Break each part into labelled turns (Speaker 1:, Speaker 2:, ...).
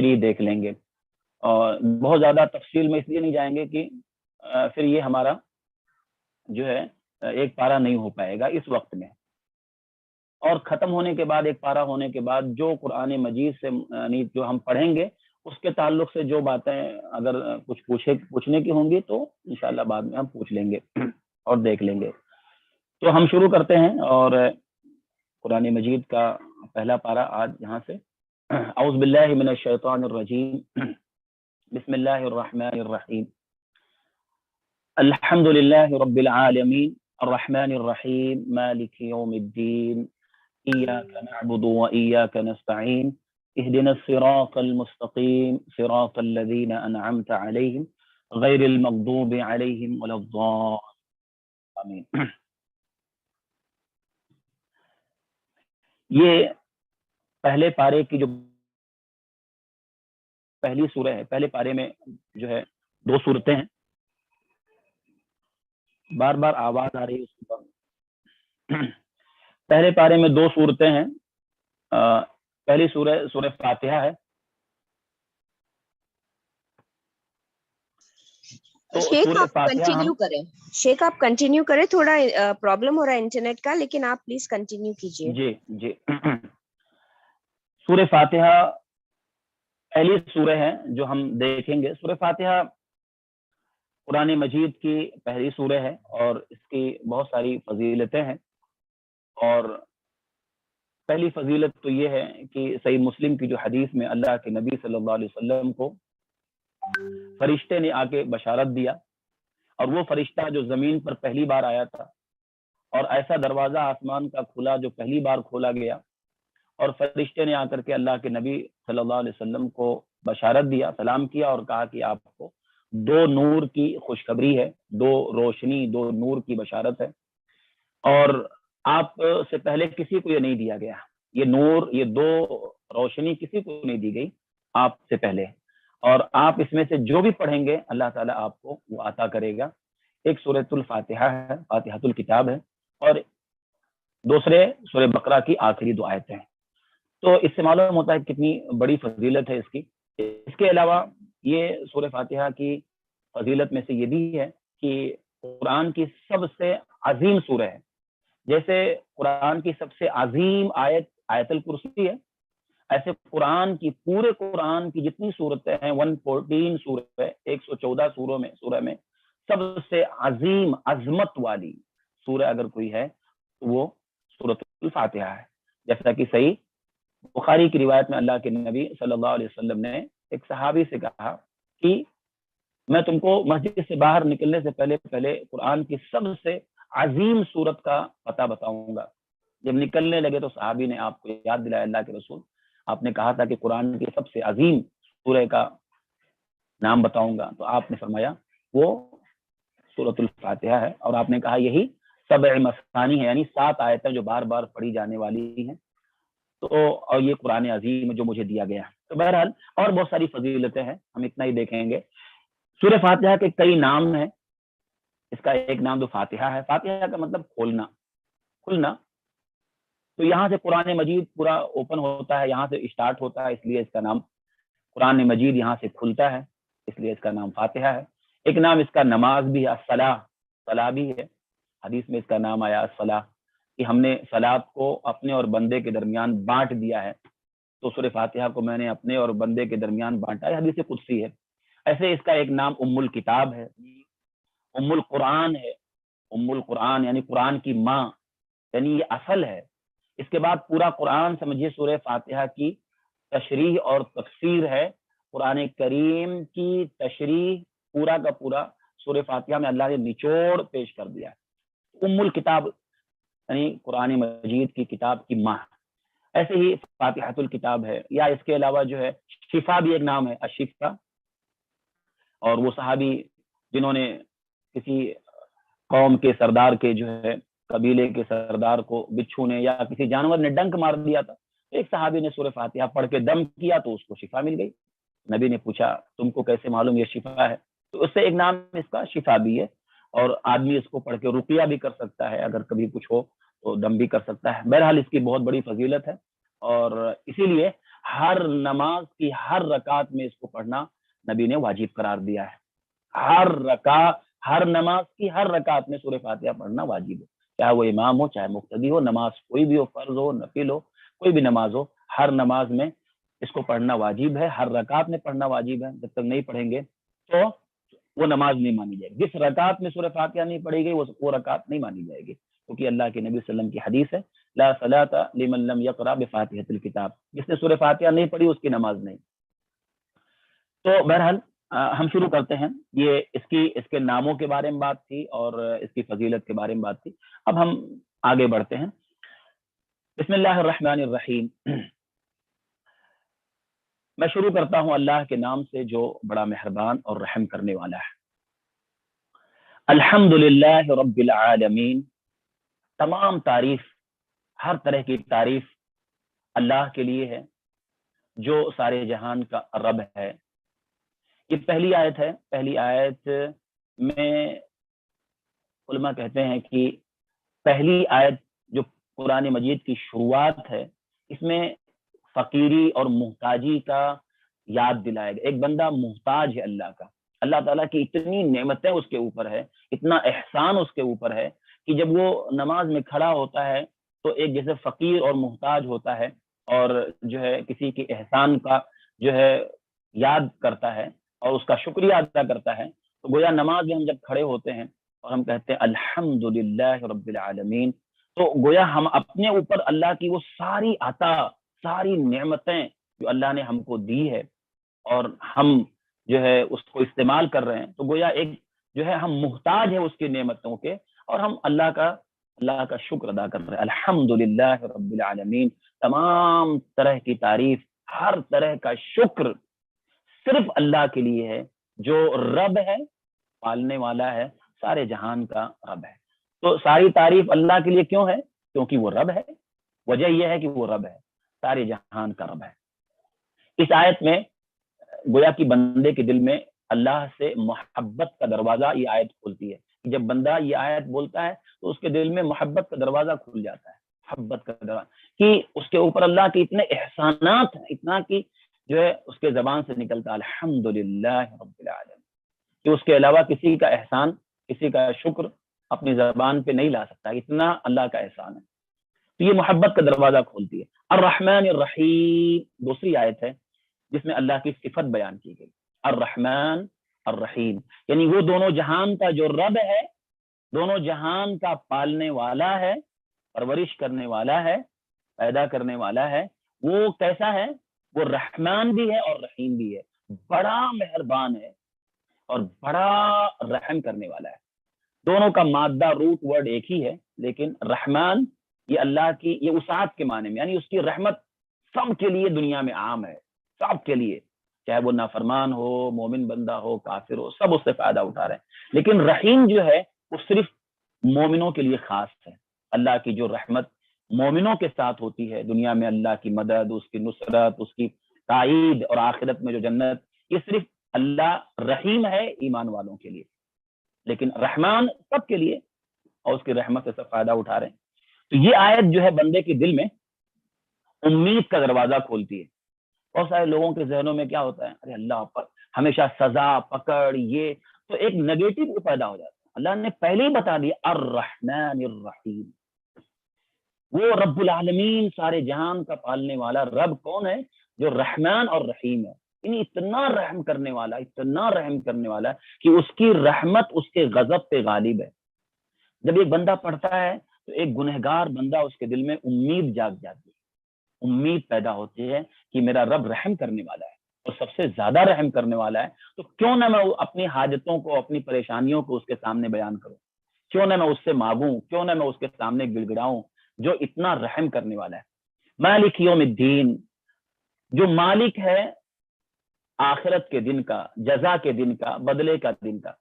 Speaker 1: تشریح دیکھ لیں گے، اور بہت زیادہ تفصیل میں اس لیے نہیں جائیں گے کہ پھر یہ ہمارا جو ہے ایک پارہ نہیں ہو پائے گا اس وقت میں، اور ختم ہونے کے بعد ایک پارہ ہونے کے بعد جو قرآن مجید سے جو ہم پڑھیں گے اس کے تعلق سے جو باتیں اگر کچھ پوچھنے کی ہوں گی تو انشاءاللہ بعد میں ہم پوچھ لیں گے اور دیکھ لیں گے۔ تو ہم شروع کرتے ہیں، اور قرآن مجید کا پہلا پارہ آج یہاں سے، اعوذ باللہ من الشیطان الرجیم، بسم اللہ الرحمن الرحیم، الحمد للہ رب العالمین الرحمن الرحیم مالک یوم الدین، ایاک نعبد و ایاک نستعین، اهدنا الصراط المستقیم صراط الذین انعمت علیہم غیر المغضوب علیہم ولا الضالین۔ یہ پہلے پارے کی جو پہلی سورہ ہے، پہلے پارے میں جو ہے 2 سورتیں ہیں، بار بار آواز آ رہی ہے اس پر۔ پہلے پارے میں 2 سورتیں ہیں، پہلی سورہ فاتحہ ہے۔
Speaker 2: شیخ آپ کنٹینیو کریں، تھوڑا پرابلم ہو رہا ہے انٹرنیٹ کا، لیکن آپ پلیز کنٹینیو کیجئے۔
Speaker 1: جی سورہ فاتحہ پہلی سورہ ہے جو ہم دیکھیں گے۔ سورہ فاتحہ قرآن مجید کی پہلی سورہ ہے، اور اس کی بہت ساری فضیلتیں ہیں، اور پہلی فضیلت تو یہ ہے کہ صحیح مسلم کی جو حدیث میں اللہ کے نبی صلی اللہ علیہ وسلم کو فرشتے نے آ کے بشارت دیا، اور وہ فرشتہ جو زمین پر پہلی بار آیا تھا، اور ایسا دروازہ آسمان کا کھلا جو پہلی بار کھولا گیا، اور فرشتے نے آ کر کے اللہ کے نبی صلی اللہ علیہ وسلم کو بشارت دیا، سلام کیا، اور کہا کہ آپ کو 2 نور کی خوشخبری ہے، 2 روشنی، 2 نور کی بشارت ہے، اور آپ سے پہلے کسی کو یہ نہیں دیا گیا، یہ نور، یہ 2 روشنی کسی کو نہیں دی گئی آپ سے پہلے، اور آپ اس میں سے جو بھی پڑھیں گے اللہ تعالیٰ آپ کو وہ عطا کرے گا۔ ایک سورۃ الفاتحہ ہے، فاتحۃ الکتاب ہے، اور دوسرے سورہ بقرہ کی آخری 2 آیتیں ہیں۔ تو اس سے معلوم ہوتا ہے کتنی بڑی فضیلت ہے اس کی۔ اس کے علاوہ یہ سورہ فاتحہ کی فضیلت میں سے یہ بھی ہے کہ قرآن کی سب سے عظیم سورہ ہے، جیسے قرآن کی سب سے عظیم آیت الکرسی ہے، ایسے قرآن کی پورے قرآن کی جتنی صورتیں ہیں 114 سورہ، 114 سورہ میں سب سے عظیم عظمت والی سورہ اگر کوئی ہے تو وہ سورۃ الفاتحہ ہے۔ جیسا کہ صحیح بخاری کی روایت میں اللہ کے نبی صلی اللہ علیہ وسلم نے ایک صحابی سے کہا کہ میں تم کو مسجد سے باہر نکلنے سے پہلے قرآن کی سب سے عظیم سورت کا پتہ بتاؤں گا۔ جب نکلنے لگے تو صحابی نے آپ کو یاد دلایا، اللہ کے رسول آپ نے کہا تھا کہ قرآن کی سب سے عظیم سورہ کا نام بتاؤں گا، تو آپ نے فرمایا وہ سورۃ الفاتحہ ہے، اور آپ نے کہا یہی 7 مثانی ہے، یعنی 7 آیتیں جو بار بار پڑھی جانے والی ہیں، تو اور یہ قرآن عظیم جو مجھے دیا گیا۔ تو بہرحال اور بہت ساری فضیلتیں ہیں، ہم اتنا ہی دیکھیں گے۔ سورہ فاتحہ کے کئی نام ہیں، اس کا ایک نام جو فاتحہ ہے، فاتحہ کا مطلب کھلنا، تو یہاں سے قرآن مجید پورا اوپن ہوتا ہے، یہاں سے اسٹارٹ ہوتا ہے، اس لیے اس کا نام قرآن مجید یہاں سے کھلتا ہے، اس لیے اس کا نام فاتحہ ہے۔ ایک نام اس کا نماز بھی ہے، الصلاۃ بھی ہے، حدیث میں اس کا نام آیا الصلاۃ، کہ ہم نے صلاۃ کو اپنے اور بندے کے درمیان بانٹ دیا ہے، تو سورہ فاتحہ کو میں نے اپنے اور بندے کے درمیان بانٹا ہے، حدیث قدسی ہے۔ ایسے اس کا ایک نام ام الکتاب ہے، ام القرآن ہے، ام القرآن یعنی قرآن کی ماں، یعنی یہ اصل ہے۔ اس کے بعد پورا قرآن سمجھیے سورہ فاتحہ کی تشریح اور تفسیر ہے، قرآن کریم کی تشریح پورا کا پورا سورہ فاتحہ میں اللہ نے نچوڑ پیش کر دیا ہے۔ ام الکتاب یعنی قرآن مجید کی کتاب کی ماں۔ ایسے ہی فاتحۃ الکتاب ہے، یا اس کے علاوہ جو ہے شفا بھی ایک نام ہے، الشفا، اور وہ صحابی جنہوں نے کسی قوم کے سردار کے جو ہے قبیلے کے سردار کو بچھو نے یا کسی جانور نے ڈنک مار دیا تھا، ایک صحابی نے سورہ فاتحہ پڑھ کے دم کیا تو اس کو شفا مل گئی۔ نبی نے پوچھا تم کو کیسے معلوم یہ شفا ہے؟ تو اس سے ایک نام اس کا شفا بھی ہے، اور آدمی اس کو پڑھ کے رقیہ بھی کر سکتا ہے، اگر کبھی کچھ ہو تو دم بھی کر سکتا ہے۔ بہرحال اس کی بہت بڑی فضیلت ہے، اور اسی لیے ہر نماز کی ہر رکعت میں اس کو پڑھنا نبی نے واجب قرار دیا ہے. ہر نماز کی ہر رکعت میں سورہ فاتحہ پڑھنا واجب ہے، چاہے وہ امام ہو چاہے مقتدی ہو، نماز کوئی بھی ہو، فرض ہو نفل ہو کوئی بھی نماز ہو، ہر نماز میں اس کو پڑھنا واجب ہے، ہر رکعت میں پڑھنا واجب ہے. جب تک نہیں پڑھیں گے تو وہ نماز نہیں مانی جائے گی. جس رکعت میں سورہ فاتحہ نہیں پڑھی گئی وہ رکعت نہیں مانی جائے گی، کیونکہ اللہ کے نبی صلی اللہ علیہ وسلم کی حدیث ہے لا صلاۃ لمن لم یقرأ بفاتحۃ الکتاب، جس نے سورہ فاتحہ نہیں پڑھی اس کی نماز نہیں. تو بہرحال ہم شروع کرتے ہیں. یہ اس کے ناموں کے بارے میں بات تھی اور اس کی فضیلت کے بارے میں بات تھی. اب ہم آگے بڑھتے ہیں. بسم اللہ الرحمن الرحیم. میں شروع کرتا ہوں اللہ کے نام سے جو بڑا مہربان اور رحم کرنے والا ہے. الحمدللہ رب العالمین. تمام تعریف، ہر طرح کی تعریف اللہ کے لیے ہے جو سارے جہان کا رب ہے. یہ پہلی آیت ہے. پہلی آیت میں علماء کہتے ہیں کہ پہلی آیت جو قرآن مجید کی شروعات ہے اس میں فقیری اور محتاجی کا یاد دلایا گیا. ایک بندہ محتاج ہے اللہ کا، اللہ تعالیٰ کی اتنی نعمتیں اس کے اوپر ہے، اتنا احسان اس کے اوپر ہے کہ جب وہ نماز میں کھڑا ہوتا ہے تو ایک جیسے فقیر اور محتاج ہوتا ہے اور جو ہے کسی کے احسان کا جو ہے یاد کرتا ہے اور اس کا شکریہ ادا کرتا ہے. تو گویا نماز میں ہم جب کھڑے ہوتے ہیں اور ہم کہتے ہیں الحمدللہ رب العالمین، تو گویا ہم اپنے اوپر اللہ کی وہ ساری عطا، ساری نعمتیں جو اللہ نے ہم کو دی ہے اور ہم جو ہے اس کو استعمال کر رہے ہیں، تو گویا ایک جو ہے ہم محتاج ہیں اس کی نعمتوں کے اور ہم اللہ کا شکر ادا کر رہے ہیں. الحمدللہ رب العالمین. تمام طرح کی تعریف، ہر طرح کا شکر صرف اللہ کے لیے ہے جو رب ہے، پالنے والا ہے، سارے جہان کا رب ہے. تو ساری تعریف اللہ کے لیے کیوں ہے؟ کیونکہ وہ رب ہے. وجہ یہ ہے کہ وہ رب ہے، سارے جہان کا رب ہے. اس آیت میں گویا کہ بندے کے دل میں اللہ سے محبت کا دروازہ یہ آیت کھولتی ہے. جب بندہ یہ آیت بولتا ہے تو اس کے دل میں محبت کا دروازہ کھل جاتا ہے. محبت کا دروازہ کہ اس کے اوپر اللہ کے اتنے احسانات ہیں، اتنا کہ جو ہے اس کے زبان سے نکلتا الحمدللہ رب العالمین، کہ اس کے علاوہ کسی کا احسان، کسی کا شکر اپنی زبان پہ نہیں لا سکتا، اتنا اللہ کا احسان ہے. تو یہ محبت کا دروازہ کھولتی ہے. الرحمن الرحیم دوسری آیت ہے جس میں اللہ کی صفت بیان کی گئی. الرحمن الرحیم یعنی وہ دونوں جہان کا جو رب ہے، دونوں جہان کا پالنے والا ہے، پرورش کرنے والا ہے، پیدا کرنے والا ہے. وہ کیسا ہے؟ وہ رحمان بھی ہے اور رحیم بھی ہے. بڑا مہربان ہے اور بڑا رحم کرنے والا ہے. دونوں کا مادہ روٹ ورڈ ایک ہی ہے، لیکن رحمان یہ اللہ کی یہ وسعت کے معنی میں، یعنی اس کی رحمت سب کے لیے دنیا میں عام ہے، سب کے لیے، چاہے وہ نافرمان ہو، مومن بندہ ہو، کافر ہو، سب اس سے فائدہ اٹھا رہے ہیں. لیکن رحیم جو ہے وہ صرف مومنوں کے لیے خاص ہے. اللہ کی جو رحمت مومنوں کے ساتھ ہوتی ہے دنیا میں، اللہ کی مدد، اس کی نصرت، اس کی تائید اور آخرت میں جو جنت، یہ صرف اللہ رحیم ہے ایمان والوں کے لیے. لیکن رحمان سب کے لیے اور اس کی رحمت سے سب فائدہ اٹھا رہے ہیں. تو یہ آیت جو ہے بندے کے دل میں امید کا دروازہ کھولتی ہے. بہت سارے لوگوں کے ذہنوں میں کیا ہوتا ہے؟ ارے اللہ پر ہمیشہ سزا، پکڑ، یہ تو ایک نیگیٹو پیدا ہو جاتا ہے. اللہ نے پہلے ہی بتا دیا الرحمن الرحیم. وہ رب العالمین، سارے جہان کا پالنے والا رب کون ہے؟ جو رحمان اور رحیم ہے. یعنی اتنا رحم کرنے والا، اتنا رحم کرنے والا کہ اس کی رحمت اس کے غضب پہ غالب ہے. جب ایک بندہ پڑھتا ہے تو ایک گنہگار بندہ اس کے دل میں امید جاگ جاتی ہے، امید پیدا ہوتی ہے کہ میرا رب رحم کرنے والا ہے اور سب سے زیادہ رحم کرنے والا ہے. تو کیوں نہ میں اپنی حاجتوں کو، اپنی پریشانیوں کو اس کے سامنے بیان کروں، کیوں نہ میں اس سے مانگوں، کیوں نہ میں اس کے سامنے گڑ گڑاؤں جو اتنا رحم کرنے والا ہے. مالک یوم الدین، جو مالک ہے آخرت کے دن کا، جزا کے دن کا، بدلے کا دن کا.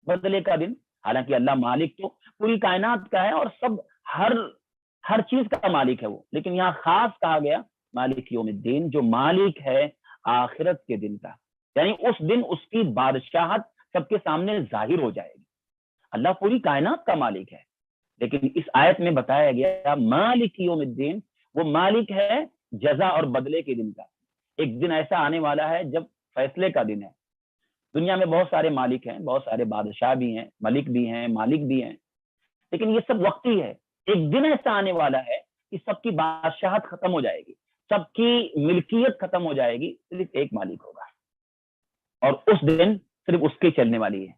Speaker 1: بدلے کا دن، حالانکہ اللہ مالک تو پوری کائنات کا ہے اور سب ہر چیز کا مالک ہے وہ، لیکن یہاں خاص کہا گیا مالک یوم الدین، جو مالک ہے آخرت کے دن کا. یعنی اس دن اس کی بادشاہت سب کے سامنے ظاہر ہو جائے گی. اللہ پوری کائنات کا مالک ہے، لیکن اس آیت میں بتایا گیا مالک یوم الدین، وہ مالک ہے جزا اور بدلے کے دن کا. ایک دن ایسا آنے والا ہے جب فیصلے کا دن ہے. دنیا میں بہت سارے مالک ہیں, بہت سارے بادشاہ بھی ہیں, ملک بھی ہیں, مالک بھی ہیں, لیکن یہ سب وقتی ہے. ایک دن ایسا آنے والا ہے کہ سب کی بادشاہت ختم ہو جائے گی, سب کی ملکیت ختم ہو جائے گی, صرف ایک مالک ہوگا, اور اس دن صرف اس کی چلنے والی ہے.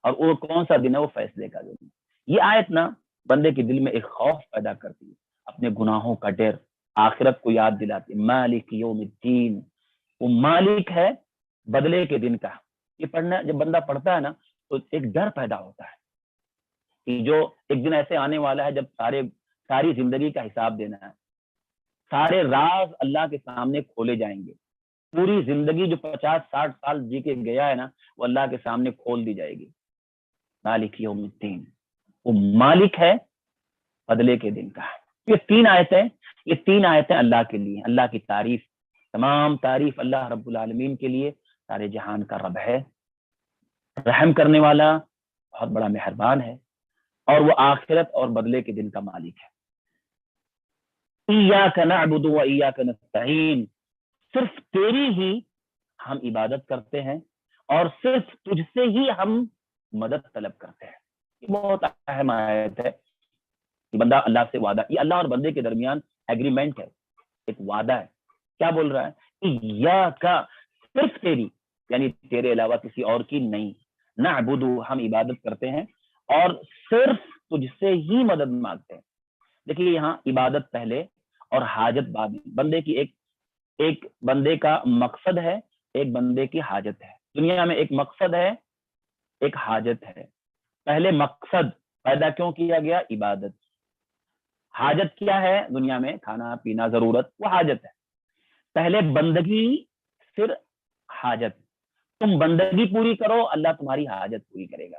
Speaker 1: اور وہ کون سا دن ہے؟ وہ فیصلے کا دن ہے. یہ آیت نا بندے کے دل میں ایک خوف پیدا کرتی ہے, اپنے گناہوں کا ڈر, آخرت کو یاد دلاتی. مالک یوم الدین, وہ مالک ہے بدلے کے دن کا. یہ پڑھنا جب بندہ پڑھتا ہے نا تو ایک ڈر پیدا ہوتا ہے کہ جو ایک دن ایسے آنے والا ہے جب ساری زندگی کا حساب دینا ہے, سارے راز اللہ کے سامنے کھولے جائیں گے. پوری زندگی جو 50-60 سال جی کے گیا ہے نا, وہ اللہ کے سامنے کھول دی جائے گی. مالک یوم الدین, وہ مالک ہے بدلے کے دن کا. یہ تین آیتیں اللہ کے لیے, اللہ کی تعریف, تمام تعریف اللہ رب العالمین کے لیے. سارے جہان کا رب ہے, رحم کرنے والا, بہت بڑا مہربان ہے, اور وہ آخرت اور بدلے کے دن کا مالک ہے. ایاک نعبد و ایاک نستعین, صرف تیری ہی ہم عبادت کرتے ہیں اور صرف تجھ سے ہی ہم مدد طلب کرتے ہیں. یہ بہت اہم آیت ہے کہ بندہ اللہ سے وعدہ, یہ اللہ اور بندے کے درمیان ایگریمنٹ ہے, ایک وعدہ ہے. کیا بول رہا ہے؟ ایاک, صرف تیری, یعنی تیرے علاوہ کسی اور کی نہیں. نعبد, ہم عبادت کرتے ہیں اور صرف تجھ سے ہی مدد مانگتے ہیں. دیکھیے یہاں عبادت پہلے اور حاجت بعد میں. بندے کی ایک بندے کا مقصد ہے, ایک بندے کی حاجت ہے. دنیا میں ایک مقصد ہے, ایک حاجت ہے. پہلے مقصد پیدا کیوں کیا گیا؟ عبادت. حاجت کیا ہے دنیا میں؟ کھانا پینا, ضرورت, وہ حاجت ہے. پہلے بندگی پھر حاجت. تم بندگی پوری کرو, اللہ تمہاری حاجت پوری کرے گا.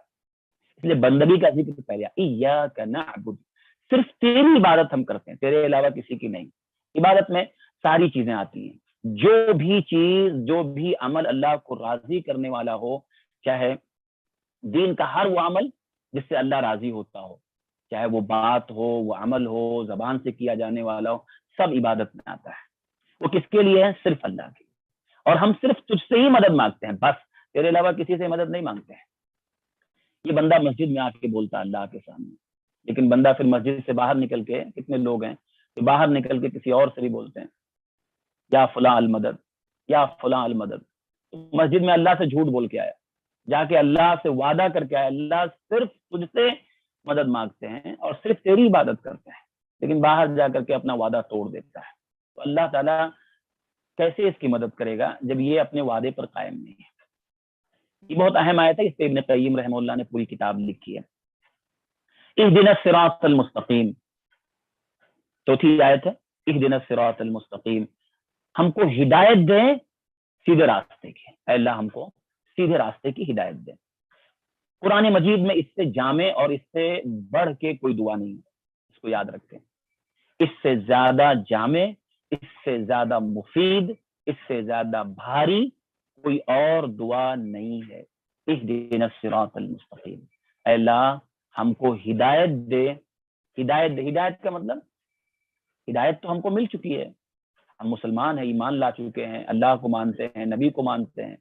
Speaker 1: اس لیے بندگی کا ذکر پہلے, ایاک نعبد, صرف تیری عبادت ہم کرتے ہیں, تیرے علاوہ کسی کی نہیں. عبادت میں ساری چیزیں آتی ہیں. جو بھی چیز, جو بھی عمل اللہ کو راضی کرنے والا ہو, چاہے دین کا ہر وہ عمل جس سے اللہ راضی ہوتا ہو, چاہے وہ بات ہو, وہ عمل ہو, زبان سے کیا جانے والا ہو, سب عبادت میں آتا ہے. وہ کس کے لیے ہے؟ صرف اللہ کے. اور ہم صرف تجھ سے ہی مدد مانگتے ہیں, بس تیرے علاوہ کسی سے مدد نہیں مانگتے ہیں. یہ بندہ مسجد میں آ کے بولتا ہے اللہ کے سامنے, لیکن بندہ پھر مسجد سے باہر نکل کے, کتنے لوگ ہیں کہ باہر نکل کے کسی اور سے بھی بولتے ہیں, یا فلاں المدد, یا فلاں المدد. مسجد میں اللہ سے جھوٹ بول کے آیا, جا کے اللہ سے وعدہ کر کے آیا, اللہ صرف تجھ سے مدد مانگتے ہیں اور صرف تیری عبادت کرتے ہیں, لیکن باہر جا کر کے اپنا وعدہ توڑ دیتا ہے. تو اللہ تعالیٰ کیسے اس کی مدد کرے گا جب یہ اپنے وعدے پر قائم نہیں ہے؟ یہ بہت اہم آیت ہے, اس پہ ابن قیم رحمہ اللہ نے پوری کتاب لکھی ہے. اہدنا الصراط المستقیم, چوتھی آیت ہے, اہدنا الصراط المستقیم, ہم کو ہدایت دیں سیدھے راستے کی. اے اللہ ہم کو سیدھے راستے کی ہدایت دیں. قرآن مجید میں اس سے جامع اور اس سے بڑھ کے کوئی دعا نہیں ہے, اس کو یاد رکھیں. اس سے زیادہ جامع, اس سے زیادہ مفید, اس سے زیادہ بھاری کوئی اور دعا نہیں ہے. اہدنا الصراط المستقیم, اے اللہ ہم کو ہدایت دے. ہدایت کا مطلب, ہدایت تو ہم کو مل چکی ہے, ہم مسلمان ہیں, ایمان لا چکے ہیں, اللہ کو مانتے ہیں, نبی کو مانتے ہیں,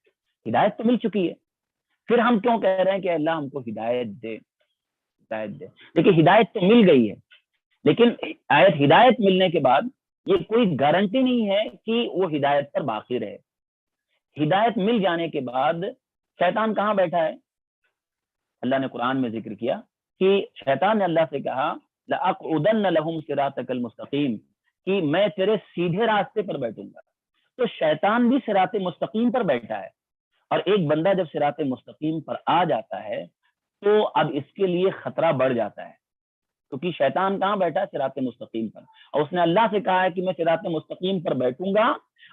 Speaker 1: ہدایت تو مل چکی ہے. پھر ہم کیوں کہہ رہے ہیں کہ اللہ ہم کو ہدایت دے, ہدایت دے. دیکھیے ہدایت تو مل گئی ہے, لیکن ہدایت ملنے کے بعد یہ کوئی گارنٹی نہیں ہے کہ وہ ہدایت پر باقی رہے. ہدایت مل جانے کے بعد شیطان کہاں بیٹھا ہے؟ اللہ نے قرآن میں ذکر کیا کہ شیطان نے اللہ سے کہا لَأَقْعُدَنَّ لَهُمْ صِرَاطَكَ الْمُسْتَقِيمَ, کہ میں تیرے سیدھے راستے پر بیٹھوں گا. تو شیطان بھی صراط مستقیم پر بیٹھا ہے, اور ایک بندہ جب صراط مستقیم پر آ جاتا ہے تو اب اس کے لیے خطرہ بڑھ جاتا ہے, کیونکہ شیطان کہاں بیٹھا ہے؟ صراط مستقیم پر. اور اس نے اللہ سے کہا ہے کہ میں صراط مستقیم پر بیٹھوں گا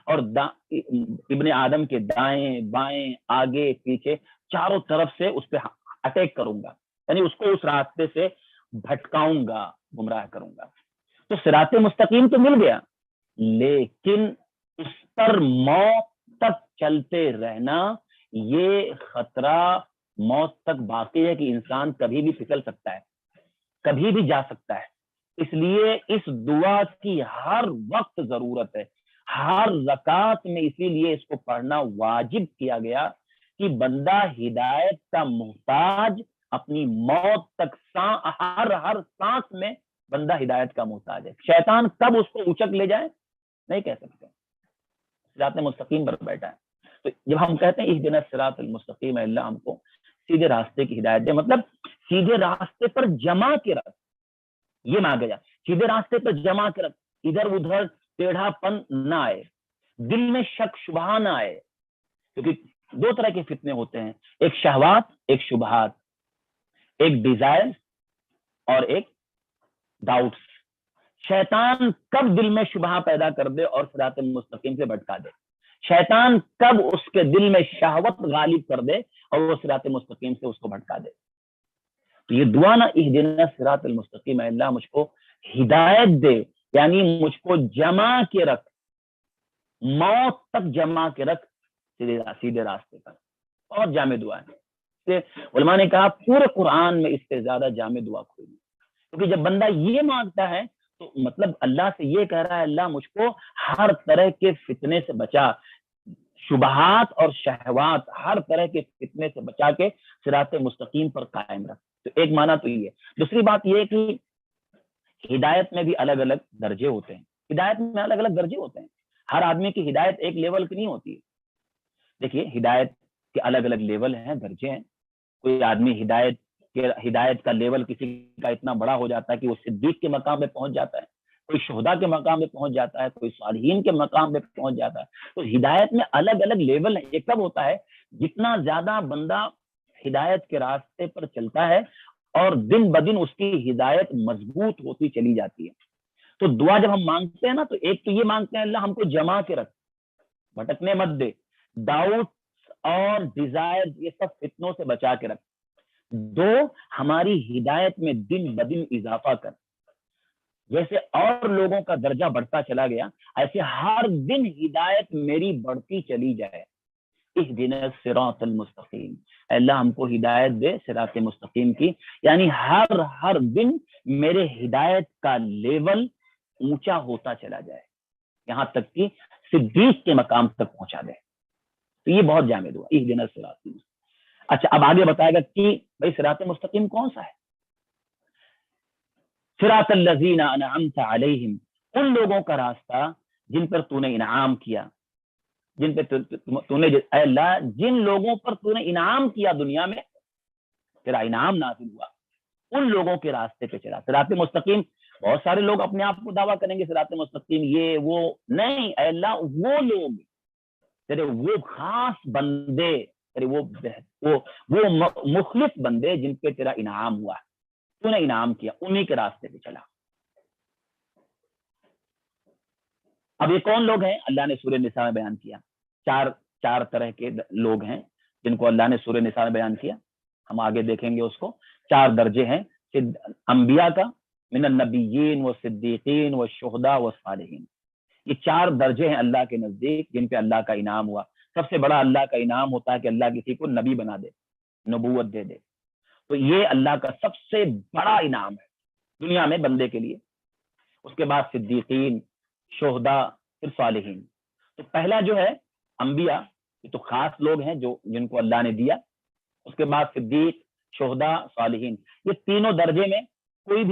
Speaker 1: اور ابن آدم کے دائیں بائیں آگے پیچھے چاروں طرف سے اس پہ اٹیک کروں گا, یعنی اس کو اس راستے سے بھٹکاؤں گا, گمراہ کروں گا. تو صراط مستقیم تو مل گیا, لیکن اس پر موت تک چلتے رہنا, یہ خطرہ موت تک باقی ہے کہ انسان کبھی بھی پھسل سکتا ہے, کبھی بھی جا سکتا ہے. اس لیے اس دعا کی ہر وقت ضرورت ہے, ہر رکعت میں اسی لیے اس کو پڑھنا واجب کیا گیا کہ بندہ ہدایت کا محتاج اپنی موت تک ہر سانس میں بندہ ہدایت کا محتاج ہے. شیطان کب اس کو اچک لے جائے نہیں کہہ سکتے. صراط مستقیم پر بیٹھا ہے. تو جب ہم کہتے ہیں اہدنا الصراط المستقیم، اللہ ہم کو سیدھے راستے کی ہدایت دے، مطلب سیدھے راستے پر جمع کے رکھ، یہ مانگا جائے. سیدھے راستے پر جمع کے رکھ، ادھر ادھر ٹیڑھا پن نہ آئے، دل میں شک شبہ نہ آئے. کیونکہ دو طرح کے فتنے ہوتے ہیں، ایک شہوات، ایک شبہات، ایک ڈیزائر اور ایک ڈاؤٹس. شیطان کب دل میں شبہ پیدا کر دے اور صراط مستقیم سے بھٹکا دے، شیطان کب اس کے دل میں شہوت غالب کر دے اور وہ صراط مستقیم سے اس کو بھٹکا دے. تو یہ دعا نا اہدنا الصراط المستقیم، اللہ مجھ کو ہدایت دے، یعنی مجھ کو جمع کے رکھ، موت تک جمع کے رکھ سیدھے راستے پر. اور جامع دعا ہے. علماء نے کہا پورے قرآن میں اس سے زیادہ جامع دعا کوئی نہیں، کیونکہ جب بندہ یہ مانگتا ہے تو مطلب اللہ سے یہ کہہ رہا ہے اللہ مجھ کو ہر طرح کے فتنے سے بچا، شبہات اور شہوات ہر طرح کے فتنے سے بچا کے صراط مستقیم پر قائم رکھ. تو ایک معنی تو یہ ہے. دوسری بات یہ کہ ہدایت میں بھی الگ الگ درجے ہوتے ہیں. ہدایت میں الگ الگ درجے ہوتے ہیں، ہر آدمی کی ہدایت ایک لیول کی نہیں ہوتی ہے. دیکھیے ہدایت کے الگ الگ لیول ہیں، درجے ہیں. کوئی آدمی ہدایت کا لیول کسی کا اتنا بڑا ہو جاتا ہے کہ وہ صدیق کے مقام پہ پہنچ جاتا ہے، کوئی شہداء کے مقام پہ پہنچ جاتا ہے، کوئی صالحین کے مقام پہ پہنچ جاتا ہے. تو ہدایت میں الگ الگ لیول ہیں. یہ کب ہوتا ہے؟ جتنا زیادہ بندہ ہدایت کے راستے پر چلتا ہے اور دن بدن اس کی ہدایت مضبوط ہوتی چلی جاتی ہے. تو دعا جب ہم مانگتے ہیں نا تو ایک تو یہ مانگتے ہیں اللہ ہم کو جمع کے رکھ، بھٹکنے مت دے، ڈاؤٹ اور ڈیزائر یہ سب فتنوں سے بچا کے رکھ. دو، ہماری ہدایت میں دن بدن اضافہ کر. جیسے اور لوگوں کا درجہ بڑھتا چلا گیا ایسے ہر دن ہدایت میری بڑھتی چلی جائے. اہدنا الصراط المستقیم، اللہ ہم کو ہدایت دے صراط مستقیم کی، یعنی ہر دن میرے ہدایت کا لیول اونچا ہوتا چلا جائے یہاں تک کہ صدیق کے مقام تک پہنچا دے. تو یہ بہت جامع دعا اہدنا الصراط المستقیم. اچھا اب آگے بتائے گا کہ بھائی صراط مستقیم کون سا ہے؟ صراط الذین انعمت علیہم، ان لوگوں کا راستہ جن پر تو نے انعام کیا، جن پہ تو نے اے اللہ جن لوگوں پر تو نے انعام کیا دنیا میں تیرا انعام نازل ہوا، ان لوگوں کے راستے پہ چلا. صراط مستقیم بہت سارے لوگ اپنے آپ کو دعویٰ کریں گے صراط مستقیم یہ وہ، نہیں اے اللہ وہ لوگ تیرے وہ خاص بندے، تیرے وہ مخلص بندے جن پہ تیرا انعام ہوا، تو نے انعام کیا، انہی کے راستے پہ چلا. اب یہ کون لوگ ہیں؟ اللہ نے سورہ نساء میں بیان کیا. چار طرح کے لوگ ہیں جن کو اللہ نے سورہ نساء میں بیان کیا. ہم آگے دیکھیں گے اس کو. 4 درجے ہیں انبیاء کا، من النبیین والصدیقین والشہداء والصالحین. یہ 4 درجے ہیں اللہ کے نزدیک جن پہ اللہ کا انعام ہوا. سب سے بڑا اللہ کا انعام ہوتا ہے کہ اللہ کسی کو نبی بنا دے، نبوت دے دے. تو یہ اللہ کا سب سے بڑا انعام ہے دنیا میں بندے کے لیے. اس کے بعد صدیقین، شہداء، پھر صالحین. تو پہلا جو ہے انبیاء، یہ تو خاص لوگ ہیں جن کو اللہ نے دیا. اس کے بعد صدیق، شہداء، صالحین. یہ تینوں درجے میں کوئی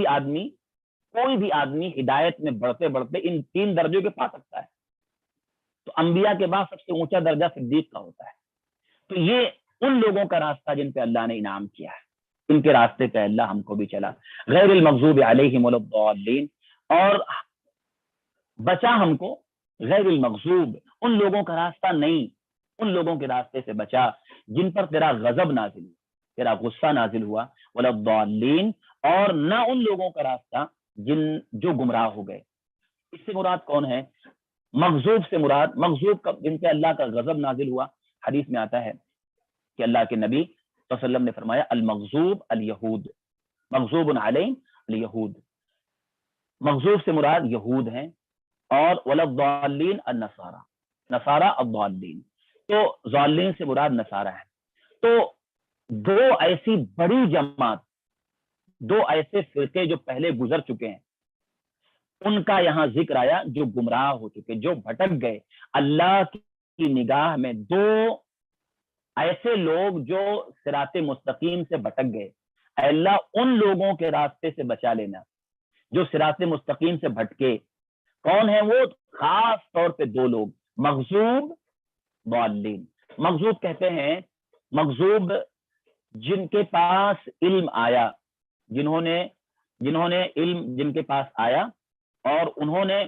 Speaker 1: بھی آدمی ہدایت میں بڑھتے بڑھتے ان 3 درجوں کے پا سکتا ہے. تو انبیاء کے بعد سب سے اونچا درجہ صدیق کا ہوتا ہے. تو یہ ان لوگوں کا راستہ جن پہ اللہ نے انعام کیا ہے، ان کے راستے پہ اللہ ہم کو بھی چلا. غیر المغضوب علیہم ولا الضالین، اور بچا ہم کو غیر المغضوب، ان لوگوں کا راستہ نہیں، ان لوگوں کے راستے سے بچا جن پر تیرا غضب نازل ہوا، تیرا غصہ نازل ہوا. ولا الضالین، اور نہ ان لوگوں کا راستہ جو گمراہ ہو گئے. اس سے مراد کون ہے؟ مغضوب سے مراد جن پہ اللہ کا غضب نازل ہوا. حدیث میں آتا ہے کہ اللہ کے نبی صلی اللہ علیہ وسلم نے فرمایا المغضوب الیہود، مغضوب علیہم الیہود. مغضوب سے مراد یہود ہیں، اور ولا الضالین النصارى، نصارى الضالین. تو ضالین سے مراد نصارى ہے. تو 2 ایسی بڑی جماعت، 2 ایسے فرقے جو پہلے گزر چکے ہیں، ان کا یہاں ذکر آیا جو گمراہ ہو چکے، جو بھٹک گئے۔ اللہ کی نگاہ میں دو ایسے لوگ جو صراط مستقیم سے بھٹک گئے، اے اللہ ان لوگوں کے راستے سے بچا لینا جو صراط مستقیم سے بھٹکے۔ کون ہیں وہ؟ خاص طور پہ دو لوگ، مغضوب ضالین۔ مغضوب کہتے ہیں، مغضوب جن کے پاس علم آیا، جنہوں نے علم جن کے پاس آیا اور انہوں نے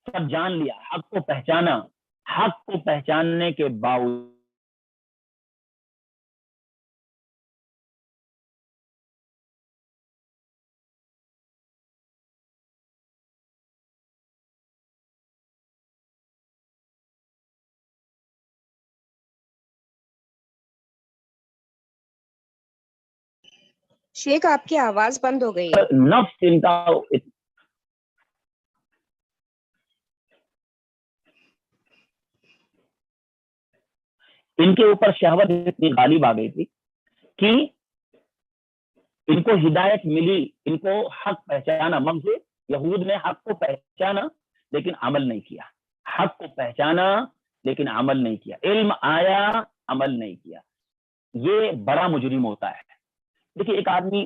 Speaker 1: سب جان لیا، حق کو پہچانا، حق کو پہچاننے کے باوجود
Speaker 2: شیخ آپ کی آواز بند ہو گئی ہے۔
Speaker 1: نفس ان کا ان کے اوپر شہوت اتنی غالب آ گئی تھی کہ ان کو ہدایت ملی، ان کو حق پہچانا۔ مغضوب یہود نے حق کو پہچانا لیکن عمل نہیں کیا، حق کو پہچانا لیکن عمل نہیں کیا، علم آیا عمل نہیں کیا، یہ بڑا مجرم ہوتا ہے۔ دیکھیے ایک آدمی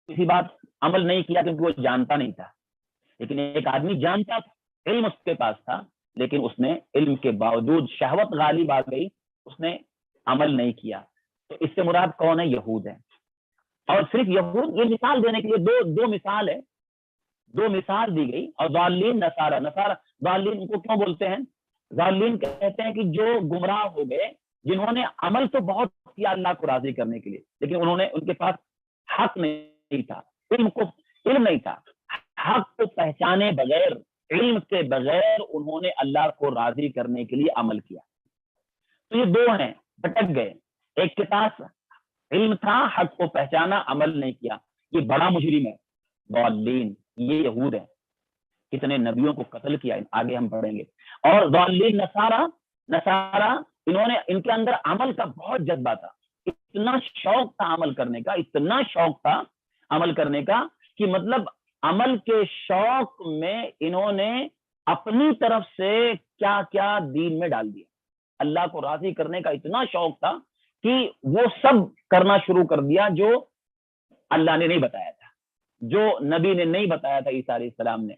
Speaker 1: کسی بات عمل نہیں کیا کیونکہ وہ جانتا نہیں تھا، لیکن ایک آدمی جانتا تھا، علم اس کے پاس تھا، لیکن اس نے علم کے باوجود شہوت غالب آ گئی، اس نے عمل نہیں کیا۔ تو اس سے مراد کون ہے؟ یہود ہیں۔ اور صرف یہود، یہ مثال دینے کے لیے دو مثال ہے، دو مثال دی گئی۔ اور ضالین نصارہ، ضالین کو کیوں بولتے ہیں؟ ضالین کہتے ہیں کہ جو گمراہ ہو گئے، جنہوں نے عمل تو بہت کیا اللہ کو راضی کرنے کے لیے، لیکن ان کے پاس حق نہیں تھا، علم نہیں تھا، حق کو پہچانے بغیر، علم کے بغیر انہوں نے اللہ کو راضی کرنے کے لیے عمل کیا۔ تو یہ دو ہیں، بھٹک گئے۔ ایک کے پاس علم تھا، حق کو پہچانا، عمل نہیں کیا، یہ بڑا مجرم ہے۔ ضالین یہ یہود ہیں، کتنے نبیوں کو قتل کیا، آگے ہم پڑھیں گے۔ اور ضالین نصارہ ان کے اندر عمل کا بہت جذبہ تھا، اتنا شوق تھا عمل کرنے کا، اتنا شوق تھا عمل کرنے کا کہ مطلب عمل کے شوق میں انہوں نے اپنی طرف سے کیا کیا دین میں ڈال دیا۔ اللہ کو راضی کرنے کا اتنا شوق تھا کہ وہ سب کرنا شروع کر دیا جو اللہ نے نہیں بتایا تھا، جو نبی نے نہیں بتایا تھا عیسیٰ علیہ السلام نے۔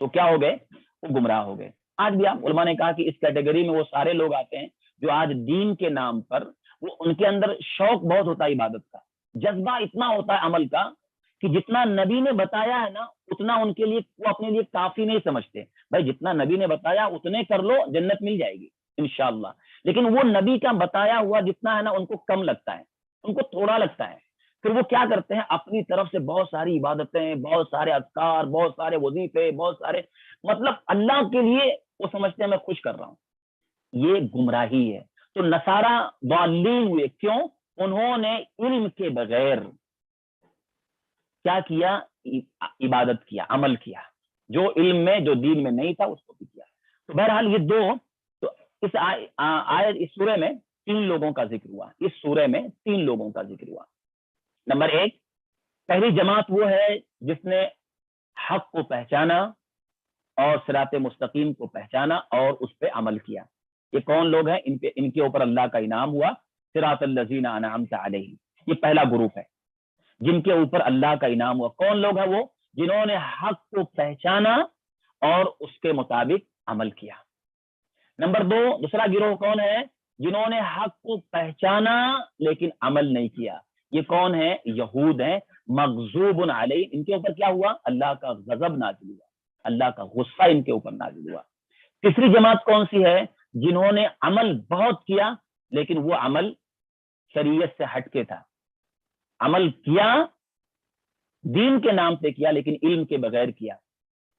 Speaker 1: تو کیا ہو گئے؟ وہ گمراہ ہو گئے۔ آج بھی آپ علماء نے کہا کہ اس کیٹیگری میں وہ سارے لوگ آتے ہیں جو آج دین کے نام پر، وہ ان کے اندر شوق بہت ہوتا ہے عبادت کا، جذبہ اتنا ہوتا ہے عمل کا کہ جتنا نبی نے بتایا ہے نا، اتنا ان کے لیے وہ اپنے لیے کافی نہیں سمجھتے۔ بھائی جتنا نبی نے بتایا اتنے کر لو، جنت مل جائے گی انشاءاللہ، لیکن وہ نبی کا بتایا ہوا جتنا ہے نا ان کو کم لگتا ہے، ان کو تھوڑا لگتا ہے۔ پھر وہ کیا کرتے ہیں؟ اپنی طرف سے بہت ساری عبادتیں، بہت سارے اذکار، بہت سارے وظیفے، بہت سارے مطلب اللہ کے لیے وہ سمجھتے ہیں میں خوش کر رہا ہوں۔ یہ گمراہی ہے۔ تو نصارہ ضالین ہوئے، کیوں؟ انہوں نے علم کے بغیر کیا کیا؟ عبادت کیا، عمل کیا، جو علم میں، جو دین میں نہیں تھا اس کو بھی کیا۔ تو بہرحال یہ دو، تو اس آیت، اس سورہ میں 3 لوگوں کا ذکر ہوا، اس سورہ میں 3 لوگوں کا ذکر ہوا۔ نمبر 1، پہلی جماعت وہ ہے جس نے حق کو پہچانا اور صراط مستقیم کو پہچانا اور اس پہ عمل کیا۔ یہ کون لوگ ہیں؟ ان کے اوپر اللہ کا انعام ہوا، صراط الذین انعمت علیہم، یہ پہلا گروپ ہے جن کے اوپر اللہ کا انعام ہوا۔ کون لوگ ہیں وہ؟ جنہوں نے حق کو پہچانا اور اس کے مطابق عمل کیا۔ نمبر 2، دوسرا گروہ کون ہے؟ جنہوں نے حق کو پہچانا لیکن عمل نہیں کیا۔ یہ کون ہے؟ یہود ہیں، مغضوب علیہ، ان کے اوپر کیا ہوا؟ اللہ کا غضب نازل ہوا، اللہ کا غصہ ان کے اوپر نازل ہوا۔ تیسری جماعت کون سی ہے؟ جنہوں نے عمل بہت کیا لیکن وہ عمل شریعت سے ہٹ کے تھا، عمل کیا دین کے نام سے کیا لیکن علم کے بغیر کیا،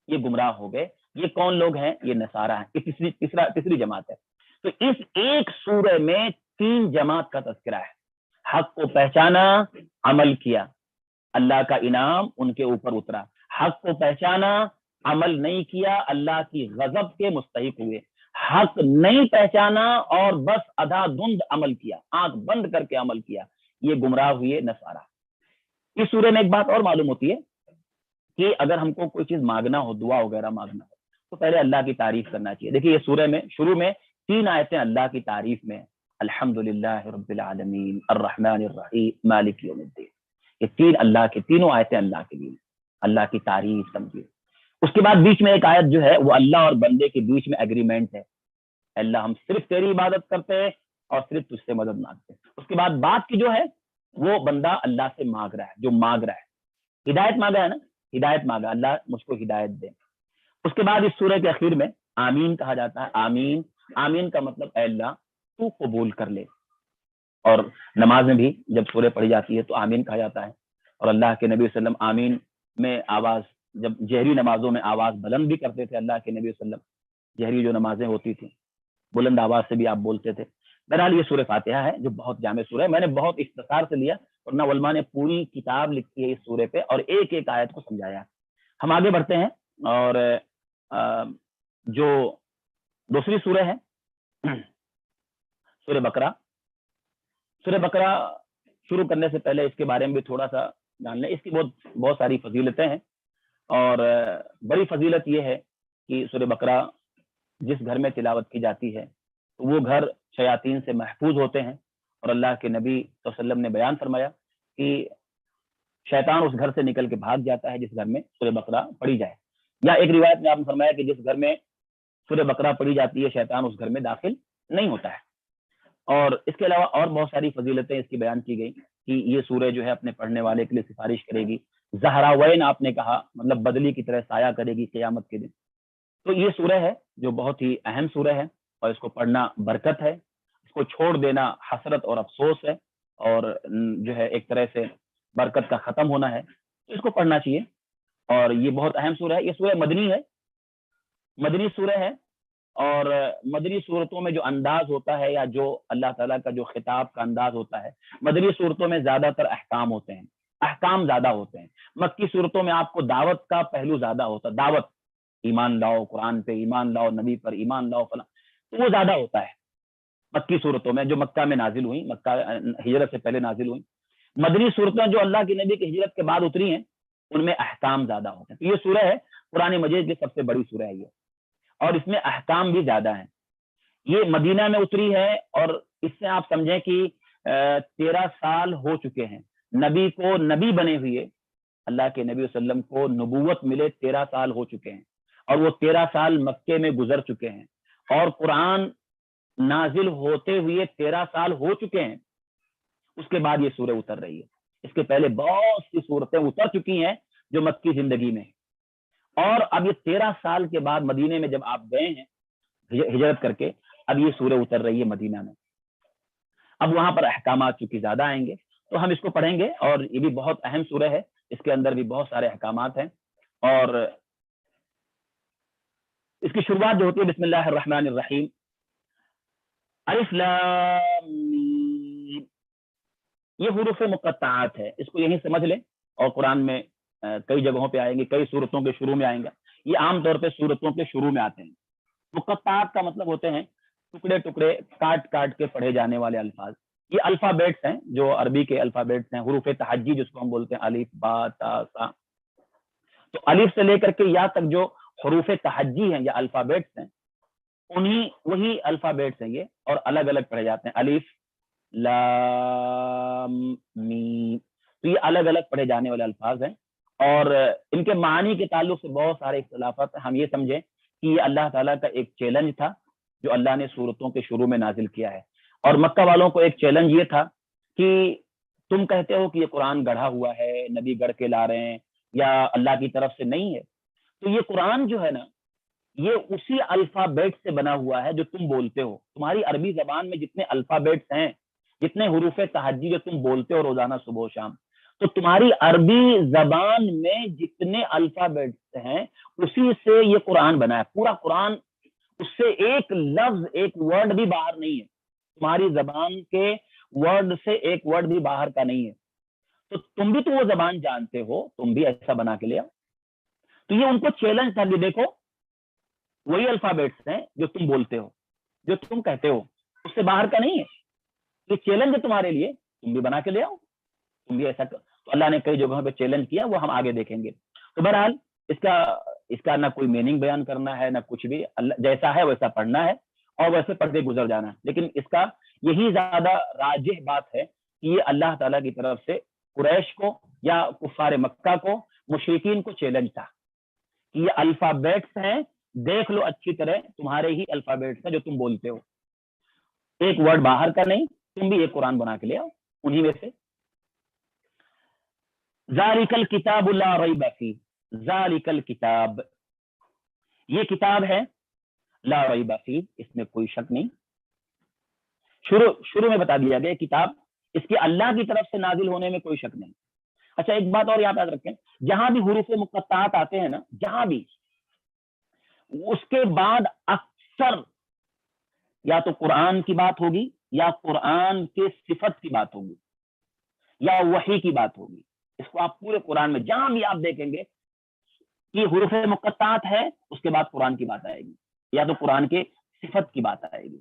Speaker 1: یہ گمراہ ہو گئے۔ یہ کون لوگ ہیں؟ یہ نصارہ ہیں۔ تیسری جماعت ہے۔ تو اس ایک سورہ میں 3 جماعت کا تذکرہ ہے۔ حق کو پہچانا، عمل کیا، اللہ کا انعام ان کے اوپر اترا۔ حق کو پہچانا، عمل نہیں کیا، اللہ کی غضب کے مستحق ہوئے۔ حق نہیں پہچانا اور بس آدھا دھند عمل کیا، آنکھ بند کر کے عمل کیا، یہ گمراہ ہوئے، نصارہ۔ اس سورہ میں ایک بات اور معلوم ہوتی ہے کہ اگر ہم کو کوئی چیز مانگنا ہو, دعا وغیرہ مانگنا ہو, تو پہلے اللہ کی تعریف کرنا چاہیے. دیکھیے یہ سورہ میں شروع میں 3 آیتیں اللہ کی تعریف میں, الحمدللہ رب العالمین الرحمن الرحیم مالک یوم الدین. یہ 3 اللہ کے, تینوں آیتیں اللہ کے لیے, اللہ کی تعریف سمجھیے. اس کے بعد بیچ میں ایک آیت جو ہے وہ اللہ اور بندے کے بیچ میں ایگریمنٹ ہے, اللہ ہم صرف تیری عبادت کرتے ہیں اور صرف تجھ سے مدد مانگتے ہیں. اس کے بعد بات کی جو ہے وہ بندہ اللہ سے مانگ رہا ہے, جو مانگ رہا ہے, ہدایت مانگا ہے نا, ہدایت مانگا, اللہ مجھ کو ہدایت دے. اس کے بعد اس سورہ کے اخیر میں آمین کہا جاتا ہے. آمین, آمین کا مطلب اے اللہ تو قبول کر لے. اور نماز میں بھی جب سورہ پڑھی جاتی ہے تو آمین کہا جاتا ہے. اور اللہ کے نبی صلی اللہ علیہ وسلم آمین میں آواز, جب جہری نمازوں میں آواز بلند بھی کرتے تھے اللہ کے نبی صلی اللہ علیہ وسلم, جہری جو نمازیں ہوتی تھیں بلند آواز سے بھی آپ بولتے تھے. بہرحال یہ سورہ فاتحہ ہے جو بہت جامع سورہ ہے. میں نے بہت اختصار سے لیا, ورنہ علماء نے پوری کتاب لکھی ہے اس سورے پہ اور ایک ایک آیت کو سمجھایا. ہم آگے بڑھتے ہیں اور جو دوسری سورہ ہے سورہ بقرہ. سورہ بقرہ شروع کرنے سے پہلے اس کے بارے میں بھی تھوڑا سا جان لیں. اس کی بہت ساری فضیلتیں ہیں, اور بڑی فضیلت یہ ہے کہ سورہ بقرہ جس گھر میں تلاوت کی جاتی ہے تو وہ گھر شیاطین سے محفوظ ہوتے ہیں. اور اللہ کے نبی صلی اللہ علیہ وسلم نے بیان فرمایا کہ شیطان اس گھر سے نکل کے بھاگ جاتا ہے جس گھر میں سورہ بقرہ پڑھی جائے. یا ایک روایت میں آپ نے فرمایا کہ جس گھر میں سورہ بقرہ پڑھی جاتی ہے شیطان اس گھر میں داخل نہیں ہوتا ہے. اور اس کے علاوہ اور بہت ساری فضیلتیں اس کی بیان کی گئی کہ یہ سورہ جو ہے اپنے پڑھنے والے کے لیے سفارش کرے گی. زہراوین آپ نے کہا, مطلب بدلی کی طرح سایہ کرے گی قیامت کے دن. تو یہ سورہ ہے جو بہت ہی اہم سورہ ہے, اور اس کو پڑھنا برکت ہے, اس کو چھوڑ دینا حسرت اور افسوس ہے, اور جو ہے ایک طرح سے برکت کا ختم ہونا ہے. تو اس کو پڑھنا چاہیے, اور یہ بہت اہم سورہ ہے. یہ سورہ مدنی ہے, مدنی سورہ ہے, اور مدنی صورتوں میں جو انداز ہوتا ہے یا جو اللہ تعالیٰ کا جو خطاب کا انداز ہوتا ہے, مدنی صورتوں میں زیادہ تر احکام ہوتے ہیں, احکام زیادہ ہوتے ہیں. مکی صورتوں میں آپ کو دعوت کا پہلو زیادہ ہوتا ہے, دعوت, ایمان لاؤ قرآن پہ, ایمان لاؤ نبی پر, ایمان لاؤ فلاں, تو وہ زیادہ ہوتا ہے مکی صورتوں میں جو مکہ میں نازل ہوئی, مکہ ہجرت سے پہلے نازل ہوئی. مدنی صورتیں جو اللہ کے نبی کی ہجرت کے بعد اتری ہیں ان میں احکام زیادہ ہوتے ہیں. تو یہ سورہ ہے قرآن مجید کی سب سے بڑی سورہ ہے یہ, اور اس میں احکام بھی زیادہ ہیں. یہ مدینہ میں اتری ہے, اور اس سے آپ سمجھیں کہ 13 سال ہو چکے ہیں نبی کو نبی بنے ہوئے. اللہ کے نبی صلی اللہ علیہ وسلم کو نبوت ملے 13 سال ہو چکے ہیں, اور وہ 13 سال مکے میں گزر چکے ہیں, اور قرآن نازل ہوتے ہوئے 13 سال ہو چکے ہیں. اس کے بعد یہ سورہ اتر رہی ہے. اس کے پہلے بہت سی سورتیں اتر چکی ہیں جو مکی زندگی میں, اور اب یہ 13 سال کے بعد مدینے میں جب آپ گئے ہیں ہجرت کر کے, اب یہ سورہ اتر رہی ہے مدینہ میں. اب وہاں پر احکامات چونکہ زیادہ آئیں گے تو ہم اس کو پڑھیں گے, اور یہ بھی بہت اہم سورہ ہے, اس کے اندر بھی بہت سارے احکامات ہیں. اور اس کی شروعات جو ہوتی ہے بسم اللہ الرحمن الرحیم, الف لام میم, یہ حروف مقطعات ہے, اس کو یہیں سمجھ لیں. اور قرآن میں کئی جگہوں پہ آئیں گے, کئی سورتوں کے شروع میں آئیں گا. یہ عام طور پہ سورتوں کے شروع میں آتے ہیں. مقطعات کا مطلب ہوتے ہیں ٹکڑے ٹکڑے کاٹ کاٹ کے پڑھے جانے والے الفاظ. یہ الفابیٹس ہیں جو عربی کے الفابیٹس ہیں, حروف تہجی جس کو ہم بولتے ہیں, الف با تا سا. تو الف سے لے کر کے یا تک جو حروف تہجی ہیں یا الفابیٹس ہیں, وہی الفابیٹس ہیں یہ, اور الگ الگ پڑھے جاتے ہیں. الف لام میم, تو یہ الگ الگ پڑھے جانے والے الفاظ ہیں, اور ان کے معنی کے تعلق سے بہت سارے اختلافات ہیں. ہم یہ سمجھیں کہ یہ اللہ تعالیٰ کا ایک چیلنج تھا جو اللہ نے سورتوں کے شروع میں نازل کیا ہے. اور مکہ والوں کو ایک چیلنج یہ تھا کہ تم کہتے ہو کہ یہ قرآن گڑھا ہوا ہے, نبی گڑھ کے لا رہے ہیں, یا اللہ کی طرف سے نہیں ہے. تو یہ قرآن جو ہے نا, یہ اسی الفابیٹ سے بنا ہوا ہے جو تم بولتے ہو. تمہاری عربی زبان میں جتنے الفابیٹس ہیں, جتنے حروف تہجی جو تم بولتے ہو روزانہ صبح و شام, تو تمہاری عربی زبان میں جتنے الفابیٹس ہیں اسی سے یہ قرآن بنا ہے. پورا قرآن, اس سے ایک لفظ, ایک ورڈ بھی باہر نہیں ہے. تمہاری زبان کے ورڈ سے ایک ورڈ بھی باہر کا نہیں ہے. تو تم بھی تو وہ زبان جانتے ہو, تم بھی ایسا بنا کے لے آؤ. تو یہ ان کو چیلنج تھا کہ دیکھو وہی الفابیٹس ہیں جو تم بولتے ہو, جو تم کہتے ہو, اس سے باہر کا نہیں ہے. یہ چیلنج ہے تمہارے لیے, تم بھی بنا کے لے آؤ, تم بھی ایسا. تو اللہ نے کئی جگہوں پہ چیلنج کیا, وہ ہم آگے دیکھیں گے. تو بہرحال اس کا نہ کوئی میننگ بیان کرنا ہے، نہ کچھ بھی، جیسا ہے ویسا پڑھنا ہے اور ویسے پڑھ کے گزر جانا ہے. لیکن اس کا یہی زیادہ راجح بات ہے کہ یہ اللہ تعالیٰ کی طرف سے قریش کو یا کفار مکہ کو، مشرکین کو چیلنج تھا کہ یہ الفابیٹس ہیں، دیکھ لو اچھی طرح، تمہارے ہی الفابیٹس ہیں جو تم بولتے ہو، ایک ورڈ باہر کا نہیں، تم بھی ایک قرآن بنا کے لے آؤ انہی میں سے. ذالک الکتاب لا ریب فیہ، ذالک الکتاب، یہ کتاب ہے، لا ریب فیہ، اس میں کوئی شک نہیں. شروع میں بتا دیا گیا کتاب، اس کے اللہ کی طرف سے نازل ہونے میں کوئی شک نہیں. اچھا ایک بات اور یاد رکھیں، جہاں بھی حروف مقطعات آتے ہیں نا، جہاں بھی، اس کے بعد اکثر یا تو قرآن کی بات ہوگی یا قرآن کے صفت کی بات ہوگی یا وحی کی بات ہوگی. اس کو آپ پورے قرآن میں جہاں بھی آپ دیکھیں گے کہ حروف مقطعات ہے، اس کے بعد قرآن کی بات آئے گی یا تو قرآن کے صفت کی بات آئے گی.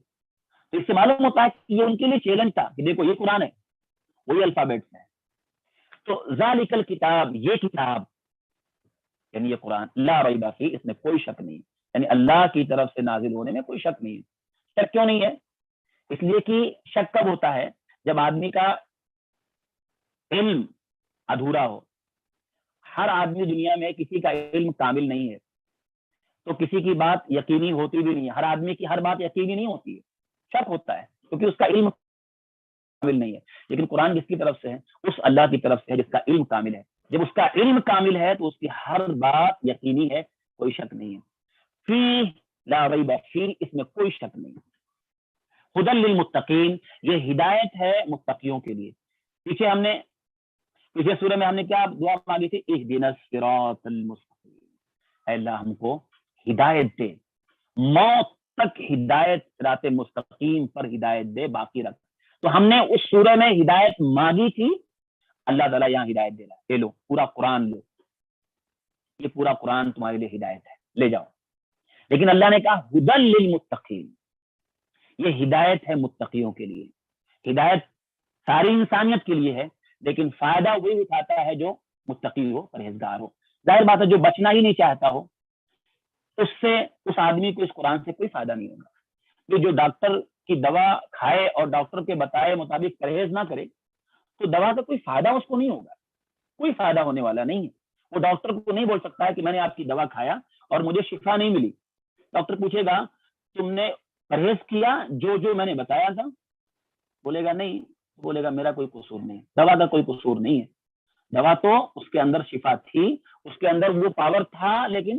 Speaker 1: تو اس سے معلوم ہوتا ہے کہ یہ ان کے لیے چیلنج تھا کہ دیکھو یہ قرآن ہے، وہی الفابیٹس ہیں. تو ذالک الکتاب، یہ کتاب یعنی یہ قرآن، لا ریب فیہ، اس میں کوئی شک نہیں، یعنی اللہ کی طرف سے نازل ہونے میں کوئی شک نہیں. شک کیوں نہیں ہے؟ اس لیے کہ شک کب ہوتا ہے؟ جب آدمی کا علم ادھورا ہو. ہر آدمی دنیا میں کسی کا علم کامل نہیں ہے، تو کسی کی بات یقینی ہوتی بھی نہیں ہے. ہر آدمی کی ہر بات یقینی نہیں ہوتی ہے، شک ہوتا ہے کیونکہ اس کا علم کامل نہیں ہے. لیکن قرآن جس کی طرف سے ہے، اس اللہ کی طرف سے ہے جس کا علم کامل ہے. جب اس کا علم کامل ہے تو اس کی ہر بات یقینی ہے، کوئی شک نہیں ہے. فیہ لا ریب فیہ، اس میں کوئی شک نہیں. ھدی للمتقین، یہ ہدایت ہے متقیوں کے لیے. پیچھے سورہ میں ہم نے کیا دعا مانگی تھی؟ اہدنا الصراط المستقیم، اے اللہ ہم کو ہدایت دے، موت تک ہدایت، صراط مستقیم پر ہدایت دے، باقی رکھ. تو ہم نے اس سورہ میں ہدایت مانگی تھی، اللہ تعالیٰ یہاں ہدایت دے رہا ہے. لے لو پورا قرآن، لو یہ پورا قرآن تمہارے لیے ہدایت ہے، لے جاؤ. لیکن اللہ نے کہا ھدی للمتقین، یہ ہدایت ہے متقیوں کے لیے. ہدایت ساری انسانیت کے لیے ہے، لیکن فائدہ وہی اٹھاتا ہے جو متقی ہو، پرہیزگار ہو. ظاہر بات ہے جو بچنا ہی نہیں چاہتا ہو، اس آدمی کو اس قرآن سے کوئی فائدہ نہیں ہوگا. جو ڈاکٹر کی دوا کھائے اور ڈاکٹر کے بتائے مطابق پرہیز نہ کرے تو دوا کا کوئی فائدہ اس کو نہیں ہوگا، کوئی فائدہ ہونے والا نہیں ہے. وہ ڈاکٹر کو نہیں بول سکتا ہے کہ میں نے آپ کی دوا کھایا اور مجھے شفا نہیں ملی. ڈاکٹر پوچھے گا تم نے پرہیز کیا جو میں نے بتایا تھا؟ بولے گا نہیں. بولے گا میرا کوئی قصور نہیں، دوا کا کوئی قصور نہیں ہے. دوا تو اس کے اندر شفا تھی، اس کے اندر وہ پاور تھا، لیکن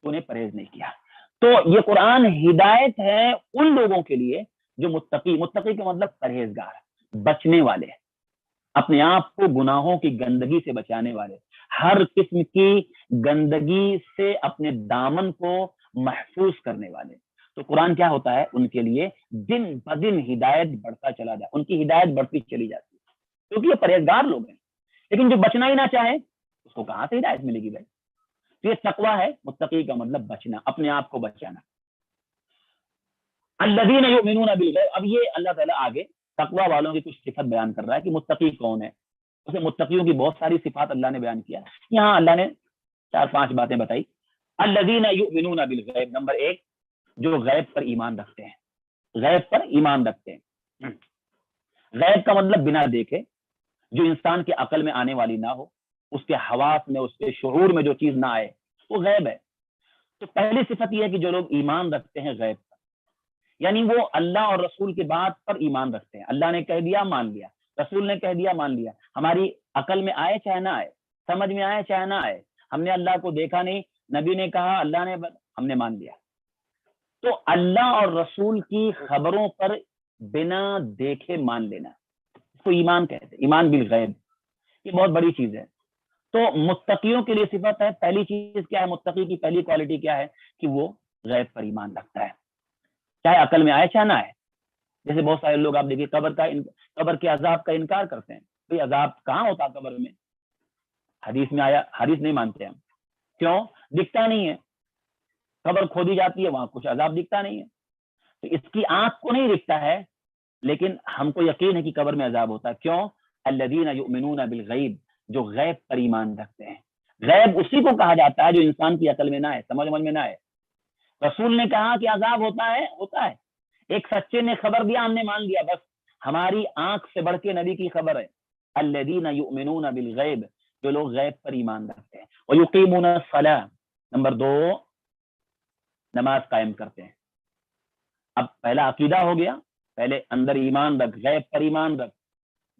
Speaker 1: تو نے پرہیز نہیں کیا. تو یہ قرآن ہدایت ہے ان لوگوں کے لیے جو متقی کا مطلب پرہیزگار، بچنے والے، اپنے آپ کو گناہوں کی گندگی سے بچانے والے، ہر قسم کی گندگی سے اپنے دامن کو محفوظ کرنے والے. تو قرآن کیا ہوتا ہے ان کے لیے؟ دن بدن ہدایت بڑھتا چلا جائے، ان کی ہدایت بڑھتی چلی جاتی ہے کیونکہ یہ پرہیزگار لوگ ہیں. لیکن جو بچنا ہی نہ چاہے اس کو کہاں سے ہدایت ملے گی بھائی؟ تو یہ تقویٰ ہے، متقی کا مطلب بچنا، اپنے آپ کو بچانا. الذین یؤمنون بالغیب، اب یہ اللہ تعالیٰ آگے تقویٰ والوں کی کچھ صفت بیان کر رہا ہے کہ متقی کون ہے. اسے متقیوں کی بہت ساری صفات اللہ نے بیان کیا. یہاں اللہ نے 4-5 باتیں بتائی. الذین یؤمنون بالغیب، نمبر 1 جو غیب پر ایمان رکھتے ہیں. غیب پر ایمان رکھتے ہیں. غیب کا مطلب بنا دیکھے، جو انسان کے عقل میں آنے والی نہ ہو، اس کے حواس میں، اس کے شعور میں جو چیز نہ آئے، وہ غیب ہے. تو پہلی صفت یہ ہے کہ جو لوگ ایمان رکھتے ہیں غیب پر، یعنی وہ اللہ اور رسول کی بات پر ایمان رکھتے ہیں. اللہ نے کہہ دیا مان لیا، رسول نے کہہ دیا مان لیا. ہماری عقل میں آئے چاہے نہ آئے، سمجھ میں آئے چاہے نہ آئے، ہم نے اللہ کو دیکھا نہیں، نبی نے کہا، اللہ نے، ہم نے مان لیا. تو اللہ اور رسول کی خبروں پر بنا دیکھے مان لینا، اس کو ایمان کہتے ہیں. ایمان بالغیب یہ بہت بڑی چیز ہے. تو متقیوں کے لیے صفت ہے. پہلی چیز کیا ہے؟ متقی کی پہلی کوالٹی کیا ہے؟ کہ وہ غیب پر ایمان رکھتا ہے، چاہے عقل میں آئے چاہے نہ آئے. جیسے بہت سارے لوگ آپ دیکھیے قبر کے عذاب کا انکار کرتے ہیں. بھئی عذاب کہاں ہوتا قبر میں؟ حدیث میں آیا، حدیث نہیں مانتے ہم. کیوں؟ دکھتا نہیں ہے. قبر کھودی جاتی ہے، وہاں کچھ عذاب دکھتا نہیں ہے. تو اس کی آنکھ کو نہیں دکھتا ہے، لیکن ہم کو یقین ہے کہ قبر میں عذاب ہوتا ہے. کیوں؟ الذین یؤمنون بالغیب، جو غیب پر ایمان رکھتے ہیں. غیب اسی کو کہا جاتا ہے جو انسان کی عقل میں نہ ہے، سمجھ میں نہ آئے۔ رسول نے کہا کہ عذاب ہوتا ہے، ایک سچے نے خبر دیا، ہم نے مان لیا، بس ہماری آنکھ سے بڑھ کے نبی کی خبر ہے۔ الذین یؤمنون بالغیب، جو لوگ غیب پر ایمان رکھتے ہیں، ویقیمون الصلاۃ، نمبر 2 نماز قائم کرتے ہیں۔ اب پہلا عقیدہ ہو گیا، پہلے اندر ایمان رکھ، غیب پر ایمان رکھ،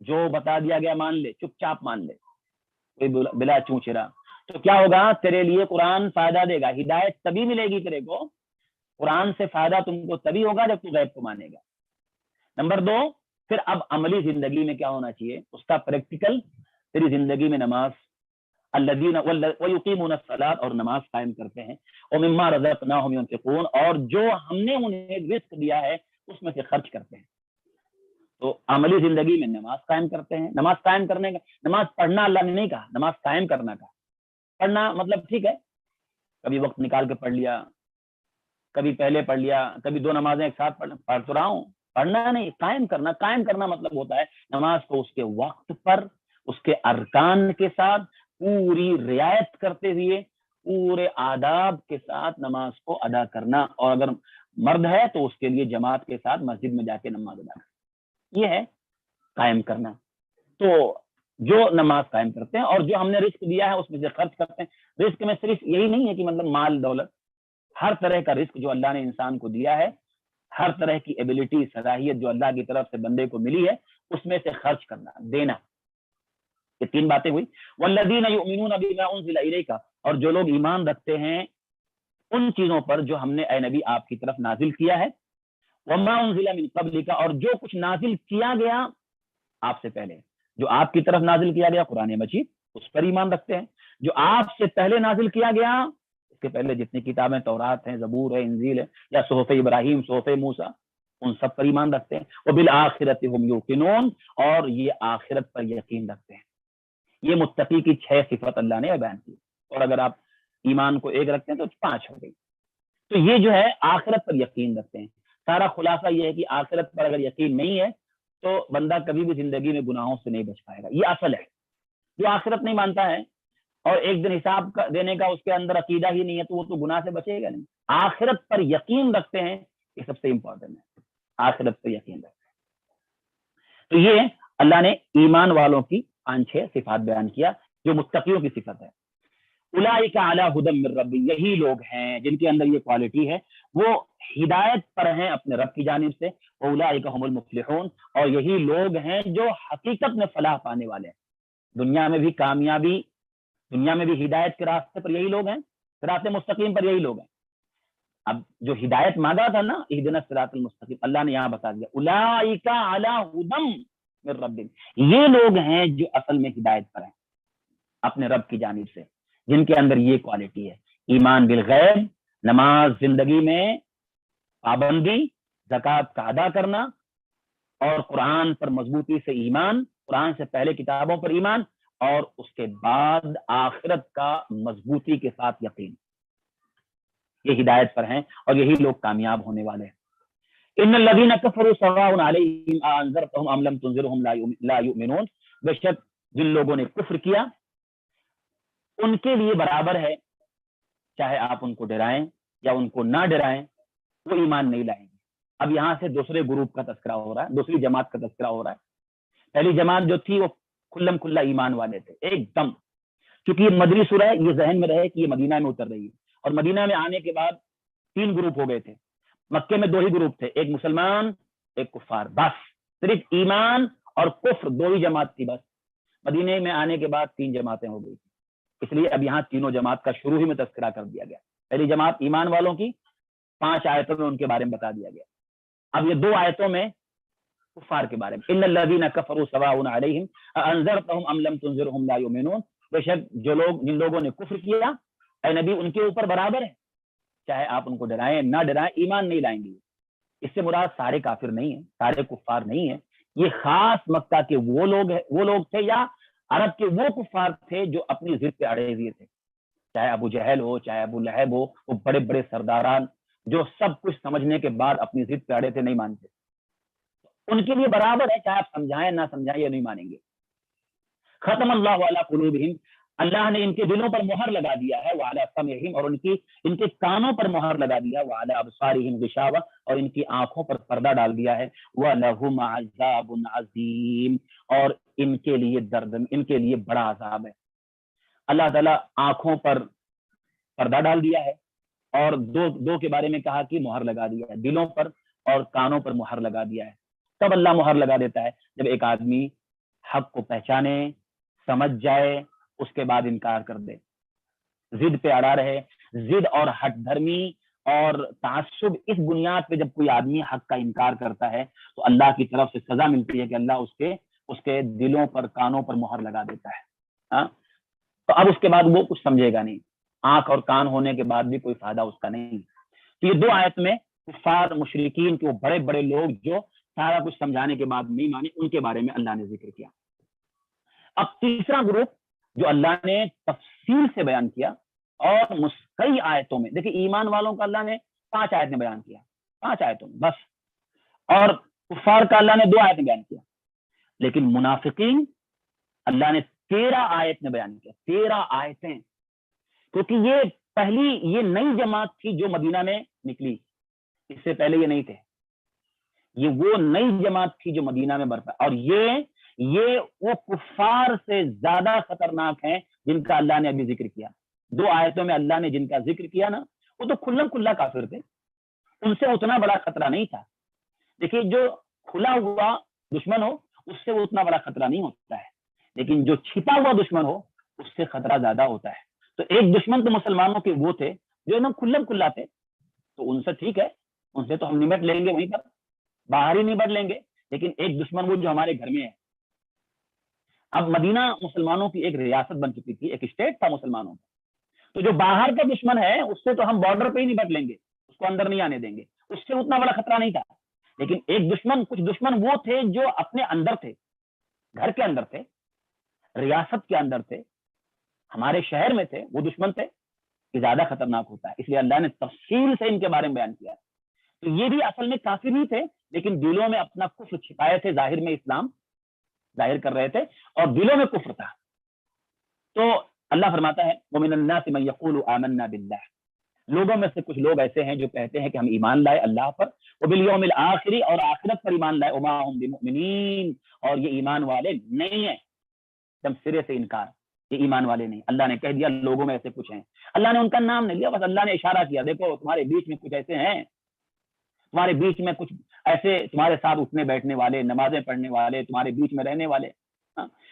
Speaker 1: جو بتا دیا گیا مان لے، چپ چاپ مان لے، کوئی بلا چونچرا، تو کیا ہوگا؟ تیرے لیے قرآن فائدہ دے گا، ہدایت تبھی ملے گی تیرے کو، قرآن سے فائدہ تم کو تبھی ہوگا جب تو غیب کو مانے گا۔ نمبر 2، پھر اب عملی زندگی میں کیا ہونا چاہیے؟ اس کا پریکٹیکل، تیری زندگی میں نماز، الذین ویقیمون الصلاۃ، اور نماز قائم کرتے ہیں، ومما رزقناہم ینفقون، اور جو ہم نے انہیں رزق دیا ہے اس میں سے خرچ کرتے ہیں۔ تو عملی زندگی میں نماز قائم کرتے ہیں۔ نماز قائم کرنے کا، نماز پڑھنا اللہ نے نہیں کہا، نماز قائم کرنا کہا۔ پڑھنا مطلب ٹھیک ہے، کبھی وقت نکال کے پڑھ لیا، کبھی پہلے پڑھ لیا، کبھی 2 نمازیں ایک ساتھ پڑھ تو رہا ہوں، پڑھنا نہیں، قائم کرنا۔ قائم کرنا مطلب ہوتا ہے نماز کو اس کے وقت پر، اس کے ارکان کے ساتھ پوری رعایت کرتے ہوئے، پورے آداب کے ساتھ نماز کو ادا کرنا، اور اگر مرد ہے تو اس کے لیے جماعت کے ساتھ مسجد میں جا کے نماز ادا کرنا، یہ ہے قائم کرنا۔ تو جو نماز قائم کرتے ہیں اور جو ہم نے رزق دیا ہے اس میں سے خرچ کرتے ہیں۔ رزق میں صرف یہی نہیں ہے کہ مطلب مال دولت، ہر طرح کا رزق جو اللہ نے انسان کو دیا ہے، ہر طرح کی ایبلٹی، صلاحیت جو اللہ کی طرف سے بندے کو ملی ہے، اس میں سے خرچ کرنا، دینا۔ یہ 3 باتیں ہوئی۔ والذین یؤمنون بما انزل الیک، اور جو لوگ ایمان رکھتے ہیں ان چیزوں پر جو ہم نے اے نبی آپ کی طرف نازل کیا ہے، وما انزل من قبلک، اور جو کچھ نازل کیا گیا آپ سے پہلے، جو آپ کی طرف نازل کیا گیا قرآن مجید، اس پر ایمان رکھتے ہیں۔ جو آپ سے پہلے نازل کیا گیا، اس کے پہلے جتنی کتابیں تورات ہیں، زبور ہے، انجیل ہے، یا صحف ابراہیم، صحف موسیٰ، ان سب پر ایمان رکھتے ہیں۔ وبالآخرۃ هم یوقنون، اور یہ آخرت پر یقین رکھتے ہیں۔ یہ متقی کی 6 صفت اللہ نے بیان کی، اور اگر آپ ایمان کو 1 رکھتے ہیں تو 5 ہو گئی۔ تو یہ جو ہے آخرت پر یقین رکھتے ہیں۔ سارا خلاصہ یہ ہے کہ آخرت پر اگر یقین نہیں ہے تو بندہ کبھی بھی زندگی میں گناہوں سے نہیں بچ پائے گا، یہ اصل ہے۔ جو آخرت نہیں مانتا ہے اور ایک دن حساب دینے کا اس کے اندر عقیدہ ہی نہیں ہے تو وہ تو گناہ سے بچے گا نہیں۔ آخرت پر یقین رکھتے ہیں، یہ سب سے امپورٹنٹ ہے، آخرت پر یقین رکھتے ہیں۔ تو یہ اللہ نے ایمان والوں کی 5-6 صفات بیان کیا جو متقیوں کی صفت ہے۔ اولئک علی ھدی من ربی، یہی لوگ ہیں جن کے اندر یہ کوالٹی ہے، وہ ہدایت پر ہیں اپنے رب کی جانب سے۔ اولئک ھم المفلحون، اور یہی لوگ ہیں جو حقیقت میں فلاح پانے والے ہیں، دنیا میں بھی کامیابی، دنیا میں بھی ہدایت کے راستے پر یہی لوگ ہیں، صراط مستقیم پر یہی لوگ ہیں۔ اب جو ہدایت مانگا تھا نا، اہدنا الصراط المستقیم، اللہ نے یہاں بتا دیا اولئک علی ھدی من ربہم، یہ لوگ ہیں جو اصل میں ہدایت پر ہیں اپنے رب کی جانب سے، جن کے اندر یہ کوالٹی ہے، ایمان بالغیب، نماز زندگی میں پابندی، زکوٰۃ کا ادا کرنا، اور قرآن پر مضبوطی سے ایمان، قرآن سے پہلے کتابوں پر ایمان، اور اس کے بعد آخرت کا مضبوطی کے ساتھ یقین، یہ ہدایت پر ہیں اور یہی لوگ کامیاب ہونے والے ہیں۔ ان الذین کفروا سواء علیہم اانذرتهم ام لم تنذرهم لا یؤمنون، بے شک جن لوگوں نے کفر کیا ان کے لیے برابر ہے، چاہے آپ ان کو ڈرائیں یا ان کو نہ ڈرائیں، وہ ایمان نہیں لائیں گے۔ اب یہاں سے دوسرے گروپ کا تذکرہ ہو رہا ہے، دوسری جماعت کا تذکرہ ہو رہا ہے۔ پہلی جماعت جو تھی وہ کھلم کھلا ایمان والے تھے ایک دم، کیونکہ یہ مدنی سورہ ہے، یہ ذہن میں رہے کہ یہ مدینہ میں اتر رہی ہے، اور مدینہ میں آنے کے بعد 3 گروپ ہو گئے تھے۔ مکے میں 2 ہی گروپ تھے، ایک مسلمان ایک کفار، بس صرف ایمان اور کفر 2 ہی جماعت تھی بس۔ مدینے میں آنے کے بعد 3 جماعتیں ہو گئی، اس لیے اب یہاں تینوں جماعت کا شروع ہی میں تذکرہ کر دیا گیا۔ پہلی جماعت ایمان والوں کی 5 آیتوں میں ان کے بارے میں بتا دیا گیا، اب یہ 2 آیتوں میں کفار کے بارے میں، ان الذین کفروا سواء علیہم اانذرتهم ام لم تنذرهم لا یؤمنون، بے شک جن لوگوں نے کفر کیا اے نبی ان کے اوپر برابر ہے، چاہے آپ ان کو ڈرائیں نہ ڈرائیں، ایمان نہیں لائیں گے۔ اس سے مراد سارے کافر نہیں ہیں، سارے کفار نہیں ہیں، یہ خاص مکہ کے وہ لوگ تھے یا عرب کے وہ کفار تھے جو اپنی ضد پہ اڑے ہوئے تھے، چاہے ابو جہل ہو، چاہے ابو لہب ہو، وہ بڑے بڑے سرداران جو سب کچھ سمجھنے کے بعد اپنی ضد پہ اڑے تھے، نہیں مانتے، ان کے لیے برابر ہے، چاہے آپ سمجھائیں نہ سمجھائیں، یہ نہیں مانیں گے۔ ختم اللہ علی قلوبہم، اللہ نے ان کے دلوں پر مہر لگا دیا ہے، وعلی سمعہم، اور ان کے کانوں پر مہر لگا دیا، وعلی ابصارہم غشاوہ، اور ان کی آنکھوں پر پردہ ڈال دیا ہے، وَلَهُمْ عَذَابٌ عَظِيمٌ، اور ان کے لیے بڑا عذاب ہے۔ اللہ تعالیٰ آنکھوں پر پردہ ڈال دیا ہے، اور دو کے بارے میں کہا کہ مہر لگا دیا ہے، دلوں پر اور کانوں پر مہر لگا دیا ہے۔ تب اللہ مہر لگا دیتا ہے جب ایک آدمی حق کو پہچانے، سمجھ جائے، اس کے بعد انکار کر دے، ضد پہ اڑا رہے۔ ضد اور ہٹ دھرمی اور تعصب، اس بنیاد پہ جب کوئی آدمی حق کا انکار کرتا ہے تو اللہ کی طرف سے سزا ملتی ہے کہ اللہ اس کے دلوں پر، کانوں پر مہر لگا دیتا ہے۔ ہاں، تو اب اس کے بعد وہ کچھ سمجھے گا نہیں، آنکھ اور کان ہونے کے بعد بھی کوئی فائدہ اس کا نہیں۔ تو یہ دو آیت میں کفار مشرکین کے وہ بڑے بڑے لوگ جو سارا کچھ سمجھانے کے بعد نہیں مانے، ان کے بارے میں اللہ نے ذکر کیا۔ اب تیسرا گروپ جو اللہ نے تفصیل سے بیان کیا اور کئی آیتوں میں، دیکھیں ایمان والوں کا اللہ نے 5 آیت میں بیان کیا، 5 آیتوں میں بس، اور کفار کا اللہ نے 2 آیت میں بیان کیا، لیکن منافقین اللہ نے 13 آیت میں بیان کیا، 13 آیتیں، کیونکہ یہ نئی جماعت تھی جو مدینہ میں نکلی، اس سے پہلے یہ نہیں تھے، یہ وہ نئی جماعت تھی جو مدینہ میں برپا، اور یہ وہ کفار سے زیادہ خطرناک ہیں جن کا اللہ نے ابھی ذکر کیا۔ 2 آیتوں میں اللہ نے جن کا ذکر کیا نا، وہ تو کھلم کھلا کافر تھے، ان سے اتنا بڑا خطرہ نہیں تھا۔ دیکھیے جو کھلا ہوا دشمن ہو اس سے وہ اتنا بڑا خطرہ نہیں ہوتا ہے، لیکن جو چھپا ہوا دشمن ہو اس سے خطرہ زیادہ ہوتا ہے۔ تو ایک دشمن تو مسلمانوں کے وہ تھے جو ایک دم کھلم کھلا تھے، تو ان سے ٹھیک ہے، ان سے تو ہم نمٹ لیں گے، وہیں پر باہر ہی نمٹ لیں گے، لیکن ایک دشمن وہ جو ہمارے گھر میں ہے۔ اب مدینہ مسلمانوں کی ایک ریاست بن چکی تھی، ایک اسٹیٹ تھا مسلمانوں کا، تو جو باہر کا دشمن ہے اس سے تو ہم بارڈر پہ ہی نمٹ لیں گے، اس کو اندر نہیں آنے دیں گے، اس سے اتنا بڑا خطرہ نہیں تھا۔ لیکن کچھ دشمن وہ تھے جو اپنے اندر تھے، گھر کے اندر تھے، ریاست کے اندر تھے، ہمارے شہر میں تھے، وہ دشمن تھے، یہ زیادہ خطرناک ہوتا ہے۔ اس لیے اللہ نے تفصیل سے ان کے بارے میں بیان کیا۔ تو یہ بھی اصل میں کافر ہی تھے، لیکن دلوں میں اپنا کفر چھپائے تھے، ظاہر میں اسلام ظاہر کر رہے تھے اور دلوں میں کفر تھا۔ تو اللہ فرماتا ہے وَمِنَ النَّاسِ مَن يَقُولُ آمَنَّا بِاللَّهِ، لوگوں میں سے کچھ لوگ ایسے ہیں جو کہتے ہیں کہ ہم ایمان لائے اللہ پر، وَبِالْيَوْمِ الْآخِرِ، اور آخرت پر ایمان لائے، وَمَا هُمْ بِمُؤْمِنِينَ، اور یہ ایمان والے نہیں ہیں، دم سرے سے انکار، یہ ایمان والے نہیں۔ اللہ نے کہہ دیا لوگوں میں ایسے کچھ ہیں، اللہ نے ان کا نام نہیں لیا، بس اللہ نے اشارہ کیا، دیکھو تمہارے بیچ میں کچھ ایسے ہیں، تمہارے بیچ میں کچھ ایسے تمہارے ساتھ اٹھنے بیٹھنے والے، نمازیں پڑھنے والے، تمہارے بیچ میں رہنے والے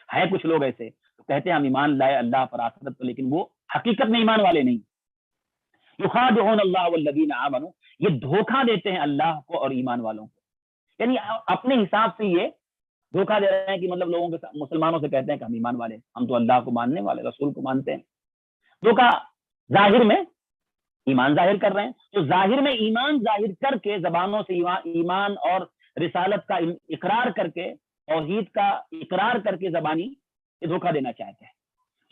Speaker 1: ہے کچھ لوگ ایسے، تو کہتے ہیں ہم ایمان لائے اللہ پر، آخرت پر، لیکن وہ حقیقت میں ایمان والے نہیں۔ یخادعون اللہ والذین آمنوا، یہ دھوکہ دیتے ہیں اللہ کو اور ایمان والوں کو، یعنی اپنے حساب سے یہ دھوکہ دے رہے ہیں کہ مطلب لوگوں کے مسلمانوں سے کہتے ہیں کہ ہم ایمان والے، ہم تو اللہ کو ماننے والے، رسول کو مانتے ہیں، دھوکہ ظاہر میں ایمان ظاہر کر رہے ہیں۔ تو ظاہر میں ایمان ظاہر کر کے، زبانوں سے ایمان اور رسالت کا اقرار کر کے، توحید کا اقرار کر کے زبانی یہ دھوکہ دینا چاہتے ہیں۔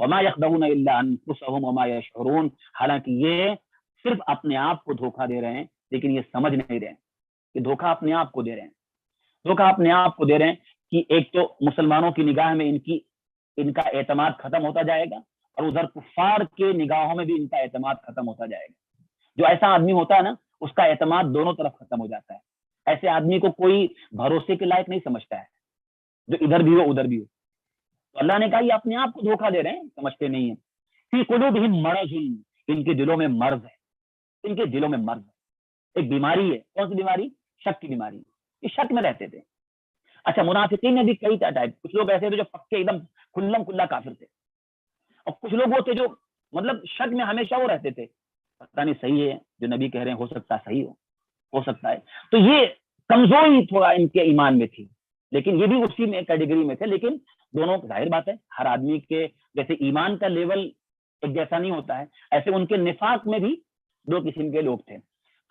Speaker 1: وما يخدعون الا انفسهم وما يشعرون، حالانکہ یہ صرف اپنے آپ کو دھوکہ دے رہے ہیں، لیکن یہ سمجھ نہیں رہے ہیں کہ دھوکہ اپنے آپ کو دے رہے ہیں، دھوکہ اپنے آپ کو دے رہے ہیں کہ ایک تو مسلمانوں کی نگاہ میں ان کا اعتماد ختم ہوتا جائے گا، اور ادھر کفار کے نگاہوں میں بھی ان کا اعتماد ختم ہوتا جائے گا۔ جو ایسا آدمی ہوتا ہے نا، اس کا اعتماد دونوں طرف ختم ہو جاتا ہے، ایسے آدمی کو کوئی بھروسے کے لائق نہیں سمجھتا ہے، جو ادھر بھی ہو ادھر بھی ہو۔ تو اللہ نے کہا یہ اپنے آپ کو دھوکہ دے رہے ہیں، سمجھتے نہیں ہیں۔ فی قلوبہم مرض، ان کے دلوں میں مرض ہے، ان کے دلوں میں مرض ہے، ایک بیماری ہے۔ کون سی بیماری؟ شک کی بیماری، یہ شک میں رہتے تھے۔ اچھا، منافقین میں بھی کئی ٹائپ، کچھ لوگ ایسے تھے جو پکے ایک دم کھلم کھلا کافر تھے، اور کچھ لوگ وہ تھے جو مطلب شک میں ہمیشہ وہ رہتے تھے، پتہ نہیں صحیح ہے جو نبی کہہ رہے ہیں، ہو سکتا ہے صحیح ہو سکتا ہے۔ تو یہ کمزوری تھوڑا ان کے ایمان میں تھی، لیکن یہ بھی اسی میں کیٹیگری میں تھے۔ لیکن دونوں ظاہر بات ہے، ہر آدمی کے جیسے ایمان کا لیول ایک جیسا نہیں ہوتا ہے، ایسے ان کے نفاق میں بھی 2 قسم کے لوگ تھے۔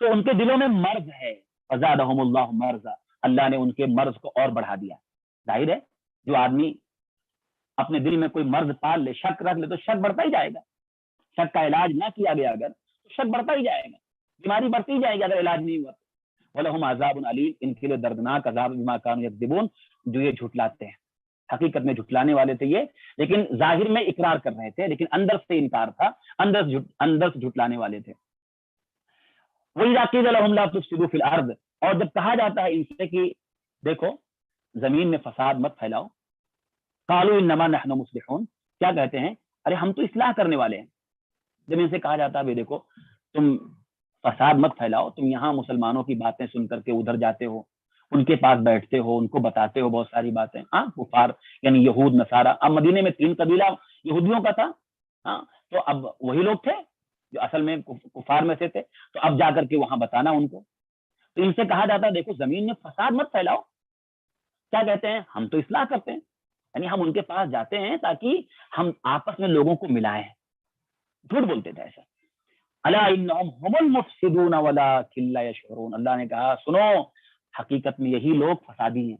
Speaker 1: تو ان کے دلوں میں مرض ہے، فزادہم اللہ مرضا، اللہ نے ان کے مرض کو اور بڑھا دیا۔ ظاہر ہے جو آدمی اپنے دل میں کوئی مرض پال لے، شک رکھ لے، تو شک بڑھتا ہی جائے گا۔ شک کا علاج نہ کیا گیا اگر تو شک بڑھتا ہی جائے گا، بیماری بڑھتی ہی جائے گی اگر علاج نہیں ہوا۔ وَلَهُمْ عَذَابٌ عَلِيمٌ، ان کے لیے دردناک عذاب بما كانوا يكذبون، جو یہ جھٹلاتے ہیں۔ حقیقت میں جھٹلانے والے تھے یہ، لیکن ظاہر میں اقرار کر رہے تھے، لیکن اندر سے انکار تھا، اندر سے جھٹلانے والے تھے۔ وَإِذَا قِيلَ لَهُمْ لَا تُفْسِدُوا فِي الْأَرْضِ، اور جب کہا جاتا ہے ان سے کہ دیکھو زمین میں فساد مت پھیلاؤ، قَالُوا إِنَّمَا نَحْنُ مُصْلِحُونَ، کیا کہتے ہیں؟ ارے ہم تو اصلاح کرنے والے ہیں۔ جب ان سے کہا جاتا ہے دیکھو تم فساد مت پھیلاؤ، تم یہاں مسلمانوں کی باتیں سن کر کے ادھر جاتے ہو، ان کے پاس بیٹھتے ہو، ان کو بتاتے ہو بہت ساری باتیں، ہاں کفار یعنی یہود نصارہ۔ اب مدینے میں 3 قبیلہ یہودیوں کا تھا، ہاں تو اب وہی لوگ تھے جو اصل میں کفار میں سے تھے، تو اب جا کر کے وہاں بتانا ان کو۔ تو ان سے کہا جاتا ہے دیکھو زمین میں فساد مت پھیلاؤ، کیا کہتے ہیں؟ ہم تو اصلاح کرتے ہیں، یعنی ہم ان کے پاس جاتے ہیں تاکہ ہم آپس میں لوگوں کو ملائیں۔ جھوٹ بولتے تھے ایسا۔ الا انہم هم المفسدون ولکن لا یشعرون، اللہ نے کہا سنو حقیقت میں یہی لوگ فسادی ہیں،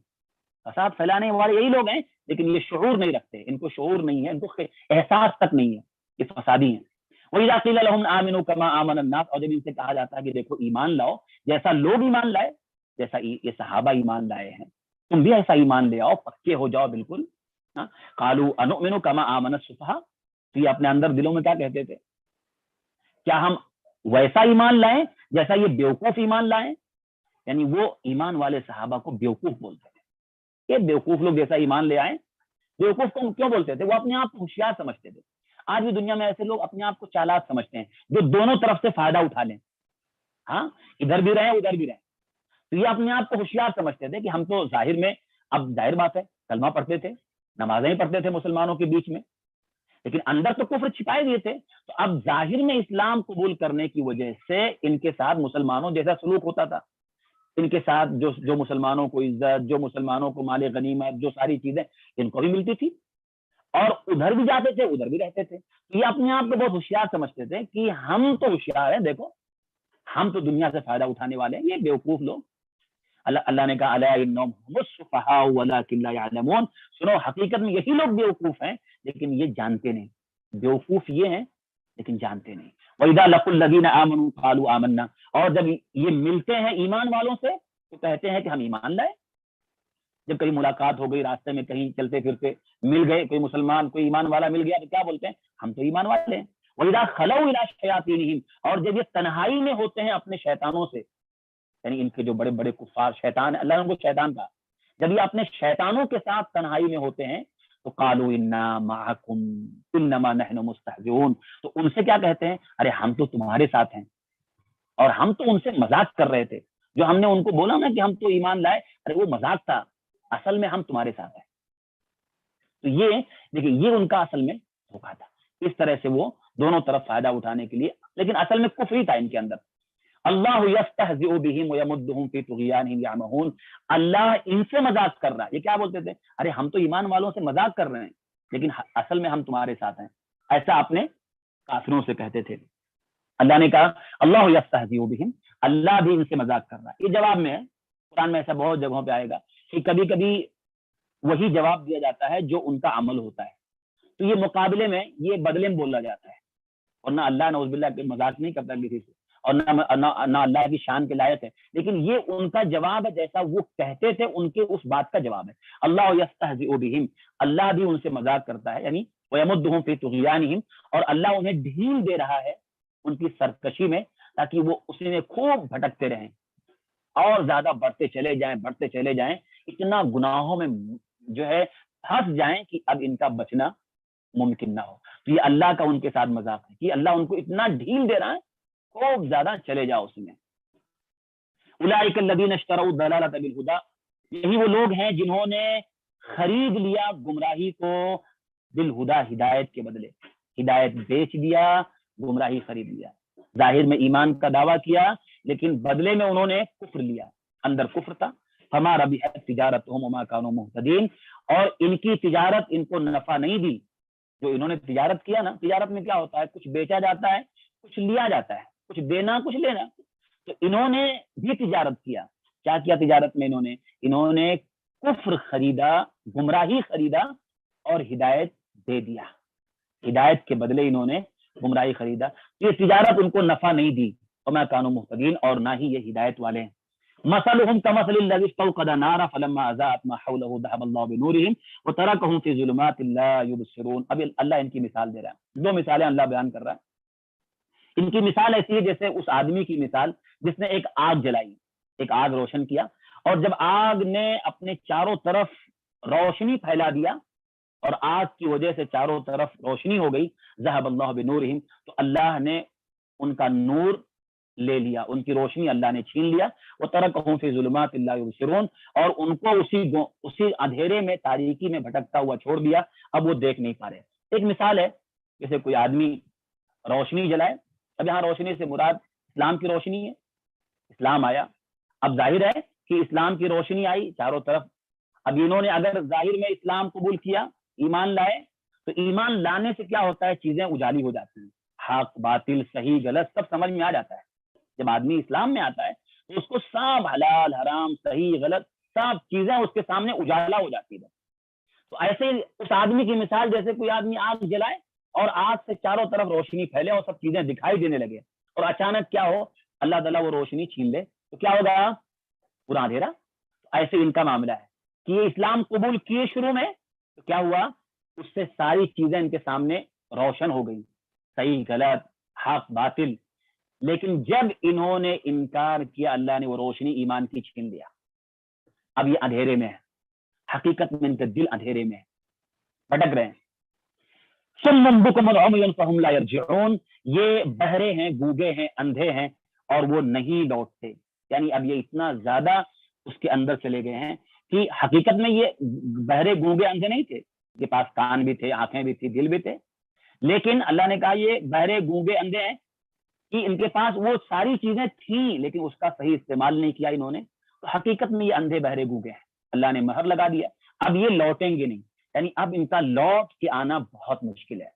Speaker 1: فساد پھیلانے والے یہی لوگ ہیں، لیکن یہ شعور نہیں رکھتے، ان کو شعور نہیں ہے، ان کو احساس تک نہیں ہے، یہ فسادی ہیں۔ وَإِذَا قِيلَ لَهُمْ آمِنُوا كَمَا آمَنَ النَّاسُ، اور جب ان سے کہا جاتا ہے کہ دیکھو ایمان لاؤ جیسا لوگ ایمان لائے، جیسا یہ صحابہ ایمان لائے ہیں، تم بھی ایسا ایمان لے آؤ، پکے ہو جاؤ بالکل۔ قَالُوا أَنُؤْمِنُ كَمَا آمَنَ السُّفَهَاءُ، تو یہ اپنے اندر دلوں میں کیا کہتے تھے؟ کیا ہم ویسا ایمان لائیں جیسا یہ بیوقوف ایمان لائیں؟ یعنی وہ ایمان والے صحابہ کو بیوقوف بولتے تھے، یہ بیوقوف لوگ جیسا ایمان لے آئیں۔ بیوقوف کو کیوں بولتے تھے؟ وہ اپنے آپ کو ہوشیار سمجھتے تھے۔ آج بھی دنیا میں ایسے لوگ اپنے آپ کو چالاک سمجھتے ہیں جو دونوں طرف سے فائدہ اٹھا لیں، ہاں ادھر بھی رہیں ادھر بھی رہیں۔ تو یہ اپنے آپ کو ہوشیار سمجھتے تھے کہ ہم تو ظاہر میں، اب ظاہر بات ہے کلمہ پڑھتے تھے، نمازیں پڑھتے تھے مسلمانوں کے بیچ میں، لیکن اندر تو کفر چھپائے ہوئے تھے۔ تو اب ظاہر میں اسلام قبول کرنے کی وجہ سے ان کے ساتھ مسلمانوں جیسا سلوک ہوتا تھا، ان کے ساتھ جو مسلمانوں کو عزت، جو مسلمانوں کو مال غنیمت، جو ساری چیزیں ان کو بھی ملتی تھی، اور ادھر بھی جاتے تھے ادھر بھی رہتے تھے۔ یہ اپنے آپ کو بہت ہوشیار سمجھتے تھے کہ ہم تو ہوشیار ہیں، دیکھو ہم تو دنیا سے فائدہ اٹھانے والے ہیں، یہ بیوقوف لوگ۔ اللہ نے کہا الا انہم هم السفہاء ولکن لا یعلمون، سنو حقیقت میں یہی لوگ بیوقوف ہیں لیکن یہ جانتے نہیں، بیوقوف یہ ہیں لیکن جانتے نہیں۔ وَإِذَا لَقُوا الَّذِينَ آمَنُوا قَالُوا آمَنَّا، اور جب یہ ملتے ہیں ایمان والوں سے تو کہتے ہیں کہ ہم ایمان لائے۔ جب کہیں ملاقات ہو گئی، راستے میں کہیں چلتے پھرتے مل گئے، کوئی مسلمان کوئی ایمان والا مل گیا تو کیا بولتے ہیں؟ ہم تو ایمان والے ہیں۔ وَإِذَا خَلَوْا إِلَىٰ شَيَاطِينِهِمْ، اور جب یہ تنہائی میں ہوتے ہیں اپنے شیطانوں سے، یعنی ان کے جو بڑے بڑے کفار شیطان، اللہ نے ان کو شیطان کہا، جب یہ اپنے شیطانوں کے ساتھ تنہائی میں ہوتے ہیں تو قالوا انا معکم انما نحن مستہزئون، تو ان سے کیا کہتے ہیں؟ ارے ہم تو تمہارے ساتھ ہیں، اور ہم تو ان سے مذاق کر رہے تھے، جو ہم نے ان کو بولا نا کہ ہم تو ایمان لائے، ارے وہ مذاق تھا، اصل میں ہم تمہارے ساتھ ہیں۔ تو یہ دیکھیں یہ ان کا اصل میں دھوکا تھا۔ اس طرح سے وہ دونوں طرف فائدہ اٹھانے کے لیے، لیکن اصل میں کفر ہی تھا ان کے اندر۔ اللہ یستہزئ بہم ویمدہم فی طغیانہم یعمہون، اللہ ان سے مذاق کر رہا ہے۔ یہ کیا بولتے تھے؟ ارے ہم تو ایمان والوں سے مذاق کر رہے ہیں لیکن اصل میں ہم تمہارے ساتھ ہیں، ایسا اپنے کافروں سے کہتے تھے۔ اللہ نے کہا اللہ یستہزئ بہم، اللہ بھی ان سے مذاق کر رہا ہے۔ یہ جواب میں ہے، قرآن میں ایسا بہت جگہوں پہ آئے گا کہ کبھی کبھی وہی جواب دیا جاتا ہے جو ان کا عمل ہوتا ہے، تو یہ مقابلے میں یہ بدلے میں بولا جاتا ہے، اور نہ اللہ نعوذ باللہ مذاق نہیں کرتا کسی سے، اور نہ اللہ کی شان کے لائق ہے، لیکن یہ ان کا جواب ہے، جیسا وہ کہتے تھے ان کے اس بات کا جواب ہے۔ اللہ یستہزئ بہم، اللہ بھی ان سے مذاق کرتا ہے، یعنی ویمدہم فی طغیانہم، اور اللہ انہیں ڈھیل دے رہا ہے ان کی سرکشی میں، تاکہ وہ اسی میں خوب بھٹکتے رہیں اور زیادہ بڑھتے چلے جائیں، اتنا گناہوں میں جو ہے پھنس جائیں کہ اب ان کا بچنا ممکن نہ ہو۔ تو یہ اللہ کا ان کے ساتھ مذاق ہے کہ اللہ ان کو اتنا ڈھیل دے رہا ہے، خوب زیادہ چلے جاؤ اس میں۔ اولئک الذین اشتروا الضلالۃ بالہدی، یہی وہ لوگ ہیں جنہوں نے خرید لیا گمراہی کو بالہدی، ہدایت کے بدلے، ہدایت بیچ دیا، گمراہی خرید لیا۔ ظاہر میں ایمان کا دعویٰ کیا لیکن بدلے میں انہوں نے کفر لیا، اندر کفر تھا۔ فما ربحت تجارتہم وما کانوا مہتدین، اور ان کی تجارت ان کو نفع نہیں دی۔ جو انہوں نے تجارت کیا نا، تجارت میں کیا ہوتا ہے؟ کچھ بیچا جاتا ہے، کچھ لیا جاتا ہے، کچھ دینا کچھ لینا۔ تو انہوں نے بھی تجارت کیا، کیا کیا تجارت میں؟ انہوں نے کفر خریدا، گمراہی خریدا اور ہدایت دے دیا، ہدایت کے بدلے انہوں نے گمراہی خریدا۔ یہ تجارت ان کو نفع نہیں دی، وما کانوا مہتدین، اور نہ ہی یہ ہدایت والے ہیں۔ مثلهم كمثل الذي استوقد نارا فلما اضاءت ما حوله ذهب الله بنورهم وتركهم في ظلمات لا يبصرون. اب اللہ ان کی مثال دے رہا ہے، دو مثالیں اللہ بیان کر رہا ہے. ان کی مثال ایسی ہے جیسے اس آدمی کی مثال جس نے ایک آگ جلائی، ایک آگ روشن کیا، اور جب آگ نے اپنے چاروں طرف روشنی پھیلا دیا اور آگ کی وجہ سے چاروں طرف روشنی ہو گئی، ذهب اللہ بنورهم، تو اللہ نے ان کا نور لے لیا، ان کی روشنی اللہ نے چھین لیا. وترکہم فی ظلمات لا یبصرون، اور ان کو اسی اندھیرے میں، تاریکی میں بھٹکتا ہوا چھوڑ دیا، اب وہ دیکھ نہیں پا رہے. ایک مثال ہے جیسے کوئی آدمی روشنی جلائے. اب یہاں روشنی سے مراد اسلام کی روشنی ہے. اسلام آیا، اب ظاہر ہے کہ اسلام کی روشنی آئی چاروں طرف. اب انہوں نے اگر ظاہر میں اسلام قبول کیا، ایمان لائے، تو ایمان لانے سے کیا ہوتا ہے، چیزیں اجالی ہو جاتی ہیں، حق باطل صحیح غلط سب سمجھ میں آ جاتا ہے. جب آدمی اسلام میں آتا ہے تو اس کو سب حلال حرام صحیح غلط سب چیزیں اس کے سامنے اجالا ہو جاتی ہے. تو ایسے اس آدمی کی مثال جیسے کوئی آدمی آگ جلائے اور آگ سے چاروں طرف روشنی پھیلے اور سب چیزیں دکھائی دینے لگے، اور اچانک کیا ہو، اللہ تعالیٰ وہ روشنی چھین لے، تو کیا ہوگا، پورا اندھیرا. ایسے ان کا معاملہ ہے کہ یہ اسلام قبول کیے شروع میں، تو کیا ہوا، اس سے ساری چیزیں ان کے سامنے روشن ہو گئی، صحیح غلط حق باطل. لیکن جب انہوں نے انکار کیا، اللہ نے وہ روشنی ایمان کی چھین لیا. اب یہ اندھیرے میں ہے، حقیقت میں ان کے دل اندھیرے میں ہے، بھٹک رہے ہیں. صم بکم عمی فہم لا یرجعون، یہ بہرے ہیں، گونگے ہیں، اندھے ہیں، اور وہ نہیں لوٹتے. یعنی اب یہ اتنا زیادہ اس کے اندر چلے گئے ہیں کہ حقیقت میں یہ بہرے گونگے اندھے نہیں تھے، ان کے پاس کان بھی تھے، آنکھیں بھی تھی، دل بھی تھے. لیکن اللہ نے کہا یہ بہرے گونگے اندھے ہیں کہ ان کے پاس وہ ساری چیزیں تھیں لیکن اس کا صحیح استعمال نہیں کیا انہوں نے. تو حقیقت میں یہ اندھے بہرے گونگے ہیں، اللہ نے مہر لگا دیا. اب یہ لوٹیں گے نہیں، یعنی اب ان کا لوٹ کے آنا بہت مشکل ہے.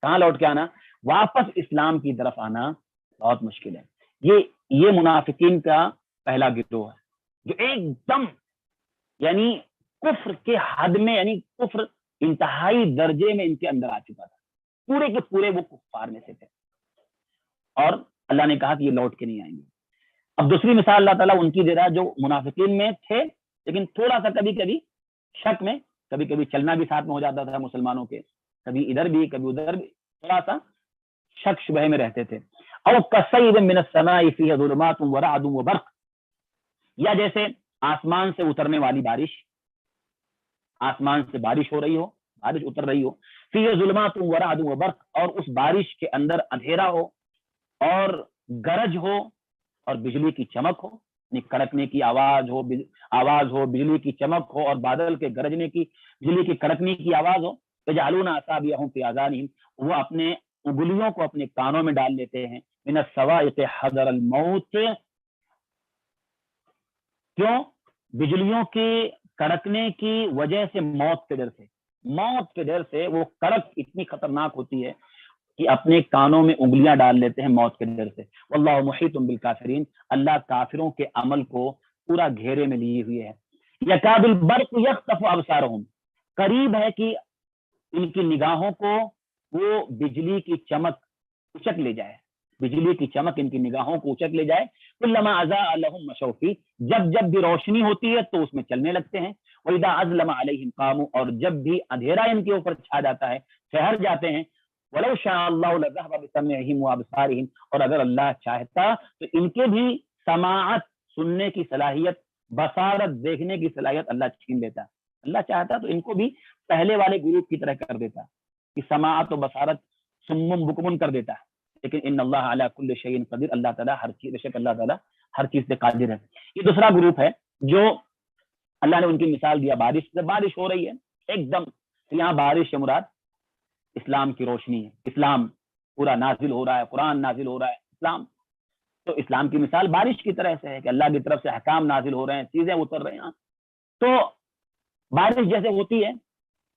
Speaker 1: کہاں لوٹ کے آنا، واپس اسلام کی طرف آنا بہت مشکل ہے. یہ منافقین کا پہلا گروہ ہے جو ایک دم یعنی کفر کے حد میں، یعنی کفر انتہائی درجے میں ان کے اندر آ چکا تھا، پورے کے پورے وہ کفار میں سے تھے، اور اللہ نے کہا کہ یہ لوٹ کے نہیں آئیں گے. اب دوسری مثال اللہ تعالیٰ ان کی دے رہا ہے جو منافقین میں تھے لیکن تھوڑا سا کبھی کبھی شک میں، کبھی کبھی چلنا بھی ساتھ میں ہو جاتا تھا مسلمانوں کے، کبھی ادھر بھی کبھی ادھر بھی، تھوڑا سا شک شبہ میں رہتے تھے. او کصیب من السماء فیہ ظلمات ورعد وبرق، یا جیسے آسمان سے اترنے والی بارش، آسمان سے بارش ہو رہی ہو، بارش اتر رہی ہو، فیہ ظلمات ورعد وبرق، اور اس بارش کے اندر اندھیرا ہو اور گرج ہو اور بجلی کی چمک ہو، یعنی کڑکنے کی آواز ہو، بجلی کی چمک ہو اور بادل کے گرجنے کی، بجلی کی کڑکنے کی آواز ہو. یجعلون اصابعهم فی آذانہم، وہ اپنے انگلیوں کو اپنے کانوں میں ڈال لیتے ہیں. من الصواعق حذر الموت، کیوں، بجلیوں کی کڑکنے کی وجہ سے، موت کے ڈر سے، موت کے ڈر سے وہ کڑک اتنی خطرناک ہوتی ہے کہ اپنے کانوں میں انگلیاں ڈال لیتے ہیں موت کے ڈر سے. واللہ محیط بالکافرین، اللہ کافروں کے عمل کو پورا گھیرے میں لیے ہوئے ہے. یکاد البرق یخطف ابصارہم، قریب ہے کہ ان کی نگاہوں کو وہ بجلی کی چمک اچک لے جائے، بجلی کی چمک ان کی نگاہوں کو اچک لے جائے. کلما اضاء لهم مشوا فیہ، جب بھی روشنی ہوتی ہے تو اس میں چلنے لگتے ہیں. واذا اظلم علیہم قاموا، اور جب بھی اندھیرا ان کے اوپر چھا جاتا ہے ٹھہر جاتے ہیں. ولو شاء اللہ لذهب بسمعهم وابصارهم، اور اگر اللہ چاہتا تو ان کے بھی سماعت، سننے کی صلاحیت، بصارت، دیکھنے کی صلاحیت اللہ چھین لیتا. اللہ چاہتا تو ان کو بھی پہلے والے گروپ کی طرح کر دیتا کہ سماعت و بصارت سمم بکمن کر دیتا. لیکن ان اللہ علی کل شیء قدیر، اللہ تعالیٰ ہر چیز، بے شک اللہ تعالیٰ ہر چیز سے قادر ہے. یہ دوسرا گروپ ہے جو اللہ نے ان کی مثال دیا، بارش ہو رہی ہے ایک دم، تو یہاں بارش سے مراد اسلام کی روشنی ہے، اسلام پورا نازل ہو رہا ہے، قرآن نازل ہو رہا ہے، اسلام. تو اسلام کی مثال بارش کی طرح سے ہے کہ اللہ کی طرف سے احکام نازل ہو رہے ہیں، چیزیں اتر رہے ہیں. تو بارش جیسے ہوتی ہے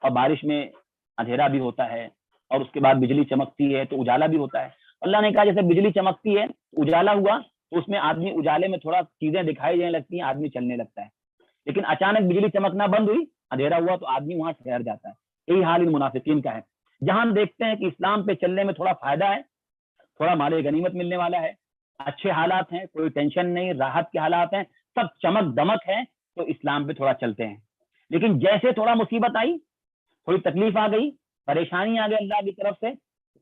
Speaker 1: اور بارش میں اندھیرا بھی ہوتا ہے اور اس کے بعد بجلی چمکتی ہے تو اجالا بھی ہوتا ہے. اللہ نے کہا جیسے بجلی چمکتی ہے اجالا ہوا تو اس میں آدمی اجالے میں تھوڑا چیزیں دکھائی دینے لگتی ہیں، آدمی چلنے لگتا ہے. لیکن اچانک بجلی چمکنا بند ہوئی، اندھیرا ہوا تو آدمی وہاں ٹھہر جاتا ہے. یہی حال ان منافقین کا ہے. جہاں دیکھتے ہیں کہ اسلام پہ چلنے میں تھوڑا فائدہ ہے، تھوڑا مال غنیمت ملنے والا ہے، اچھے حالات ہیں، کوئی ٹینشن نہیں، راحت کے حالات ہیں، سب چمک دمک ہے، تو اسلام پہ تھوڑا چلتے ہیں. لیکن جیسے تھوڑا مصیبت آئی، تھوڑی تکلیف آ گئی، پریشانی آ گئی اللہ کی طرف سے،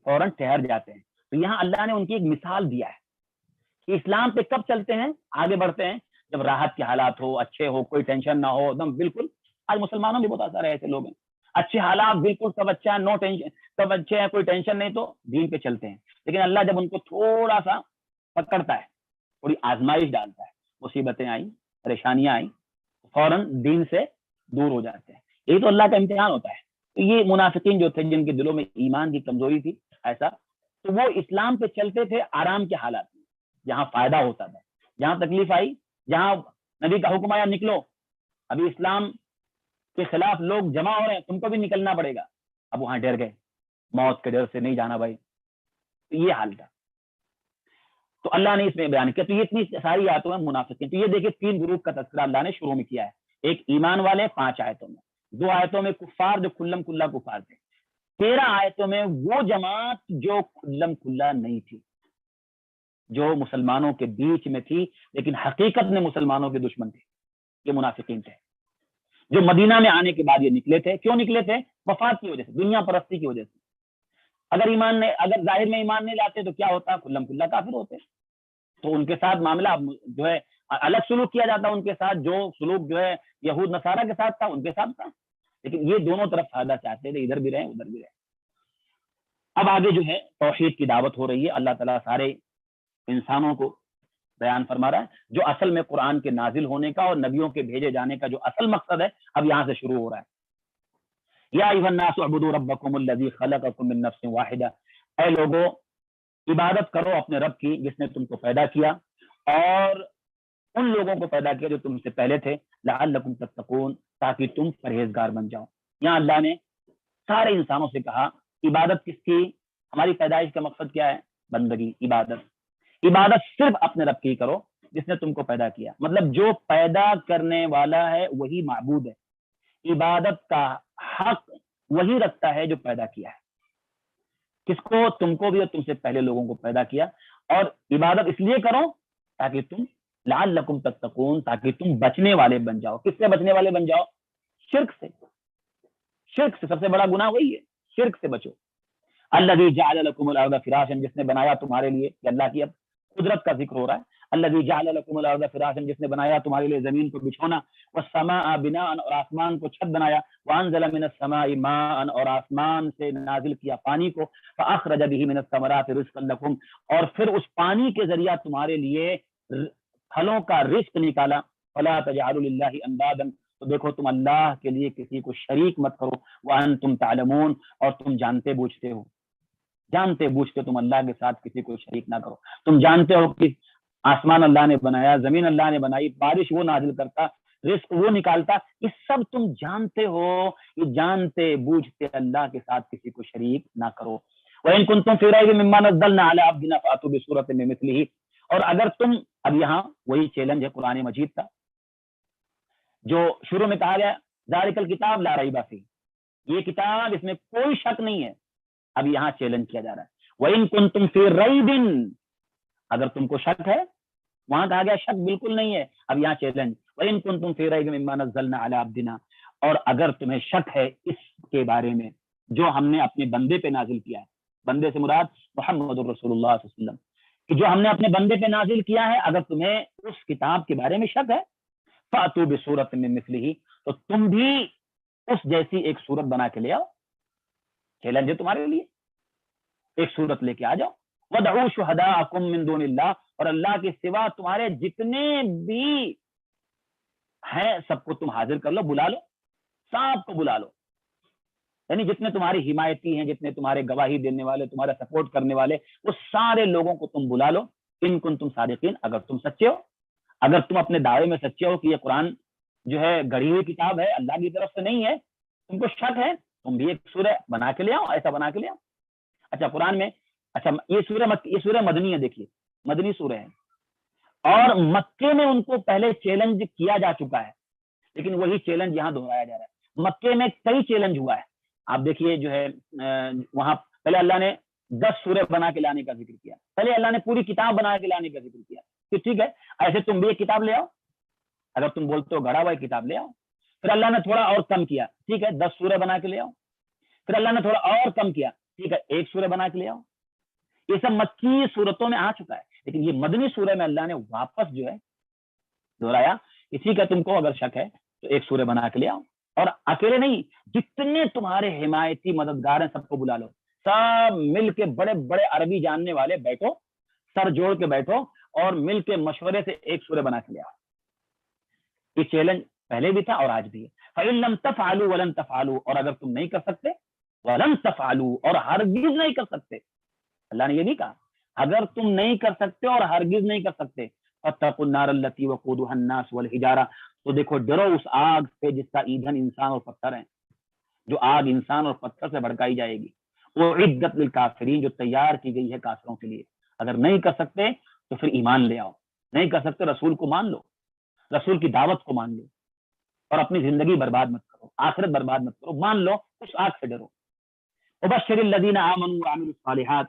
Speaker 1: فوراً ٹھہر جاتے ہیں. تو یہاں اللہ نے ان کی ایک مثال دیا ہے کہ اسلام پہ کب چلتے ہیں، آگے بڑھتے ہیں، جب راحت کے حالات ہو، اچھے ہو، کوئی ٹینشن نہ ہو، ایک دم بالکل. آج مسلمانوں بھی بہت سارے ایسے لوگ ہیں، اچھے حالات بالکل سب اچھا ہے، نو ٹینشن، سب اچھے ہیں، کوئی ٹینشن نہیں، تو دین پہ چلتے ہیں. لیکن اللہ جب ان کو تھوڑا سا پکڑتا ہے، تھوڑی آزمائش ڈالتا ہے، مصیبتیں آئیں، پریشانیاں آئیں، فوراً دین سے دور ہو جاتے ہیں. یہی تو اللہ کا امتحان ہوتا ہے. یہ منافقین جو تھے، جن کے دلوں میں ایمان کی کمزوری تھی ایسا، تو وہ اسلام پہ چلتے تھے آرام کے حالات میں، جہاں فائدہ ہوتا تھا. جہاں تکلیف آئی، جہاں نبی کا حکم آیا نکلو، ابھی اسلام کے خلاف لوگ جمع ہو رہے ہیں، تم کو بھی نکلنا پڑے گا، اب وہاں ڈر گئے، موت کے ڈر سے نہیں جانا بھائی. یہ حال تھا. تو اللہ نے اس میں بیان کیا. تو یہ اتنی ساری آیتوں میں منافقین. تو یہ دیکھیں 3 گروپ کا تذکرہ اللہ نے شروع میں کیا ہے. ایک ایمان والے 5 آیتوں میں، 2 آیتوں میں کفار جو کھلم کھلا کفار تھے، 13 آیتوں میں وہ جماعت جو کھلم کھلا نہیں تھی، جو مسلمانوں کے بیچ میں تھی لیکن حقیقت میں مسلمانوں کے دشمن تھے. یہ منافقین تھے جو مدینہ میں آنے کے بعد یہ نکلے تھے. کیوں نکلے تھے؟ وفات کی وجہ سے، دنیا پرستی کی وجہ سے. اگر ظاہر میں ایمان نہیں لاتے تو کیا ہوتا؟ کھلم کھلا کافر ہوتے. تو ان کے ساتھ معاملہ جو ہے الگ سلوک کیا جاتا ان کے ساتھ، جو سلوک جو ہے یہود نصارہ کے ساتھ تھا ان کے ساتھ تھا. لیکن یہ دونوں طرف فائدہ چاہتے تھے، ادھر بھی رہیں ادھر بھی رہیں. اب آگے جو ہے توحید کی دعوت ہو رہی ہے. اللہ تعالیٰ سارے انسانوں کو بیان فرما رہا ہے جو اصل میں قرآن کے نازل ہونے کا اور نبیوں کے بھیجے جانے کا جو اصل مقصد ہے، اب یہاں سے شروع ہو رہا ہے. یا ایھا الناس اعبدوا ربکم الذی خلقکم من نفس واحدہ، اے لوگو عبادت کرو اپنے رب کی جس نے تم کو پیدا کیا اور ان لوگوں کو پیدا کیا جو تم سے پہلے تھے، لعلکم تتقون، تاکہ تم پرہیزگار بن جاؤ. یہاں اللہ نے سارے انسانوں سے کہا عبادت کس کی؟ ہماری پیدائش کا مقصد کیا ہے؟ بندگی، عبادت. عبادت صرف اپنے رب کی کرو جس نے تم کو پیدا کیا. مطلب جو پیدا کرنے والا ہے وہی معبود ہے. عبادت کا حق وہی رکھتا ہے جو پیدا کیا ہے. کس کو؟ تم کو بھی اور تم سے پہلے لوگوں کو پیدا کیا. اور عبادت اس لیے کرو تاکہ تم لعلکم تتقون، تاکہ تم بچنے والے بن جاؤ. کس سے بچنے والے بن جاؤ؟ شرک سے. شرک سے سب سے بڑا گناہ وہی ہے، شرک سے بچو. الذی جعل لکم الارض فراشا، جس نے بنایا تمہارے لیے، کہ اللہ کی اب قدرت کا ذکر ہو رہا ہے. الذی جعل لکم الارض فراشا، جس نے بنایا تمہارے لیے زمین کو بچھونا، والسماء بناء، اور آسمان کو چھت بنایا، وانزل من السماء ماء، اور آسمان سے نازل کیا پانی کو، فاخرج به من الثمرات رزقا لکم، اور پھر اس پانی کے ذریعہ تمہارے لیے پھلوں کا رزق نکالا. فلا تجعلوا للہ اندادا، تو دیکھو تم اللہ کے لیے کسی کو شریک مت کرو. وانتم تعلمون، اور تم جانتے بوجھتے ہو، جانتے بوجھتے تم اللہ کے ساتھ کسی کو شریک نہ کرو. تم جانتے ہو کہ آسمان اللہ نے بنایا، زمین اللہ نے بنائی، بارش وہ نازل کرتا، رزق وہ نکالتا، یہ سب تم جانتے ہو. یہ جانتے بوجھتے اللہ کے ساتھ کسی کو شریک نہ کرو. وَإِن كُنتُمْ فِي رَيْبٍ مِّمَّا نَزَّلْنَا عَلَىٰ عَبْدِنَا فَأْتُوا بِسُورَةٍ مِّن مِّثْلِهِ، اور اگر تم، اب یہاں وہی چیلنج ہے قرآن مجید کا جو شروع میں کہا گیا ذَلِكَ الْكِتَابُ لَا رَيْبَ فِيهِ، یہ کتاب اس میں کوئی شک نہیں ہے. اب یہاں چیلنج کیا جا رہا ہے. وَإِن كُنتُمْ فِي رَيْبٍ، اگر تم کو شک ہے، وہاں کہا گیا شک بالکل نہیں ہے، اب یہاں چیلنج. وَإِن كُنتُمْ فِي رَيْبٍ مِّمَّا نَزَّلْنَا عَلَىٰ عَبْدِنَا، اور اگر تمہیں شک ہے اس کے بارے میں جو ہم نے اپنے بندے پہ نازل کیا ہے، بندے سے مراد محمد رسول اللہ صلی اللہ علیہ وسلم، کہ جو ہم نے اپنے بندے پہ نازل کیا ہے، اگر تمہیں اس کتاب کے بارے میں شک ہے، فَأْتُوا بِسُورَةٍ مِّن مِّثْلِهِ، تو تم بھی اس جیسی ایک صورت بنا کے لے آؤ. چیلنج ہے تمہارے لیے، ایک صورت لے کے آ جاؤ. وَدْعُوا شُهَدَاءَكُم مِّن دُونِ اللَّهِ، اور اللہ کے سوا تمہارے جتنے بھی ہیں سب کو تم حاضر کر لو، بلا لو، سب کو بلا لو. یعنی جتنے تمہاری حمایتی ہیں، جتنے تمہارے گواہی دینے والے، تمہارا سپورٹ کرنے والے، وہ سارے لوگوں کو تم بلا لو. ان کنتم صادقین، اگر تم سچے ہو، اگر تم اپنے دعوے میں سچے ہو کہ یہ قرآن جو ہے گڑھی ہوئی کتاب ہے، اللہ کی طرف سے نہیں ہے، تم کو شک ہے، تم بھی ایک سورہ بنا کے لے آؤ، ایسا بنا کے لے آؤ. اچھا قرآن میں، اچھا یہ سورہ مدنی ہے، دیکھیے مدنی سورہ ہے، اور مکے میں ان کو پہلے چیلنج کیا جا چکا ہے، لیکن وہی چیلنج یہاں دہرایا جا رہا ہے. مکے میں کئی چیلنج ہوا ہے. آپ دیکھیے جو ہے وہاں پہلے اللہ نے 10 سورے بنا کے لانے کا ذکر کیا. پہلے اللہ نے پوری کتاب بنا کے لانے کا ذکر کیا کہ ٹھیک ہے ایسے تم بھی ایک کتاب لے آؤ, اگر تم بولتے ہو گڑا ہوا ایک کتاب لے آؤ. پھر اللہ نے تھوڑا اور کم کیا, ٹھیک ہے 10 سورے بنا کے لے آؤ. پھر اللہ نے تھوڑا اور کم کیا, ٹھیک ہے 1 سورہ بنا کے لے آؤ. یہ سب مکی صورتوں میں آ چکا ہے, لیکن یہ مدنی سورہ میں اللہ نے واپس جو ہے دہرایا, اسی کا تم کو اگر شک ہے تو 1 سورہ بنا کے لے آؤ. اور اکیلے نہیں, جتنے تمہارے حمایتی مددگار ہیں سب کو بلا لو, سب مل کے بڑے بڑے عربی جاننے والے بیٹھو, سر جوڑ کے بیٹھو اور مل کے مشورے سے 1 سورہ بنا کے لے آؤ. یہ چیلنج پہلے بھی تھا اور آج بھی ہے. فَإِن لَمْ تَفْعَلُوا وَلَن تَفْعَلُوا, اور اگر تم نہیں کر سکتے, وَلَن تَفْعَلُوا, اور ہرگز نہیں کر سکتے. اللہ نے یہ بھی کہا اگر تم نہیں کر سکتے اور ہرگز نہیں کر سکتے, فَاتَّقُوا النَّارَ الَّتِي وَقُودُهَا النَّاسُ وَالْحِجَارَةُ, تو دیکھو ڈرو اس آگ سے جس کا ایندھن انسان اور پتھر ہیں, جو آگ انسان اور پتھر سے بھڑکائی جائے گی. وہ عدت للکافرین, جو تیار کی گئی ہے کافروں کے لیے. اگر نہیں کر سکتے تو پھر ایمان لے آؤ, نہیں کر سکتے رسول کو مان لو, رسول کی دعوت کو مان لو, اور اپنی زندگی برباد مت کرو, آخرت برباد مت کرو, مان لو, اس آگ سے ڈرو. وبشر الذین آمنوا وعملوا الصالحات,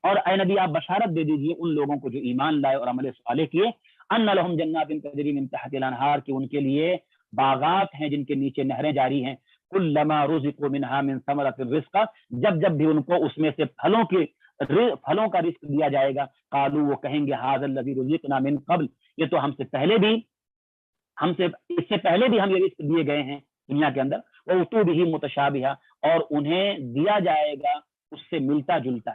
Speaker 1: اور اے نبی آپ بشارت دے دیجیے ان لوگوں کو جو ایمان لائے اور عمل صالح کیے, ان لہم جنات تجری من تحتها الانہار, کہ ان کے لیے باغات ہیں جن کے نیچے نہریں جاری ہیں. کلما رزقوا منها من ثمرۃ الرزق, جب جب بھی ان کو اس میں سے پھلوں کا رزق دیا جائے گا, قالوا, وہ کہیں گے ھذا الذی رزقنا من قبل, یہ تو اس سے پہلے بھی ہم یہ رزق دیے گئے ہیں دنیا کے اندر. وَأُتُوا بِهِ مُتَشَابِهًا, اور انہیں دیا جائے گا اس سے ملتا جلتا.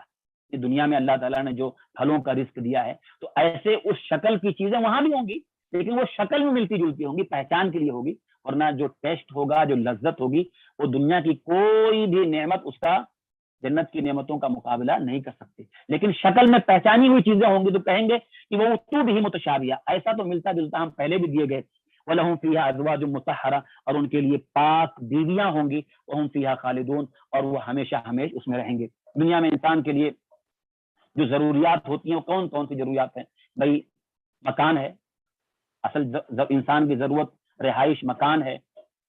Speaker 1: کہ دنیا میں اللہ تعالیٰ نے جو پھلوں کا رزق دیا ہے تو ایسے اس شکل کی چیزیں وہاں بھی ہوں گی, لیکن وہ شکل میں ملتی جلتی ہوں گی, پہچان کے لیے ہوگی, ورنہ جو ٹیسٹ ہوگا, جو لذت ہوگی, وہ دنیا کی کوئی بھی نعمت اس کا جنت کی نعمتوں کا مقابلہ نہیں کر سکتی. لیکن شکل میں پہچانی ہوئی چیزیں ہوں گی تو کہیں گے کہ وہ تو بھی متشابیہ, ایسا تو ملتا جلتا ہم پہلے بھی دیے گئے. وَلَهُمْ فِيهَا أَزْوَاجٌ مُطَهَّرَةٌ, اور ان کے لیے پاک بیویاں ہوں گی. وَهُمْ فِيهَا خَالِدُونَ, اور وہ ہمیشہ اس میں رہیں گے. دنیا میں انسان کے لیے جو ضروریات ہوتی ہیں وہ کون کون سی ضروریات ہیں؟ بھائی مکان ہے, اصل انسان کی ضرورت رہائش مکان ہے,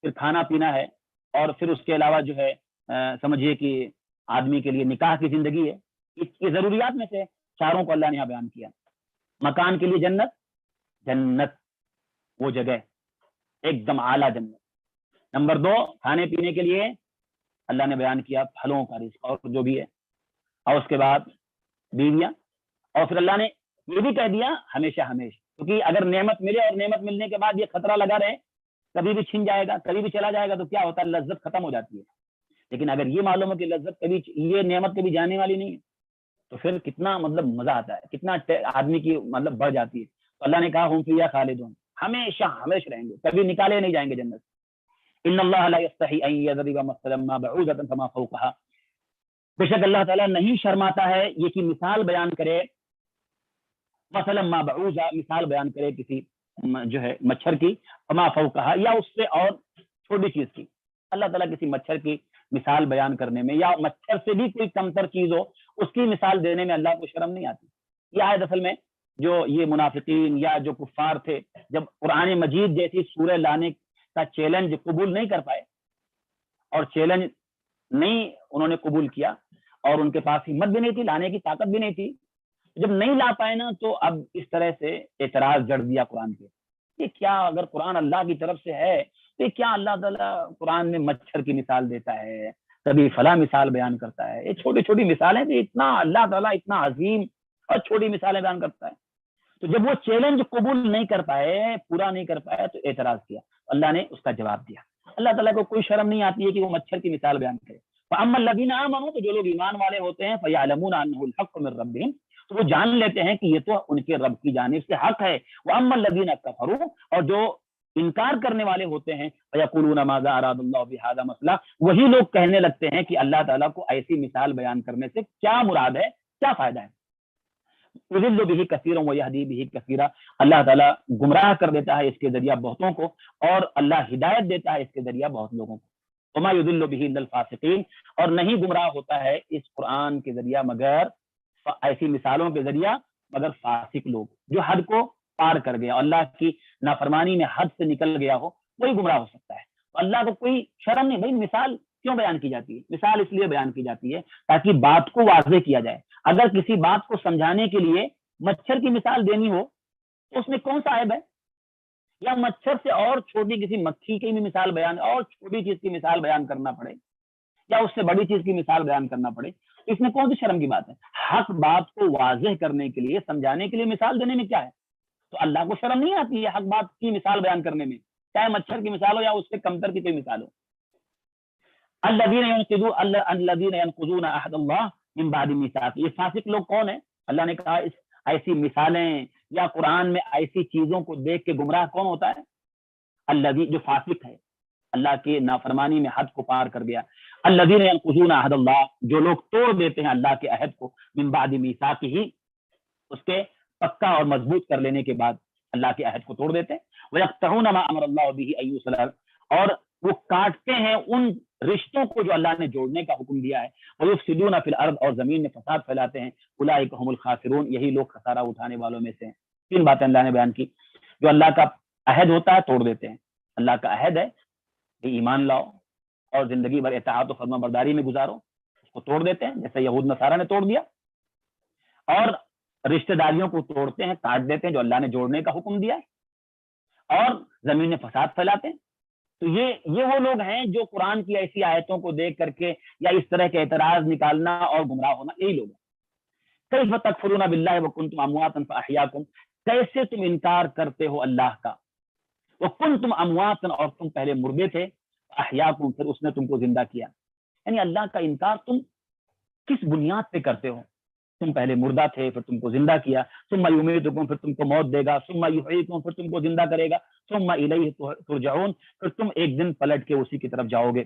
Speaker 1: پھر کھانا پینا ہے, اور پھر اس کے علاوہ جو ہے سمجھیے کہ آدمی کے لیے نکاح کی زندگی ہے. یہ ضروریات میں سے چاروں کو اللہ نے یہاں بیان کیا. مکان کے لیے جنت وہ جگہ ایک دم اعلیٰ جنت. نمبر 2 کھانے پینے کے لیے اللہ نے بیان کیا پھلوں کا رزق اور جو بھی ہے, اور اس کے بعد بیویاں, اور پھر اللہ نے یہ بھی کہہ دیا ہمیشہ, کیونکہ اگر نعمت ملے اور نعمت ملنے کے بعد یہ خطرہ لگا رہے کبھی بھی چھن جائے گا, کبھی بھی چلا جائے گا, تو کیا ہوتا ہے لذت ختم ہو جاتی ہے. لیکن اگر یہ معلوم ہو کہ لذت کبھی, یہ نعمت کبھی جانے والی نہیں ہے, تو پھر کتنا مطلب مزہ آتا ہے, کتنا آدمی کی مطلب بڑھ جاتی ہے. تو اللہ نے کہا ہم فیہا خالدون, ہمیشہ رہیں گے, کبھی نکالے نہیں جائیں گے جنت. ان اللہ لا یستحی ان یضرب مثلا ما بعوضۃ فما فوقها, بے شک اللہ تعالیٰ نہیں شرماتا ہے یہ کہ مثال بیان کرے, مثلا ما بعوضہ, مثال بیان کرے کسی جو ہے مچھر کی, فما فوقها, یا اس سے اور چھوٹی چیز کی. اللہ تعالیٰ کسی مچھر کی مثال بیان کرنے میں یا مچھر سے بھی کوئی کمتر چیز ہو اس کی مثال دینے میں اللہ کو شرم نہیں آتی. یہ آیت اصل میں جو یہ منافقین یا جو کفار تھے جب قرآن مجید جیسی سورہ لانے کا چیلنج قبول نہیں کر پائے, اور چیلنج نہیں انہوں نے قبول کیا, اور ان کے پاس ہمت بھی نہیں تھی, لانے کی طاقت بھی نہیں تھی, جب نہیں لا پائے نا تو اب اس طرح سے اعتراض جڑ دیا قرآن پہ. یہ کیا اگر قرآن اللہ کی طرف سے ہے تو کیا اللہ تعالیٰ قرآن میں مچھر کی مثال دیتا ہے, کبھی فلاں مثال بیان کرتا ہے. یہ چھوٹی چھوٹی مثالیں کہ اتنا اللہ تعالیٰ اتنا عظیم اور چھوٹی مثالیں بیان کرتا ہے. تو جب وہ چیلنج قبول نہیں کر پائے, پورا نہیں کر پائے, تو اعتراض کیا. اللہ نے اس کا جواب دیا. اللہ تعالیٰ کو کوئی شرم نہیں آتی ہے کہ وہ مچھر کی مثال بیان کرے. فَأَمَّا الَّذِينَ آمَنُوا, تو جو لوگ ایمان والے ہوتے ہیں, فَيَعْلَمُونَ أَنَّهُ الْحَقُّ مِن رَّبِّهِمْ, تو وہ جان لیتے ہیں کہ یہ تو ان کے رب کی جانب سے حق ہے. وَأَمَّا الَّذِينَ كَفَرُوا, اور جو انکار کرنے والے ہوتے ہیں, فَيَقُولُونَ مَاذَا أَرَادَ اللَّهُ بِهَذَا مَثْلًا, وہی لوگ کہنے لگتے ہیں کہ اللہ تعالیٰ کو ایسی مثال بیان کرنے سے کیا مراد ہے, کیا فائدہ ہے. يُضِلُّ بِهِ كَثِيرًا وَيَهْدِي بِهِ كَثِيرًا, اللہ تعالیٰ گمراہ کر دیتا ہے اس کے ذریعہ بہتوں کو, اور اللہ ہدایت دیتا ہے اس کے ذریعہ بہت لوگوں کو. وَمَا يُضِلُّ بِهِ إِلَّا الْفَاسِقِينَ, اور نہیں گمراہ ہوتا ہے اس قرآن کے ذریعہ مگر ایسی مثالوں کے ذریعہ مگر فاسق لوگ, جو حد کو پار کر گیا, اللہ کی نافرمانی میں حد سے نکل گیا ہو, وہی گمراہ ہو سکتا ہے. تو اللہ کو کوئی شرم نہیں, بھائی مثال کیوں بیان کی جاتی ہے؟ مثال اس لیے بیان کی جاتی ہے تاکہ بات کو واضح کیا جائے. اگر کسی بات کو سمجھانے کے لیے مچھر کی مثال دینی ہو تو اس میں کون سا عیب ہے؟ یا مچھر سے اور چھوٹی کسی مکھی کی بھی مثال بیان، اور چھوٹی چیز کی مثال بیان کرنا پڑے یا اس سے بڑی چیز کی مثال بیان کرنا پڑے، اس میں کون سی شرم کی بات ہے؟ حق بات کو واضح کرنے کے لیے، سمجھانے کے لیے مثال دینے میں کیا ہے؟ تو اللہ کو شرم نہیں آتی ہے حق بات کی مثال بیان کرنے میں، چاہے مچھر کی مثال ہو یا اس سے کمتر کی کوئی مثال ہو. الذین ینقضون عہد اللہ من بعد میثاق، یہ فاسق لوگ کون ہیں؟ اللہ نے کہا ایسی مثالیں یا قرآن میں ایسی چیزوں کو دیکھ کے گمراہ کون ہوتا ہے؟ الذی، جو فاسق ہے، اللہ کے نافرمانی میں حد کو پار کر گیا. الذین ینقضون عہد اللہ، جو لوگ توڑ دیتے ہیں اللہ کے عہد کو، من بعد میثاقہ، اس کے پکا اور مضبوط کر لینے کے بعد اللہ کے عہد کو توڑ دیتے ہیں. وَيَقْطَعُونَ مَا أَمَرَ اللَّهُ بِهِ أَن يُوصَلَ، اور وہ کاٹتے ہیں ان رشتوں کو جو اللہ نے جوڑنے کا حکم دیا ہے. وَيُفْسِدُونَ فِي الْأَرْضِ، اور زمین میں فساد پھیلاتے ہیں. أُولَٰئِكَ هُمُ الْخَاسِرُونَ، یہی لوگ خسارہ اٹھانے والوں میں سے ہیں. تین باتیں اللہ نے بیان کی. جو اللہ کا عہد ہوتا ہے توڑ دیتے ہیں. اللہ کا عہد ہے کہ ایمان لاؤ اور زندگی بھر اطاعت و فرما برداری میں گزارو، اس کو توڑ دیتے ہیں جیسے یہود نصارہ نے توڑ دیا. اور رشتہ داریوں کو توڑتے ہیں، کاٹ دیتے ہیں جو اللہ نے جوڑنے کا حکم دیا ہے، اور زمین میں فساد پھیلاتے ہیں. تو یہ وہ لوگ ہیں جو قرآن کی ایسی آیتوں کو دیکھ کر کے یا اس طرح کے اعتراض نکالنا اور گمراہ ہونا، یہی لوگ ہیں. کیف تکفرون باللہ وکنتم امواتا فاحیاکم، کیسے تم انکار کرتے ہو اللہ کا، وکنتم امواتا، اور تم پہلے مردے تھے، احیاکم، پھر اس نے تم کو زندہ کیا. یعنی اللہ کا انکار تم کس بنیاد پہ کرتے ہو؟ تم پہلے مردہ تھے، پھر تم کو زندہ کیا. ثم یمیتکم، پھر تم کو موت دے گا. ثم یحییکم، پھر تم کو زندہ کرے گا. ثم الیہ ترجعون، پھر تم ایک دن پلٹ کے اسی کی طرف جاؤ گے.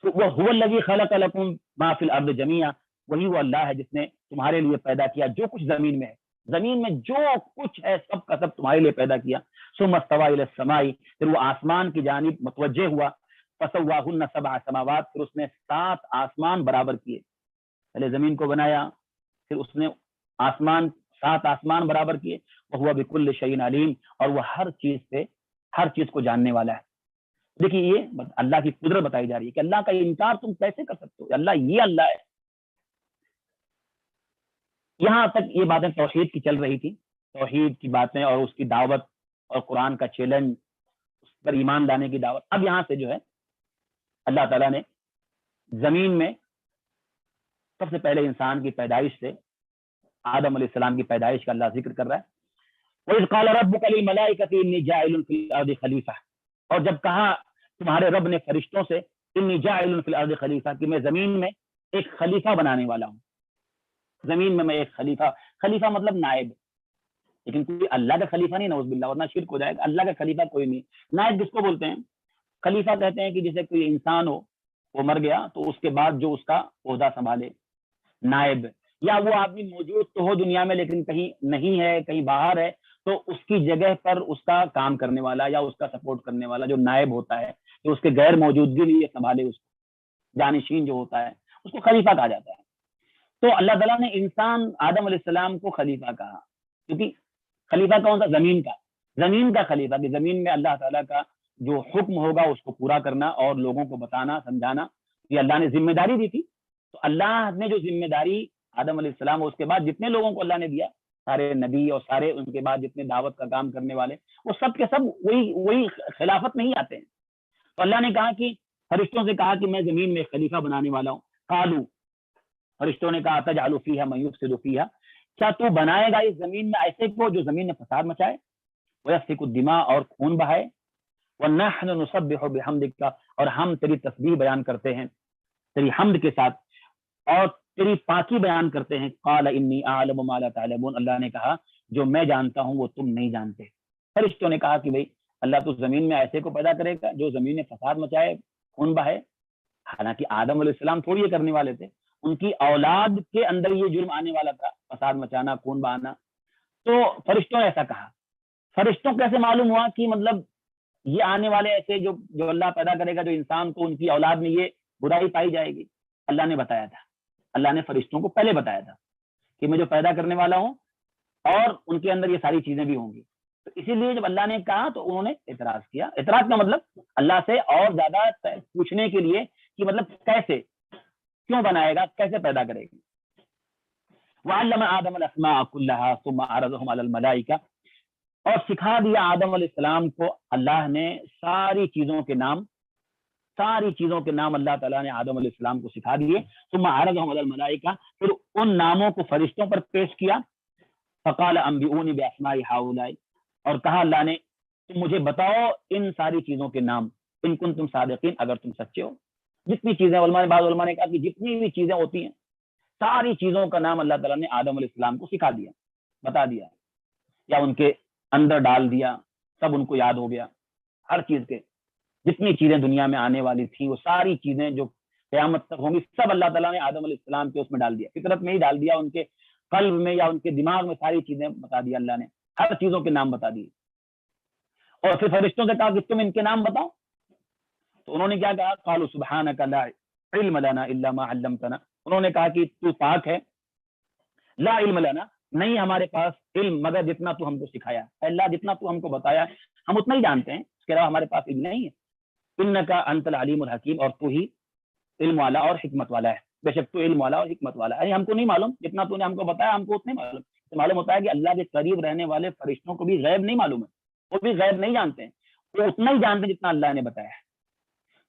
Speaker 1: وَهُوَ الَّذِي خَلَقَ لَكُم مَا فِي الْأَرْضِ جَمِيعًا، وہی وہ اللہ ہے جس نے تمہارے لیے پیدا کیا جو کچھ زمین میں ہے. زمین میں جو کچھ ہے سب کا سب تمہارے لیے پیدا کیا. ثم استوى إلى السماء، پھر وہ آسمان کی جانب متوجہ ہوا. فسواهن سبع سماوات، پھر اس نے 7 آسمان برابر کیے. پہلے زمین کو بنایا، پھر اس نے 7 آسمان برابر کیے. وَهُوَ بِكُلِّ شَيْءٍ عَلِيمٌ، اور وہ ہر چیز کو جاننے والا ہے. دیکھیے یہ اللہ کی قدرت بتائی جا رہی ہے کہ اللہ کا انکار تم کیسے کر سکتے ہو؟ اللہ ہے. یہاں تک یہ باتیں توحید کی چل رہی تھی، توحید کی باتیں اور اس کی دعوت اور قرآن کا چیلنج، اس پر ایمان لانے کی دعوت. اب یہاں سے جو ہے اللہ تعالیٰ نے زمین میں سب سے پہلے انسان کی پیدائش سے آدم علیہ السلام کی پیدائش کا اللہ ذکر کر رہا ہے. وَإِذْ قَالَ رَبُّكَ لِلْمَلَائِكَةِ إِنِّي جَاعِلٌ فِي الْأَرْضِ خَلِيفَةً، اور جب کہا تمہارے رب نے فرشتوں سے إِنِّي جَاعِلٌ فِي الْأَرْضِ خَلِيفَةً، کہ میں زمین میں ایک خلیفہ بنانے والا ہوں. زمین میں ایک خلیفہ مطلب نائب، لیکن کوئی اللہ کا خلیفہ نہیں، نعوذ باللہ، ورنہ شرک ہو جائے گا. اللہ کا خلیفہ کوئی نہیں. نائب کس کو بولتے ہیں؟ خلیفہ کہتے ہیں کہ جیسے کوئی انسان ہو، وہ مر گیا تو اس کے بعد جو اس کا عہدہ سنبھالے، نائب. یا وہ آدمی موجود تو ہو دنیا میں لیکن کہیں نہیں ہے، کہیں باہر ہے، تو اس کی جگہ پر اس کا کام کرنے والا یا اس کا سپورٹ کرنے والا جو نائب ہوتا ہے، جو اس کے غیر موجودگی میں یہ سنبھالے، اس کو جانشین جو ہوتا ہے اس کو خلیفہ کہا جاتا ہے. تو اللہ تعالیٰ نے انسان آدم علیہ السلام کو خلیفہ کہا، کیونکہ خلیفہ کون سا؟ زمین کا خلیفہ، کہ زمین میں اللہ تعالیٰ کا جو حکم ہوگا اس کو پورا کرنا اور لوگوں کو بتانا سمجھانا، یہ اللہ نے ذمہ داری دی تھی. تو اللہ نے جو ذمہ داری آدم علیہ السلام اور اس کے بعد جتنے لوگوں کو اللہ نے دیا، سارے نبی اور سارے ان کے بعد جتنے دعوت کا کام کرنے والے، وہ سب کے سب وہی خلافت نہیں آتے ہیں. تو اللہ نے کہا کہ فرشتوں سے کہا کہ میں زمین میں خلیفہ بنانے والا ہوں. قالوا، فرشتوں نے کہا تجعل فیہا من یفسد فیہا، کیا تو بنائے گا اس زمین میں ایسے کو جو زمین میں فساد مچائے، ویسفک الدماء، اور خون بہائے، ونحن نسبح بحمدک، اور ہم تیری تسبیح بیان کرتے ہیں تیری حمد کے ساتھ اور تیری پاکی بیان کرتے ہیں. قال انی اعلم ما لا تعلمون، اللہ نے کہا جو میں جانتا ہوں وہ تم نہیں جانتے. فرشتوں نے کہا کہ بھئی اللہ تو زمین میں ایسے کو پیدا کرے گا جو زمین میں فساد مچائے، خون بہائے. حالانکہ آدم علیہ السلام تھوڑی یہ کرنے والے تھے، ان کی اولاد کے اندر یہ جرم آنے والا تھا، فساد مچانا، خون بہانا. تو فرشتوں نے ایسا کہا. فرشتوں کیسے معلوم ہوا کہ مطلب یہ آنے والے ایسے جو اللہ پیدا کرے گا جو انسان کو ان کی اولاد میں یہ برائی پائی جائے گی؟ اللہ نے بتایا تھا، اللہ نے فرشتوں کو پہلے بتایا تھا کہ میں جو پیدا کرنے والا ہوں اور ان کے اندر یہ ساری چیزیں بھی ہوں گی. تو اسی لیے جب اللہ نے کہا تو انہوں نے اعتراض کیا. اعتراض کا مطلب اللہ سے اور زیادہ پوچھنے کے لیے کہ مطلب کیسے, کیوں بنائے گا, کیسے پیدا کرے گا. وعلم آدم الاسماء كلها ثم عرضهم على الملائکہ, اور سکھا دیا آدم علیہ السلام کو اللہ نے ساری چیزوں کے نام, ساری چیزوں کے نام اللہ تعالیٰ نے آدم علیہ السلام کو سکھا دیے. ثم عرضهم على الملائکہ, پھر ان ناموں کو فرشتوں پر پیش کیا. فقال انبئونی باسماء هؤلاء, اور کہا اللہ نے تم مجھے بتاؤ ان ساری چیزوں کے نام, ان کنتم صادقین, اگر تم سچے ہو. جتنی چیزیں بعض علماء نے کہا کہ جتنی بھی چیزیں ہوتی ہیں ساری چیزوں کا نام اللہ تعالیٰ نے آدم علیہ السلام کو سکھا دیا, بتا دیا, یا ان کے اندر ڈال دیا, سب ان کو یاد ہو گیا. ہر چیز کے جتنی چیزیں دنیا میں آنے والی تھی وہ ساری چیزیں جو قیامت تک ہوں گی سب اللہ تعالیٰ نے آدم علیہ السلام کے اس میں ڈال دیا, فطرت میں ہی ڈال دیا, ان کے قلب میں یا ان کے دماغ میں ساری چیزیں بتا دیا. اللہ نے ہر چیزوں کے نام بتا دیے. اور پھر فرشتوں سے کہا کہ تم ان کے نام بتاؤ. تو انہوں نے کیا کہا, قالوا سبحانک لا علم لنا الا ما علمتنا, انہوں نے کہا کہ تو پاک ہے, لا علم لنا, نہیں ہمارے پاس علم مگر جتنا تو ہم کو سکھایا. اللہ جتنا تو ہم کو بتایا ہم اتنا ہی جانتے ہیں, اس کے علاوہ ہمارے پاس علم نہیں ہے. انک انت العلیم الحکیم, اور تو ہی علم والا اور حکمت والا ہے, بے شک تو علم والا اور حکمت والا ہے. ہم کو نہیں معلوم, جتنا تو نے ہم کو بتایا ہم کو اتنا ہی معلوم. معلوم ہوتا ہے کہ اللہ کے قریب رہنے والے فرشتوں کو بھی غیب نہیں معلوم ہے, وہ بھی غیب نہیں جانتے ہیں, وہ اتنا ہی جانتے ہیں جتنا اللہ نے بتایا ہے.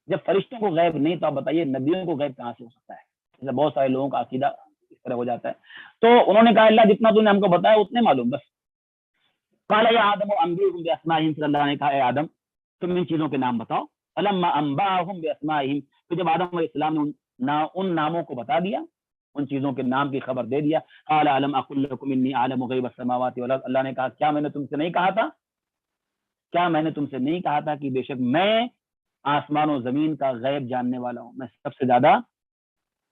Speaker 1: جب فرشتوں کو غیب نہیں تو آپ بتائیے نبیوں کو غیب کہاں سے ہو سکتا ہے. جیسے بہت سارے لوگوں کا عقیدہ اس طرح ہو جاتا ہے. تو انہوں نے کہا اللہ جتنا تو نے ہم کو بتایا اتنے معلوم بس. قال یا آدم انبئهم باسمائهم, پھر اللہ نے کہا اے آدم تم ان چیزوں کے نام بتاؤ. فلما انبأهم باسمائهم, تو جب آدم علیہ السلام نے ان ناموں کو بتا دیا, ان چیزوں کے نام کی خبر دے دیا. قال الم اقل لكم انی اعلم غیب السماوات والارض, اللہ نے کہا کیا میں نے تم سے نہیں کہا تھا, کیا میں نے تم سے نہیں کہا تھا کہ بے شک میں آسمان و زمین کا غیب جاننے والا ہوں, میں سب سے زیادہ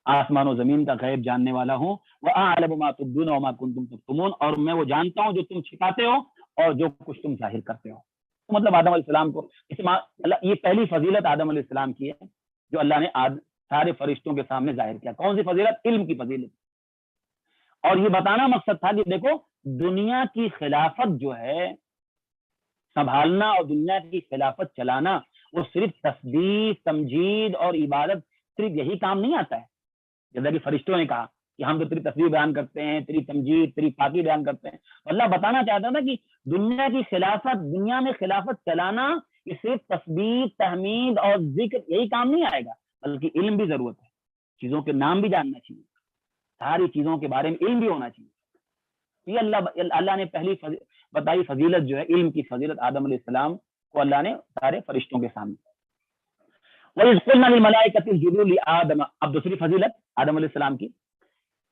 Speaker 1: آسمان و زمین کا غیب جاننے والا ہوں. وَأَعْلَمُ مَا تُبْدُونَ وَمَا كُنتُمْ تَكْتُمُونَ, اور میں وہ جانتا ہوں جو تم چھپاتے ہو اور جو کچھ تم ظاہر کرتے ہو. تو مطلب آدم علیہ السلام کو یہ پہلی فضیلت آدم علیہ السلام کی ہے جو اللہ نے سارے فرشتوں کے سامنے ظاہر کیا. کون سی فضیلت؟ علم کی فضیلت. اور یہ بتانا مقصد تھا کہ دیکھو دنیا کی خلافت جو ہے سنبھالنا اور دنیا کی خلافت چلانا وہ صرف تسبیح, تمجید اور عبادت صرف یہی کام نہیں آتا ہے. جیسا کہ فرشتوں نے کہا کہ ہم تو تیری تسبیح بیان کرتے ہیں, تیری تمجید, تیری پاکی بیان کرتے ہیں. اللہ بتانا چاہتا تھا کہ دنیا کی خلافت, دنیا میں خلافت چلانا یہ صرف تسبیح, تحمید اور ذکر یہی کام نہیں آئے گا, بلکہ علم بھی ضرورت ہے. چیزوں کے نام بھی جاننا چاہیے, ساری چیزوں کے بارے میں علم بھی ہونا چاہیے. یہ اللہ نے پہلی بتائی فضیلت جو ہے علم کی فضیلت آدم علیہ السلام کو اللہ نے سارے فرشتوں کے سامنے. وَإِذْ قُلْنَا لِلْمَلَائِكَةِ اسْجُدُوا لِآدَمَ, اب دوسری فضیلت آدم علیہ السلام کی.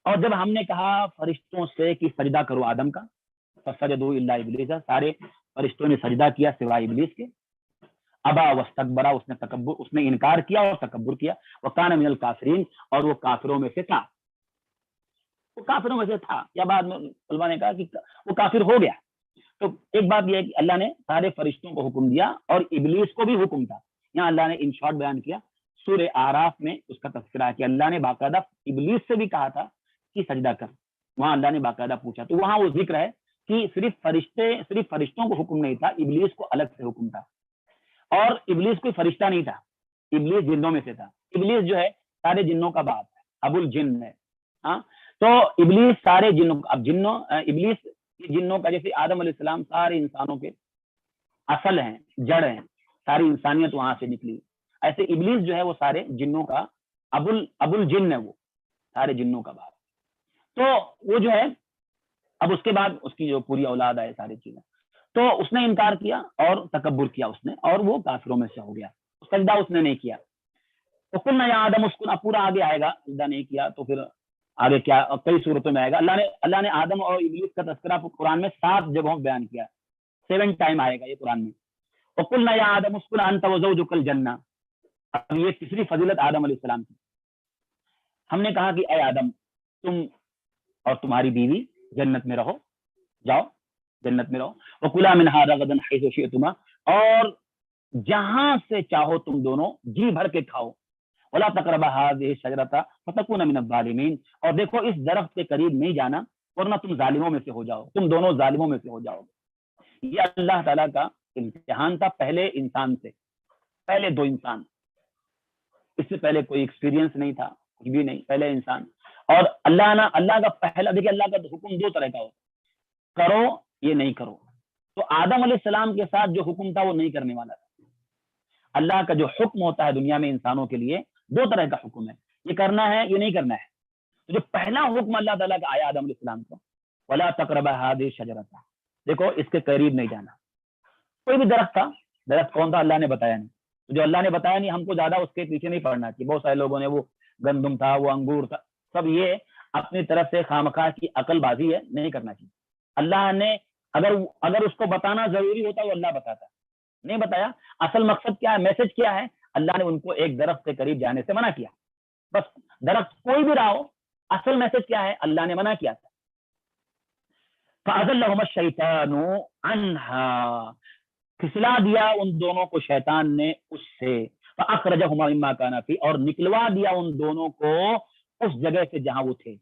Speaker 1: اور جب ہم نے کہا فرشتوں سے کہ سجدہ کرو آدم کا, فَسَجَدُوا إِلَّا إِبْلِيسَ, سارے فرشتوں نے سجدہ کیا سوائے ابلیس کے. ابا واستكبر, اس نے انکار کیا اور تکبر کیا. وَكَانَ مِنَ الْكَافِرِينَ, اور وہ کافروں میں سے تھا. وہ کافروں میں سے تھا, یا بعد میں علماء نے کہا کہ وہ کافر ہو گیا. تو ایک بات یہ ہے کہ اللہ نے سارے فرشتوں کو حکم دیا اور ابلیس کو بھی حکم تھا. یہاں اللہ نے ان شارٹ بیان کیا. سورہ اعراف میں اس کا تذکرہ ہے کہ اللہ نے باقاعدہ ابلیس سے بھی کہا تھا کہ سجدہ کر, وہاں اللہ نے باقاعدہ پوچھا. تو وہاں وہ ذکر ہے کہ صرف فرشتوں کو حکم نہیں تھا, ابلیس کو الگ سے حکم تھا. اور ابلیس کوئی فرشتہ نہیں تھا, ابلیس جنوں میں سے تھا. ابلیس جو ہے سارے جنوں کا باپ ہے, ابو الجن ہے. ہاں, تو ابلیس سارے جنوں, اب ابلیس جنوں کا, جیسے آدم علیہ السلام سارے انسانوں کے اصل ہیں, جڑ ہیں, ساری انسانیت وہاں سے نکلی, ایسے ابلیس جو ہے وہ سارے جنوں کا ابو الجن ہے, وہ سارے جنوں کا باپ. تو وہ جو ہے اب اس کے بعد اس کی جو پوری اولاد آئے ساری چیزیں, تو اس نے انکار کیا اور تکبر کیا اس نے, اور وہ کافروں میں سے ہو گیا. سجدہ اس نے نہیں کیا. تو قلنا یا آدم اسکن, اب پورا آگے آئے گا, سجدہ نہیں کیا تو پھر آگے کیا کئی صورتوں میں آئے گا. اللہ نے آدم اور ابلیس کا تذکرہ قرآن میں 7 جگہوں بیان کیا, 7 ٹائم آئے گا یہ قرآن میں. وقلنا یا آدم اسکن انت وزوجک الجنہ, اب یہ تیسری فضیلت آدم علیہ السلام کی. ہم نے کہا کہ اے آدم تم اور تمہاری بیوی جنت میں رہو, جاؤ جنت میں رہو. وکلا منہا رغدا حیث شئتما, اور جہاں سے چاہو تم دونوں جی بھر کے کھاؤ. ولا تقربا هذه الشجرة فتكون من الظالمين, اور دیکھو اس درخت کے قریب نہیں جانا ورنہ تم ظالموں میں سے ہو جاؤ, تم دونوں ظالموں میں سے ہو جاؤ. یہ اللہ تعالیٰ کا امتحان تھا پہلے انسان سے، پہلے 2 انسان، اس سے پہلے کوئی ایکسپیرینس نہیں تھا، کچھ بھی نہیں، پہلے انسان. اور اللہ کا پہلا، دیکھیے اللہ کا حکم 2 طرح کا ہوتا، کرو یہ نہیں کرو. تو آدم علیہ السلام کے ساتھ جو حکم تھا وہ نہیں کرنے والا تھا. اللہ کا جو حکم ہوتا ہے دنیا میں انسانوں کے لیے 2 طرح کا حکم ہے، یہ کرنا ہے یہ نہیں کرنا ہے. تو جو پہلا حکم اللہ تعالیٰ کا آیا آدم علیہ السلام کو، وَلَا تَقْرَبَا هَٰذِهِ الشَّجَرَةَ، دیکھو اس کے قریب نہیں جانا. کوئی بھی درخت تھا، درخت کون تھا اللہ نے بتایا نہیں، تو جو اللہ نے بتایا نہیں ہم کو زیادہ اس کے پیچھے نہیں پڑنا چاہیے. بہت سارے لوگوں نے وہ گندم تھا، وہ انگور تھا، سب یہ اپنی طرف سے خامخواہ کی عقل بازی ہے، نہیں کرنا چاہیے. اللہ نے اگر اس کو بتانا ضروری ہوتا وہ اللہ بتاتا، نہیں بتایا. اصل مقصد کیا ہے، میسج کیا ہے، اللہ نے ان کو ایک درخت کے قریب جانے سے منع کیا. بس درخت کوئی بھی رہا ہو، اصل میسج کیا ہے، اللہ نے منع کیا تھا. فَأَزَلَّهُمَا الشَّيْطَانُ عَنْهَا، پھسلا دیا ان دونوں کو شیطان نے اس سے. فَأَخْرَجَهُمَا مِمَّا كَانَا فِيهِ، اور نکلوا دیا ان دونوں کو اس جگہ سے جہاں وہ تھے.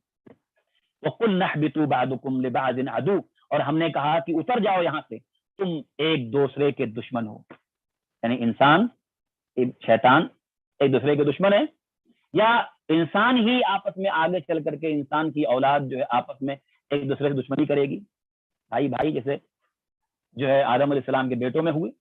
Speaker 1: وَقُلْنَا اهْبِطُوا بَعْضُكُمْ لِبَعْضٍ عَدُوٌّ، اور ہم نے کہا کہ اتر جاؤ یہاں سے، تم ایک دوسرے کے دشمن ہو. یعنی انسان شیطان ایک دوسرے کے دشمن ہے، یا انسان ہی آپس میں آگے چل کر کے انسان کی اولاد جو ہے آپس میں ایک دوسرے سے دشمنی کرے گی. بھائی جیسے جو ہے آدم علیہ السلام کے بیٹوں میں ہوئی.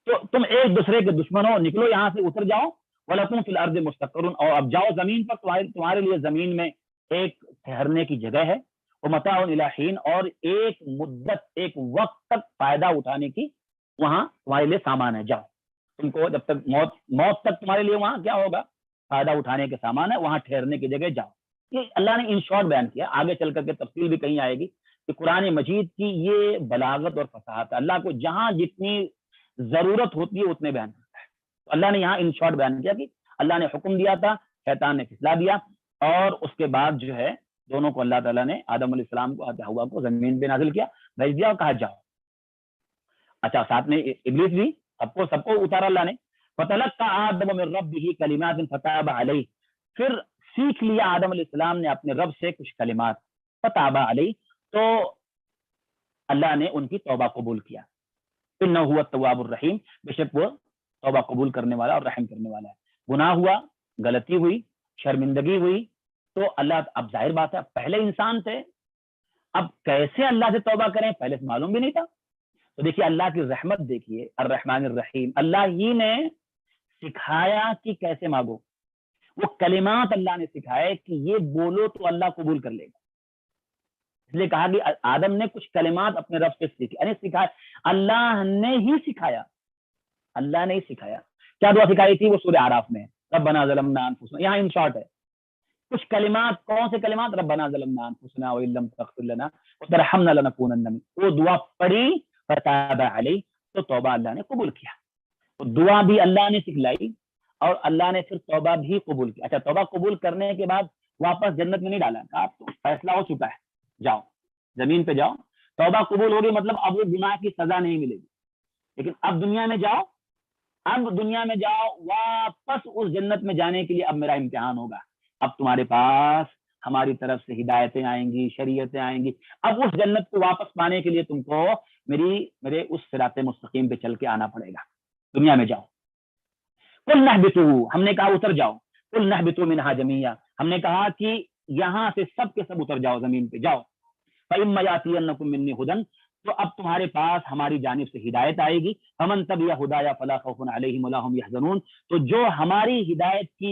Speaker 1: تو تم ایک دوسرے کے دشمن ہو، نکلو یہاں سے، اتر جاؤ. وَلَكُمْ فِي الْأَرْضِ مُسْتَقَرٌّ، اور اب جاؤ زمین پر، تمہارے لیے زمین میں ایک ٹھہرنے کی جگہ ہے. وَمَتَاعٌ إِلَىٰ حِينٍ، اور ایک مدت، ایک وقت تک فائدہ اٹھانے کی وہاں تمہارے لیے سامان ہے. جاؤ، تم کو جب تک موت تک تمہارے لیے وہاں کیا ہوگا، فائدہ اٹھانے کے سامان ہے، وہاں ٹھہرنے کی جگہ جاؤ. یہ اللہ نے ان شارٹ بیان کیا، آگے چل کر کے تفصیل بھی کہیں آئے گی کہ قرآن مجید کی یہ بلاغت اور فصاحت ہے. اللہ کو جہاں جتنی ضرورت ہوتی ہے اتنے بیان کرتا ہے. تو اللہ نے یہاں ان شارٹ بیان کیا کہ اللہ نے حکم دیا تھا، شیطان نے پھسلا دیا، اور اس کے بعد جو ہے دونوں کو اللہ تعالیٰ نے، آدم علیہ السلام کو، ہوا کو زمین پہ نازل کیا، بھیج دیا اور کہا جاؤ. اچھا ساتھ میں ابلیس بھی، سب کو اتارا اللہ نے. فَتَلَقَّىٰ آدَمُ مِن رَّبِّهِ كَلِمَاتٍ فَتَابَ عَلَيْهِ، پھر سیکھ لیا آدم علیہ السلام نے اپنے رب سے کچھ کلمات. فَتَابَ عَلَيْهِ، تو اللہ نے ان کی توبہ قبول کیا. إِنَّهُ هُوَ التَّوَّابُ الرَّحِيمُ، بے شک وہ توبہ قبول کرنے والا اور رحم کرنے والا ہے. گناہ ہوا، غلطی ہوئی، شرمندگی ہوئی، تو اللہ، اب ظاہر بات ہے پہلے انسان تھے، اب کیسے اللہ سے توبہ کریں، پہلے سے معلوم بھی نہیں تھا. تو دیکھیے اللہ کی رحمت، دیکھیے الرحمن الرحیم، اللہ ہی نے سکھایا کہ کیسے مانگو. وہ کلمات اللہ نے سکھائے کہ یہ بولو تو اللہ قبول کر لے گا. اس لیے کہا کہ آدم نے کچھ کلمات اپنے رب سے سیکھے، یعنی سکھایا، اللہ نے ہی سکھایا. اللہ نے ہی سکھایا. کیا دعا سکھائی تھی؟ وہ سورہ اعراف میں، ربنا ظلمنا انفسنا. یہاں ان شارٹ ہے کچھ کلمات. کون سے کلمات؟ ربنا ظلمنا انفسنا وان لم تغفر لنا وترحمنا لنكونن من. وہ دعا پڑھی، فتاب علیہ، تو توبہ اللہ نے قبول کیا. تو دعا بھی اللہ نے سکھلائی اور اللہ نے پھر توبہ بھی قبول کی. اچھا توبہ قبول کرنے کے بعد واپس جنت میں نہیں ڈالا، کہا اب تو فیصلہ ہو چکا ہے، جاؤ زمین پہ جاؤ. توبہ قبول ہوگی مطلب اب وہ گناہ کی سزا نہیں ملے گی، لیکن اب دنیا میں جاؤ، واپس اس جنت میں جانے کے لیے اب میرا امتحان ہوگا. اب تمہارے پاس ہماری طرف سے ہدایتیں آئیں گی، شریعتیں آئیں گی. اب اس جنت کو واپس پانے کے لیے تم کو میرے اس صراط مستقیم پہ چل کے آنا پڑے گا. دنیا میں جاؤ. قُلْ نَهْبِطُوا، ہم نے کہا اتر جاؤ. قُلْ نَهْبِطُوا مِنْهَا جَمِيعًا، ہم نے کہا کہ یہاں سے سب کے سب اتر جاؤ، زمین پہ جاؤ. فَإِمَّا يَأْتِيَنَّكُم مِّنِّي هُدًى، تو اب تمہارے پاس ہماری جانب سے ہدایت آئے گی. فَمَن تَبِعَ هُدَايَ فَلَا خَوْفٌ عَلَيْهِمْ وَلَا هُمْ يَحْزَنُونَ، تو جو ہماری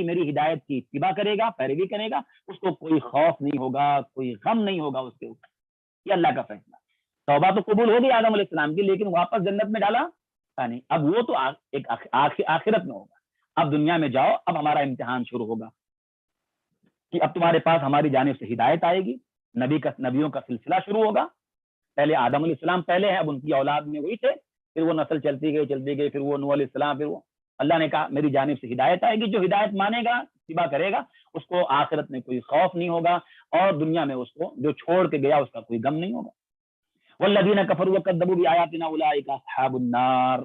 Speaker 1: میری ہدایت کی اتباع کرے گا، پیروی کرے گا، اس کو کوئی خوف نہیں ہوگا، کوئی غم نہیں ہوگا اس کے اوپر. یہ اللہ کا فیصلہ. توبہ تو قبول ہوگی آدم علیہ السلام کی، لیکن واپس جنت میں ڈالا نہیں. اب وہ تو ایک آخرت میں ہوگا. اب دنیا میں جاؤ، اب ہمارا امتحان شروع ہوگا کہ اب تمہارے پاس ہماری جانب سے ہدایت آئے گی، نبیوں کا سلسلہ شروع ہوگا. پہلے آدم علیہ السلام پہلے ہیں، اب ان کی اولاد میں وہی تھے، پھر وہ نسل چلتی گئی، پھر وہ نوح علیہ السلام، پھر وہ اللہ نے کہا میری جانب سے ہدایت آئے گی. جو ہدایت مانے گا، اتباع کرے گا، اس کو آخرت میں کوئی خوف نہیں ہوگا، اور دنیا میں اس کو جو چھوڑ کے گیا اس کا کوئی غم نہیں ہوگا. والذین کفروا وکذبوا بآیاتنا اولئک اصحاب النار،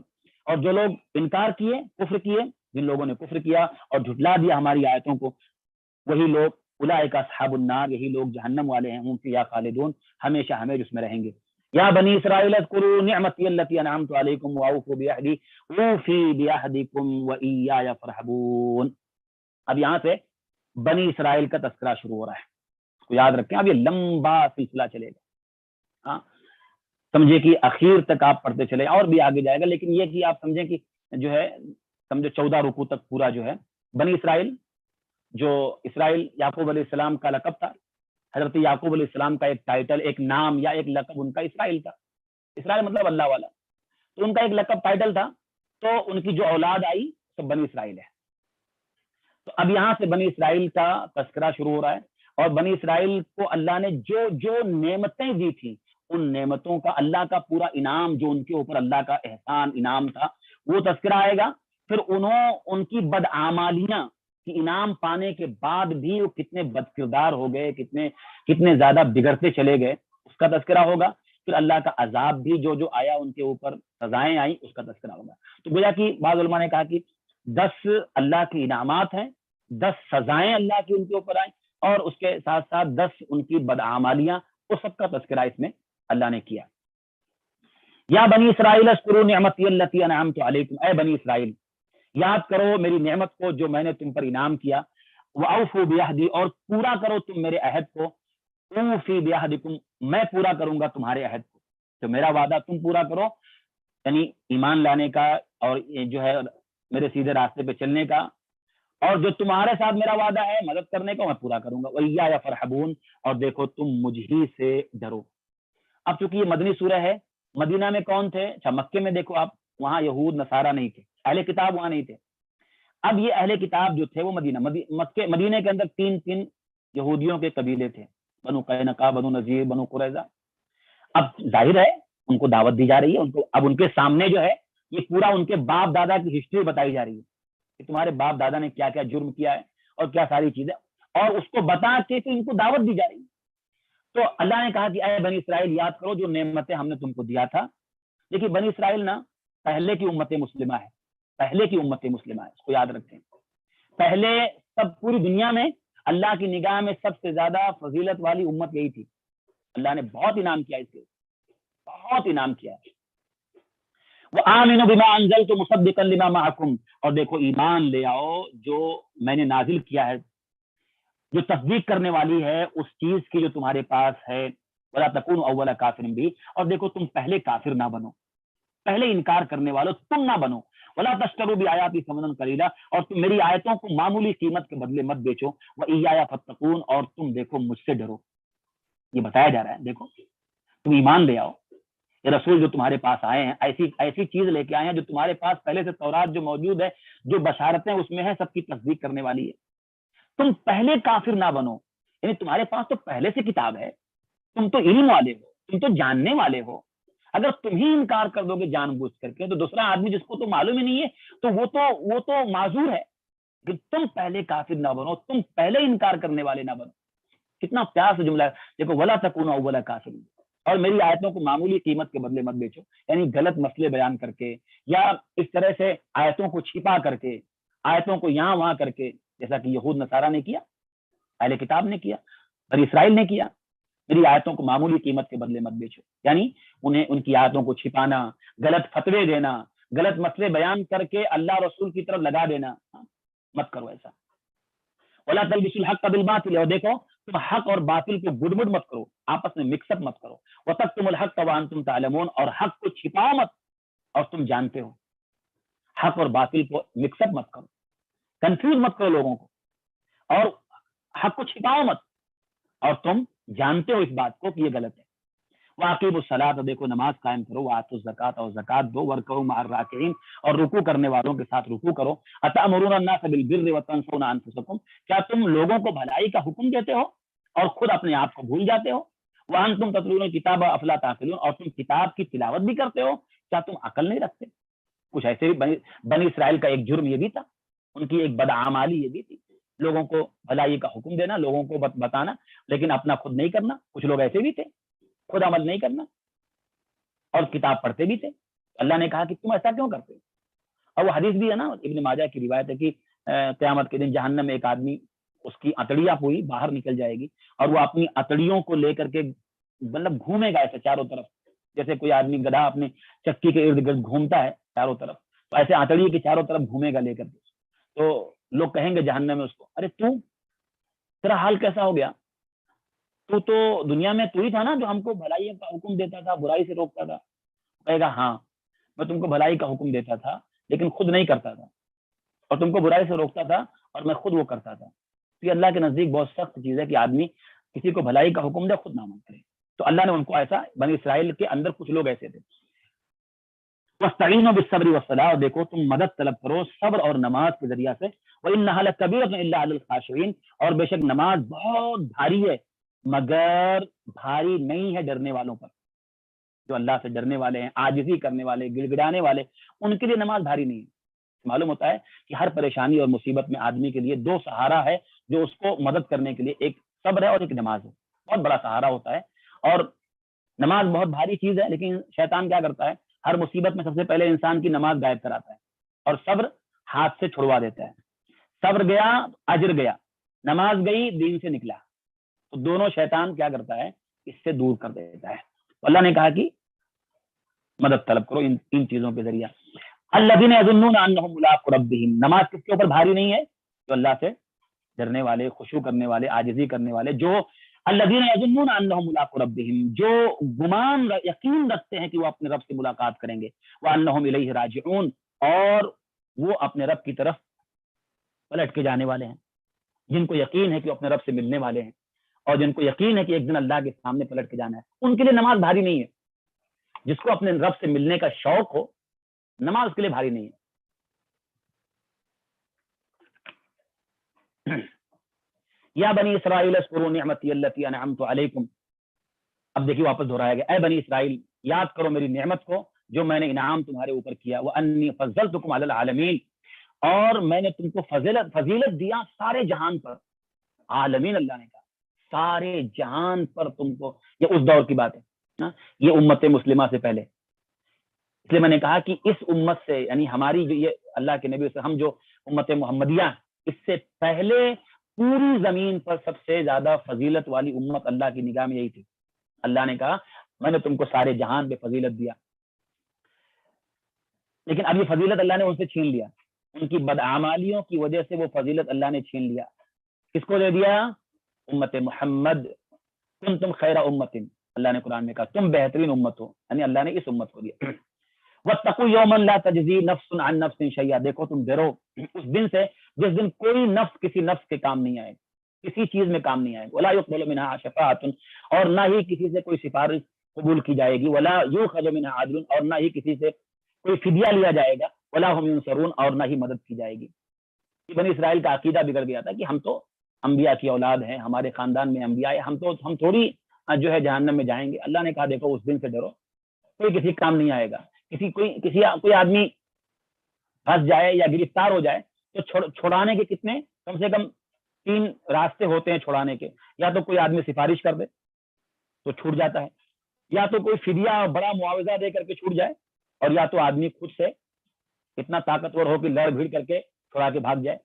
Speaker 1: اور جو لوگ انکار کیے، کفر کیے، جن لوگوں نے کفر کیا اور جھٹلا دیا ہماری آیتوں کو، وہی لوگ اولئک اصحاب النار، یہی لوگ جہنم والے ہیں. ہم فیہا خالدون، ہمیشہ اس میں رہیں گے. یا بنی اسرائیل اذکروا نعمتی التی انعمت علیکم واوفوا بعہدی اوفی بعہدکم وایای فارہبون. اب یہاں سے بنی اسرائیل کا تذکرہ شروع ہو رہا ہے، اس کو یاد رکھیں. اب یہ لمبا سلسلہ چلے گا، ہاں سمجھے کہ اخیر تک آپ پڑھتے چلے، اور بھی آگے جائے گا، لیکن یہ کہ آپ سمجھیں کہ جو ہے سمجھو 14 رکوع تک پورا جو ہے بنی اسرائیل، جو اسرائیل یعقوب علیہ السلام کا لقب تھا. حضرت یعقوب علیہ السلام کا ایک ٹائٹل، ایک نام یا ایک لقب ان کا اسرائیل تھا. اسرائیل مطلب اللہ والا، تو ان کا ایک لقب ٹائٹل تھا. تو ان کی جو اولاد آئی تو بنی اسرائیل ہے. تو اب یہاں سے بنی اسرائیل کا تذکرہ شروع ہو رہا ہے، اور بنی اسرائیل کو اللہ نے جو جو نعمتیں دی تھیں، ان نعمتوں کا اللہ کا پورا انعام، جو ان کے اوپر اللہ کا احسان انعام تھا، وہ تذکرہ آئے گا. پھر ان کی بدعمالیاں کہ انعام پانے کے بعد بھی وہ کتنے بد کردار ہو گئے، کتنے زیادہ بگڑتے چلے گئے، اس کا تذکرہ ہوگا. پھر اللہ کا عذاب بھی جو جو آیا، ان کے اوپر سزائیں آئیں، اس کا تذکرہ ہوگا. تو گویا کہ بعض علماء نے کہا کہ 10 اللہ کے انعامات ہیں، 10 سزائیں اللہ کی ان کے اوپر آئیں، اور اس کے ساتھ ساتھ 10 ان کی بدعمالیاں، وہ سب کا تذکرہ اس میں اللہ نے کیا. یا بنی اسرائیل اذکروا نعمتی التی انعمت علیکم، اے بنی اسرائیل یاد کرو میری نعمت کو جو میں نے تم پر انعام کیا. وَأَوْفُوا بِعَهْدِي، اور پورا کرو تم میرے عہد کو. اوفی بعہدکم، میں پورا کروں گا تمہارے عہد کو. تو میرا وعدہ تم پورا کرو، یعنی ایمان لانے کا، اور جو ہے میرے سیدھے راستے پہ چلنے کا، اور جو تمہارے ساتھ میرا وعدہ ہے مدد کرنے کا، میں پورا کروں گا. وَإِيَّايَ فَارْحَبُونَ، اور دیکھو تم مجھ ہی سے ڈرو. اب چونکہ یہ مدنی سورہ ہے، مدینہ میں کون تھے؟ اچھا مکے میں دیکھو آپ، وہاں یہود نصارہ نہیں تھے، اہل کتاب وہاں نہیں تھے. اب یہ اہل کتاب جو تھے وہ مدینہ کے اندر 3 یہودیوں کے قبیلے تھے، بنو قینقاع، بنو نذیر، بنو قریظہ. اب ظاہر ہے ان کو دعوت دی جا رہی ہے، ان کو اب ان کے سامنے جو ہے یہ پورا ان کے باپ دادا کی ہسٹری بتائی جا رہی ہے کہ تمہارے باپ دادا نے کیا کیا جرم کیا ہے اور کیا ساری چیزیں، اور اس کو بتا کے ان کو دعوت دی جا رہی ہے. تو اللہ نے کہا کہ اے بنی اسرائیل یاد کرو جو نعمتیں ہم نے تم کو دیا تھا. دیکھیے بنی اسرائیل نا پہلے کی امت مسلمہ ہے، پہلے کی امت مسلمہ ہے، اس کو یاد رکھیں. پہلے سب پوری دنیا میں اللہ کی نگاہ میں سب سے زیادہ فضیلت والی امت یہی تھی. اللہ نے بہت انعام کیا اس کے، بہت انعام کیا. وَآمِنُوا بِمَا أَنزَلْتُ مُصَدِّقًا لِمَا مَعَكُمْ، اور دیکھو ایمان لے آؤ جو میں نے نازل کیا ہے، جو تصدیق کرنے والی ہے اس چیز کی جو تمہارے پاس ہے. وَلَا تَكُونُوا أَوَّلَ كَافِرٍ بِهِ، اور دیکھو تم پہلے کافر نہ بنو، پہلے انکار کرنے والوں تم نہ بنو. وَلَا تَشْتَرُوا بِآيَاتِي ثَمَنًا قَلِيلًا، اور تم میری آیتوں کو معمولی قیمت کے بدلے مت بیچو. وَإِيَّايَ فَاتَّقُونِ، اور تم دیکھو مجھ سے ڈرو. یہ بتایا جا رہا ہے دیکھو تم ایمان لے آؤ، یہ رسول جو تمہارے پاس آئے ہیں ایسی چیز لے کے آئے ہیں جو تمہارے پاس پہلے سے تورات جو موجود ہے، جو بشارتیں اس میں ہیں، سب کی تصدیق کرنے والی ہے. تم پہلے کافر نہ بنو، یعنی تمہارے پاس تو پہلے سے کتاب ہے، تم تو علم والے ہو، تم تو جاننے والے ہو. اگر تم ہی انکار کر دو گے جان بوجھ کر کے، تو دوسرا آدمی جس کو تو معلوم ہی نہیں ہے تو وہ تو معذور ہے. کہ تم پہلے کافر نہ بنو، تم پہلے انکار کرنے والے نہ بنو. کتنا پیار سے جملہ ہے دیکھو، وَلَا تَكُونُوا أَوَّلَ كَافِرٍ، اور میری آیتوں کو معمولی قیمت کے بدلے مت بیچو، یعنی غلط مسئلے بیان کر کے، یا اس طرح سے آیتوں کو چھپا کر کے، آیتوں کو یہاں وہاں کر کے، جیسا کہ یہود نصارہ نے کیا، اہل کتاب نے کیا، بنی اسرائیل نے کیا. میری آیتوں کو معمولی قیمت کے بدلے مت بیچو، یعنی انہیں ان کی آیتوں کو چھپانا، غلط فتوے دینا، غلط مسئلے بیان کر کے اللہ رسول کی طرف لگا دینا مت کرو ایسا. وَلَا تَلْبِسُوا الْحَقَّ بِالْبَاطِلِ، اور دیکھو تم حق اور باطل کو گڑبڑ مت کرو، آپس میں مکس اپ مت کرو. وَتَكْتُمُوا الْحَقَّ وَأَنْتُمْ تَعْلَمُونَ، اور حق کو چھپاؤ مت اور تم جانتے ہو. حق اور باطل کو مکس اپ مت کرو، کنفیوز مت کرو لوگوں کو، اور حق کو چھپاؤ مت اور تم جانتے ہو اس بات کو کہ یہ غلط ہے. وَأَقِیمُوا الصَّلَاةَ، دیکھو نماز قائم کرو. وَآتُوا الزَّکَاةَ، اور زکات دو. وَارْکَعُوا مَعَ الرَّاکِعِینَ، اور رکوع کرنے والوں کے ساتھ رکوع کرو. أَتَأْمُرُونَ النَّاسَ بِالْبِرِّ وَتَنْسَوْنَ أَنفُسَکُم، کیا تم لوگوں کو بھلائی کا حکم دیتے ہو اور خود اپنے آپ کو بھول جاتے ہو. وَأَنْتُمْ تَتْلُونَ الْکِتَابَ أَفَلَا تَعْقِلُونَ، اور تم کتاب کی تلاوت بھی کرتے ہو، کیا تم عقل نہیں رکھتے. کچھ ایسے بھی بنی اسرائیل کا ایک جرم یہ بھی تھا، ان کی ایک بدعمالی یہ بھی تھی، لوگوں کو بھلائی کا حکم دینا، لوگوں کو بتانا، لیکن اپنا خود نہیں کرنا. کچھ لوگ ایسے بھی تھے، خود عمل نہیں کرنا اور کتاب پڑھتے بھی تھے. اللہ نے کہا کہ تم ایسا کیوں کرتے ہو. اور وہ حدیث بھی ہے نا، ابن ماجہ کی روایت ہے کہ قیامت کے دن جہنم میں ایک آدمی، اس کی اتڑیاں پوری باہر نکل جائے گی، اور وہ اپنی اتڑیوں کو لے کر کے مطلب گھومے گا ایسے چاروں طرف، جیسے کوئی آدمی گدھا اپنے چکی کے ارد گرد گھومتا ہے چاروں طرف، تو ایسے آتڑی کے چاروں طرف گھومے گا لے کر کے، تو لوگ کہیں گے جہنم میں اس کو، ارے تیرا حال کیسا ہو گیا، تو دنیا میں تو ہی تھا نا جو ہم کو بھلائی کا حکم دیتا تھا، برائی سے روکتا تھا۔ کہے گا ہاں میں تم کو بھلائی کا حکم دیتا تھا لیکن خود نہیں کرتا تھا، اور تم کو برائی سے روکتا تھا اور میں خود وہ کرتا تھا۔ تو یہ اللہ کے نزدیک بہت سخت چیز ہے کہ آدمی کسی کو بھلائی کا حکم دے، خود نہ عمل کرے۔ تو اللہ نے ان کو ایسا، بنی اسرائیل کے اندر کچھ لوگ ایسے تھے۔ وَاسْتَعِينُوا بِالصَّبْرِ وَالصَّلَاةِ، اور دیکھو تم مدد طلب کرو صبر اور نماز کے ذریعہ سے۔ وَإِنَّهَا لَكَبِيرَةٌ إِلَّا عَلَى الْخَاشِعِينَ، اور بے شک نماز بہت بھاری ہے مگر بھاری نہیں ہے ڈرنے والوں پر، جو اللہ سے ڈرنے والے ہیں، عاجزی کرنے والے، گڑ گڑانے والے، ان کے لیے نماز بھاری نہیں ہے۔ معلوم ہوتا ہے کہ ہر پریشانی اور مصیبت میں آدمی کے لیے دو سہارا ہے جو اس کو مدد کرنے کے لیے، ایک صبر ہے اور ایک نماز ہے، بہت بڑا سہارا ہوتا ہے۔ اور نماز بہت بھاری چیز ہے، لیکن شیطان کیا کرتا ہے، ہر مصیبت میں سب سے پہلے انسان کی نماز غائب کراتا ہے اور صبر ہاتھ سے چھڑوا دیتا ہے۔ صبر گیا اجر گیا، نماز گئی دین سے نکلا، تو دونوں شیطان کیا کرتا ہے، اس سے دور کر دیتا ہے۔ اللہ نے کہا کہ مدد طلب کرو ان چیزوں کے ذریعہ۔ الذین یظنون انہم ملاقو ربہم، نماز کس کے اوپر بھاری نہیں ہے، جو اللہ سے ڈرنے والے، خشوع کرنے والے، عاجزی کرنے والے، جو الذین یظنون انہم ملاقو ربہم، جو گمان یقین رکھتے ہیں کہ وہ اپنے رب سے ملاقات کریں گے، وانہم الیہ راجعون، اور وہ اپنے رب کی طرف پلٹ کے جانے والے ہیں، جن کو یقین ہے کہ وہ اپنے رب سے ملنے والے ہیں، اور جن کو یقین ہے کہ ایک دن اللہ کے سامنے پلٹ کے جانا ہے، ان کے لیے نماز بھاری نہیں ہے۔ جس کو اپنے رب سے ملنے کا شوق ہو، نماز اس کے لیے بھاری نہیں ہے۔ یا بنی اسرائیل اذکروا نعمتی التی انعمت علیکم، اب دیکھیے واپس دہرایا گیا، اے بنی اسرائیل یاد کرو میری نعمت کو جو میں نے انعام تمہارے اوپر کیا، وانی فضلتکم علی العالمین، اور میں نے تم کو فضیلت دیا سارے جہان پر۔ عالمین اللہ نے کہا سارے جہان پر تم کو، یہ اس دور کی بات ہے، یہ امت مسلمہ سے پہلے، اس لیے میں نے کہا کہ اس امت سے، یعنی ہماری جو یہ اللہ کے نبی سے، ہم جو امت محمدیہ، اس سے پہلے پوری زمین پر سب سے زیادہ فضیلت والی امت اللہ کی نگاہ میں یہی تھی۔ اللہ نے کہا میں نے تم کو سارے جہان پہ فضیلت دیا، لیکن اب یہ فضیلت اللہ نے ان سے چھین لیا، ان کی بدعمالیوں کی وجہ سے وہ فضیلت اللہ نے چھین لیا۔ کس کو دے دیا؟ امت محمد، کنتم خیر امت، اللہ نے قرآن میں کہا تم بہترین امت ہو، یعنی اللہ نے اس امت کو دیا۔ واتقوا یوما لا تجزی نفس عن نفس شیئا، دیکھو تم ڈرو اس دن سے جس دن کوئی نفس کسی نفس کے کام نہیں آئے، کسی چیز میں کام نہیں آئے، ولا یقبل منها شفاعۃ، اور نہ ہی کسی سے کوئی سفارش قبول کی جائے گی، ولا یؤخذ منها عدل، اور نہ ہی کسی سے کوئی فدیہ لیا جائے گا، ولا هم ينصرون، اور نہ ہی مدد کی جائے گی۔ بنی اسرائیل کا عقیدہ بگڑ گیا تھا کہ ہم تو انبیاء کی اولاد ہیں، ہمارے خاندان میں انبیاء ہیں، ہم تھوڑی جو ہے جہنم میں جائیں گے۔ اللہ نے کہا دیکھو اس دن سے ڈرو، کوئی کسی کام نہیں آئے گا، کوئی آدمی پھنس جائے یا گرفتار ہو جائے تو چھڑانے کے کتنے، کم سے کم 3 راستے ہوتے ہیں چھڑانے کے، یا تو کوئی آدمی سفارش کر دے تو چھوٹ جاتا ہے، یا تو کوئی فدیہ بڑا معاوضہ دے کر کے چھوٹ جائے، اور یا تو آدمی خود سے اتنا طاقتور ہو کہ لڑ بھیڑ کر کے چھڑا کے بھاگ جائے۔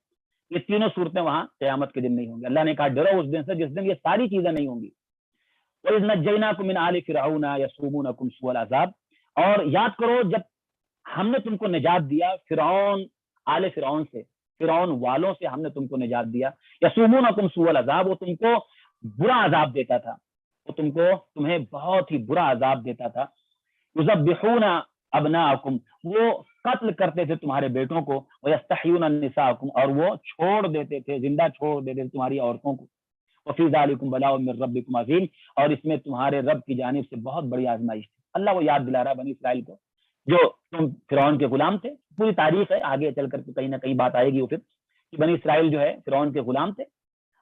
Speaker 1: یہ تینوں صورتیں وہاں قیامت کے دن نہیں ہوں گی۔ اللہ نے کہا ڈرو اس دن سے جس دن یہ ساری چیزیں نہیں ہوں گی۔ وَإِذْ نَجَّيْنَاكُم مِّنْ آلِ فِرْعَوْنَ يَسُومُونَكُمْ سُوءَ الْعَذَابِ، اور یاد کرو جب ہم نے تم کو نجات دیا فرعون، آل فرعون سے، فرعون والوں سے ہم نے تم کو نجات دیا۔ یسومونکم سوء العذاب، وہ تم کو برا عذاب دیتا تھا، وہ تمہیں بہت ہی برا عذاب دیتا تھا۔ یذبحون ابناءکم، وہ قتل کرتے تھے تمہارے بیٹوں کو، ویستحیون نساءکم، اور وہ چھوڑ دیتے تھے، زندہ چھوڑ دیتے تھے تمہاری عورتوں کو۔ وفی ذالکم بلاء من ربکم عظیم، اور اس میں تمہارے رب کی جانب سے بہت بڑی آزمائش تھی۔ اللہ وہ یاد دلا رہا بنی اسرائیل کو جو تم فرعون کے غلام تھے، پوری تاریخ ہے، آگے چل کر کے کہیں نہ کہیں بات آئے گی وہ پھر، کہ بنی اسرائیل جو ہے فرعون کے غلام تھے،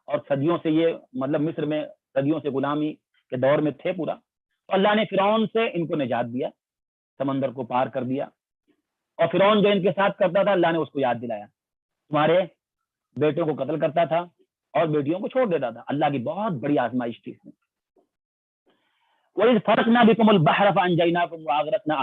Speaker 1: اور صدیوں سے یہ مطلب مصر میں صدیوں سے غلامی کے دور میں تھے پورا۔ تو اللہ نے فرعون سے ان کو نجات دیا، سمندر کو پار کر دیا، اور فرعون جو ان کے ساتھ کرتا تھا اللہ نے اس کو یاد دلایا، تمہارے بیٹوں کو قتل کرتا تھا اور بیٹیوں کو چھوڑ دیتا تھا۔ اللہ کی بہت بڑی آزمائش تھی اس میں۔ وَإِذْ فَرَقْنَا بِكُمُ الْبَحْرَ فَأَنْجَيْنَاكُمْ وَأَغْرَقْنَا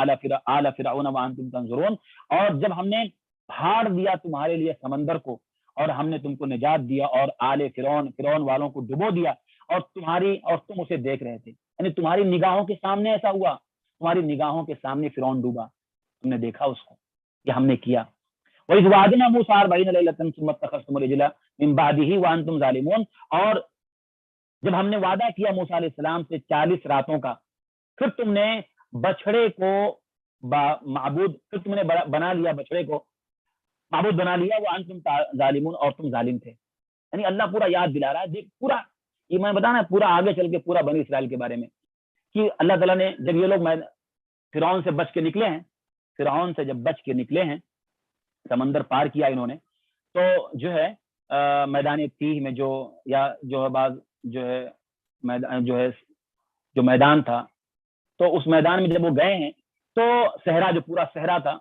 Speaker 1: آلَ فِرْعَوْنَ وَأَنْتُمْ تَنظُرُونَ، اور جب ہم نے پھاڑ دیا تمہارے لیے سمندر کو، اور ہم نے تم کو نجات دیا، اور آل فرعون والوں کو ڈبو دیا، اور تم اسے دیکھ رہے تھے، یعنی تمہاری نگاہوں کے سامنے ایسا ہوا تمہاری نگاہوں کے سامنے فرعون ڈوبا، تم نے دیکھا اس کو، یہ ہم نے کیا. وَإِذْ وَعَدْنَا مُوسَىٰ 40 لَيْلَةً ثُمَّ اتَّخَذْتُمُ الْعِجْلَ مِن بَعْدِهِ وَأَنْتُمْ ظَالِمُونَ. اور جب ہم نے وعدہ کیا موسیٰ علیہ السلام سے 40 راتوں کا، پھر تم نے بچڑے کو معبود، پھر تم نے بنا لیا بچڑے کو معبود بنا لیا، وَأَنْتُمْ ظَالِمُونَ، اور تم ظالم تھے. یعنی اللہ پورا یاد دلا رہا ہے. دیکھ پورا یہ میں بتانا پورا آگے چل کے پورا بنی اسرائیل کے بارے میں کہ اللہ تعالیٰ نے جب یہ لوگ فرعون سے بچ کے نکلے ہیں، فرعون سے جب بچ کے نکلے ہیں، سمندر پار کیا انہوں نے، تو جو ہے میدان تیہ میں جو ہے بعض جو میدان تھا، تو اس میدان میں جب وہ گئے ہیں تو صحرا، جو پورا صحرا تھا،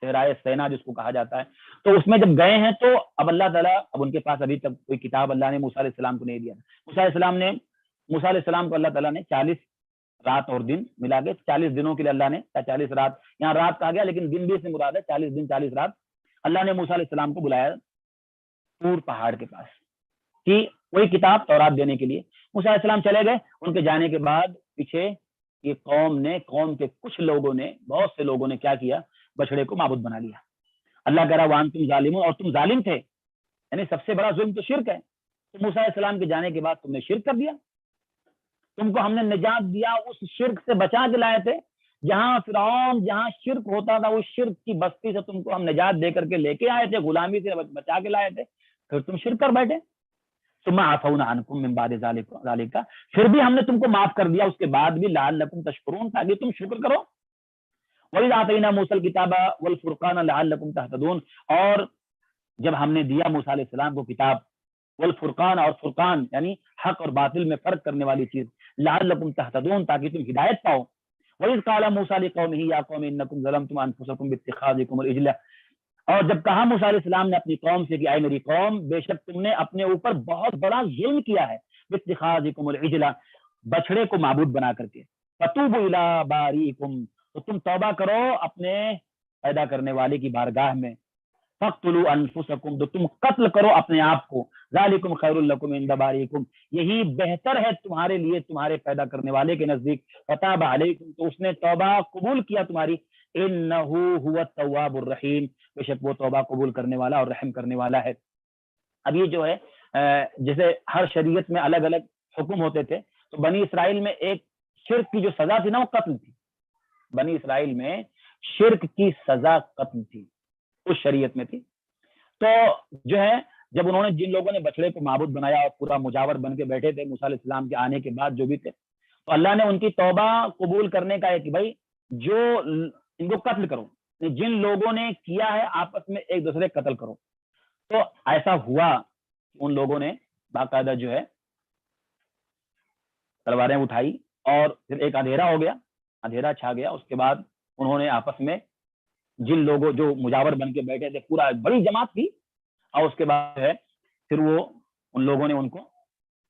Speaker 1: صحرائے سینا جس کو کہا جاتا ہے، تو اس میں جب گئے ہیں تو اب اللہ تعالیٰ، اب ان کے پاس ابھی تک کوئی کتاب اللہ نے موسیٰ علیہ السلام کو نہیں دیا. موسیٰ علیہ السلام کو اللہ تعالیٰ نے 40 رات اور دن ملا کے 40 دنوں کے لیے اللہ نے 40 رات، یہاں رات کہا گیا لیکن دن بھی سے مراد ہے، 40 دن 40 رات اللہ نے موسیٰ علیہ السلام کو بلایا طور پہاڑ کے پاس کہ وہی کتاب تورات دینے کے لیے. موسیٰ علیہ السلام چلے گئے. ان کے جانے کے بعد پیچھے یہ قوم کے کچھ لوگوں نے، بہت سے لوگوں نے کیا کیا، بچڑے کو معبود بنا لیا. اللہ کہہ رہا وَأَنْتُمْ ظَالِمُونَ، اور تم ظالم تھے. یعنی سب سے بڑا ظلم تو شرک ہے. تو موسیٰ علیہ السلام کے جانے کے بعد تم نے شرک کر دیا. تم کو ہم نے نجات دیا، اس شرک سے بچا کے لائے تھے. جہاں فرعون، جہاں شرک ہوتا تھا، اس شرک کی بستی سے تم کو ہم نجات دے کر کے لے کے آئے تھے، غلامی سے بچا کے لائے تھے، پھر تم شرک کر بیٹھے. ثم عفونا عنکم من بعد ذلک، پھر بھی ہم نے تم کو معاف کر دیا اس کے بعد بھی، لعلکم تشکرون، تاکہ تم شکر کرو. وَإِذْ آتَيْنَا مُوسَى الْكِتَابَ وَالْفُرْقَانَ لَعَلَّكُمْ تَهْتَدُونَ، اور جب ہم نے دیا موسیٰ علیہ السلام کو کتاب، والفرقان، اور فرقان یعنی حق اور باطل میں فرق کرنے والی چیز، لعلکم تہتدون، تاکہ تم ہدایت پاؤ. وَإِذْ قَالَ مُوسَىٰ لِقَوْمِهِ يَا قَوْمِ إِنَّكُمْ ظَلَمْتُمْ أَنفُسَكُمْ بِاتِّخَاذِكُمُ الْعِجْلَ، اور جب کہا موسیٰ علیہ السلام نے اپنی قوم سے کہ اے میری قوم، بے شک تم نے اپنے اوپر بہت بڑا ظلم کیا ہے، بِاتِّخَاذِكُمُ الْعِجْلَ، بچڑے کو معبود بنا کر کے. فَتُوبُوا إِلَىٰ بَارِئِكُمْ، تو تم توبہ کرو اپنے پیدا کرنے والے کی بارگاہ میں. فَاقْتُلُوا أَنفُسَكُمْ، تو تم قتل کرو اپنے آپ کو. ذَلِكُمْ خَيْرٌ لَكُمْ عِندَ بَارِئِكُمْ، یہی بہتر ہے تمہارے لیے تمہارے پیدا کرنے والے کے نزدیک. فَتَابَ عَلَيْكُمْ، تو اس نے توبہ قبول کیا تمہاری. إِنَّهُ هُوَ التَّوَّابُ الرَّحِيمُ، بے شک وہ توبہ قبول کرنے والا اور رحم کرنے والا ہے. اب یہ جو ہے جیسے ہر شریعت میں الگ الگ حکم ہوتے تھے، تو بنی اسرائیل میں ایک شرک کی جو سزا تھی نا، وہ قتل تھی. بنی اسرائیل میں شرک کی سزا قتل تھی، اس شریعت میں تھی. تو جو ہے جب انہوں نے، جن لوگوں نے بچڑے کو معبود بنایا اور پورا مجاور بن کے بیٹھے تھے موسیٰ علیہ السلام کے آنے کے بعد جو بھی تھے، تو اللہ نے ان کی توبہ قبول کرنے کا ہے کہ بھائی جو ان کو قتل کرو، جن لوگوں نے کیا ہے آپس میں ایک دوسرے قتل کرو. تو ایسا ہوا ان لوگوں نے باقاعدہ جو ہے تلواریں اٹھائی، اور پھر ایک اندھیرا ہو گیا، اندھیرا چھا گیا. اس کے بعد انہوں نے آپس میں جن لوگوں جو مجاور بن کے بیٹھے تھے، پورا بڑی جماعت تھی، اور اس کے بعد ہے پھر وہ ان لوگوں نے ان کو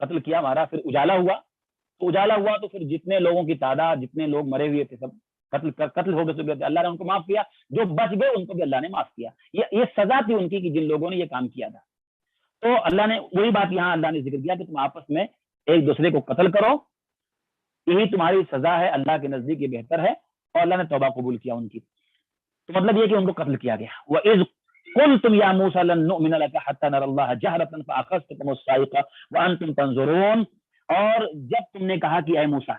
Speaker 1: قتل کیا، مارا. پھر اجالا ہوا، تو پھر جتنے لوگوں کی تعداد، جتنے لوگ مرے ہوئے تھے سب قتل ہو گئے. اللہ نے ان کو معاف کیا، جو بچ گئے ان کو بھی اللہ نے معاف کیا. یہ سزا تھی ان کی کہ جن لوگوں نے یہ کام کیا تھا. تو اللہ نے وہی بات یہاں اللہ نے ذکر کیا کہ تم آپس میں ایک دوسرے کو قتل کرو، یہی تمہاری سزا ہے، اللہ کے نزدیک یہ بہتر ہے. اور اللہ نے توبہ قبول کیا ان کی. تو مطلب یہ کہ ان کو قتل کیا گیا. وَإِذْ قُلْتُمْ يَا مُوسَىٰ لَن نُّؤْمِنَ لَكَ حَتَّىٰ نَرَى اللَّهَ جَهْرَةً فَأَخَذْتُكُمُ الصَّاعِقَةُ وَأَنْتُمْ تَنظُرُونَ، اور جب تم نے کہا کہ اے موسیٰ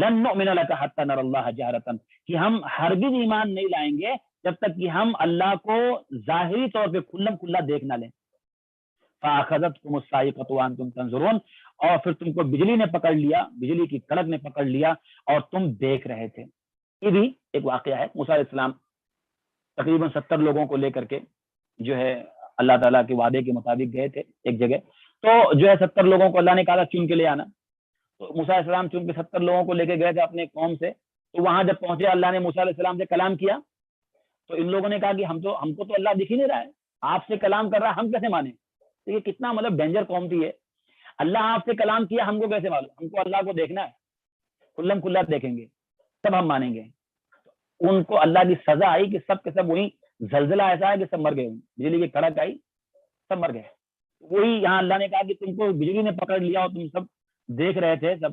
Speaker 1: لن نؤمن لك حتى نرى الله جهرة، کہ ہم ہرگز ایمان نہیں لائیں گے جب تک کہ ہم اللہ کو ظاہری طور پہ کھلم کھلا دیکھ نہ لیں. فاخذتكم الصاعقة وانتم تنظرون، اور پھر تم کو بجلی نے پکڑ لیا، بجلی کی کڑک نے پکڑ لیا اور تم دیکھ رہے تھے. یہ بھی ایک واقعہ ہے. موسیٰ علیہ السلام تقریباً 70 لوگوں کو لے کر کے جو ہے اللہ تعالیٰ کے وعدے کے مطابق گئے تھے ایک جگہ. تو جو ہے 70 لوگوں کو اللہ نے کہا چن کے لے آنا. تو موسیٰ علیہ السلام چون کے 70 لوگوں کو لے کے گئے تھے اپنے قوم سے. تو وہاں جب پہنچے، اللہ نے موسیٰ علیہ السلام سے کلام کیا. تو ان لوگوں نے کہا کہ ہم کو تو اللہ دکھ ہی نہیں رہا ہے، آپ سے کلام کر رہا ہے، ہم کیسے مانیں؟ تو یہ کتنا مطلب ڈینجر قوم تھی ہے. اللہ آپ سے کلام کیا، ہم کو کیسے معلوم؟ ہم کو اللہ کو دیکھنا ہے، کھلم کھلا دیکھیں گے تب ہم مانیں گے. ان کو اللہ کی سزا آئی کہ سب کے سب وہی زلزلہ ایسا ہے کہ سب مر گئے، بجلی کی کڑک آئی، سب مر گئے. وہی یہاں اللہ نے کہا کہ تم کو بجلی نے پکڑ لیا اور تم سب دیکھ رہے تھے سب.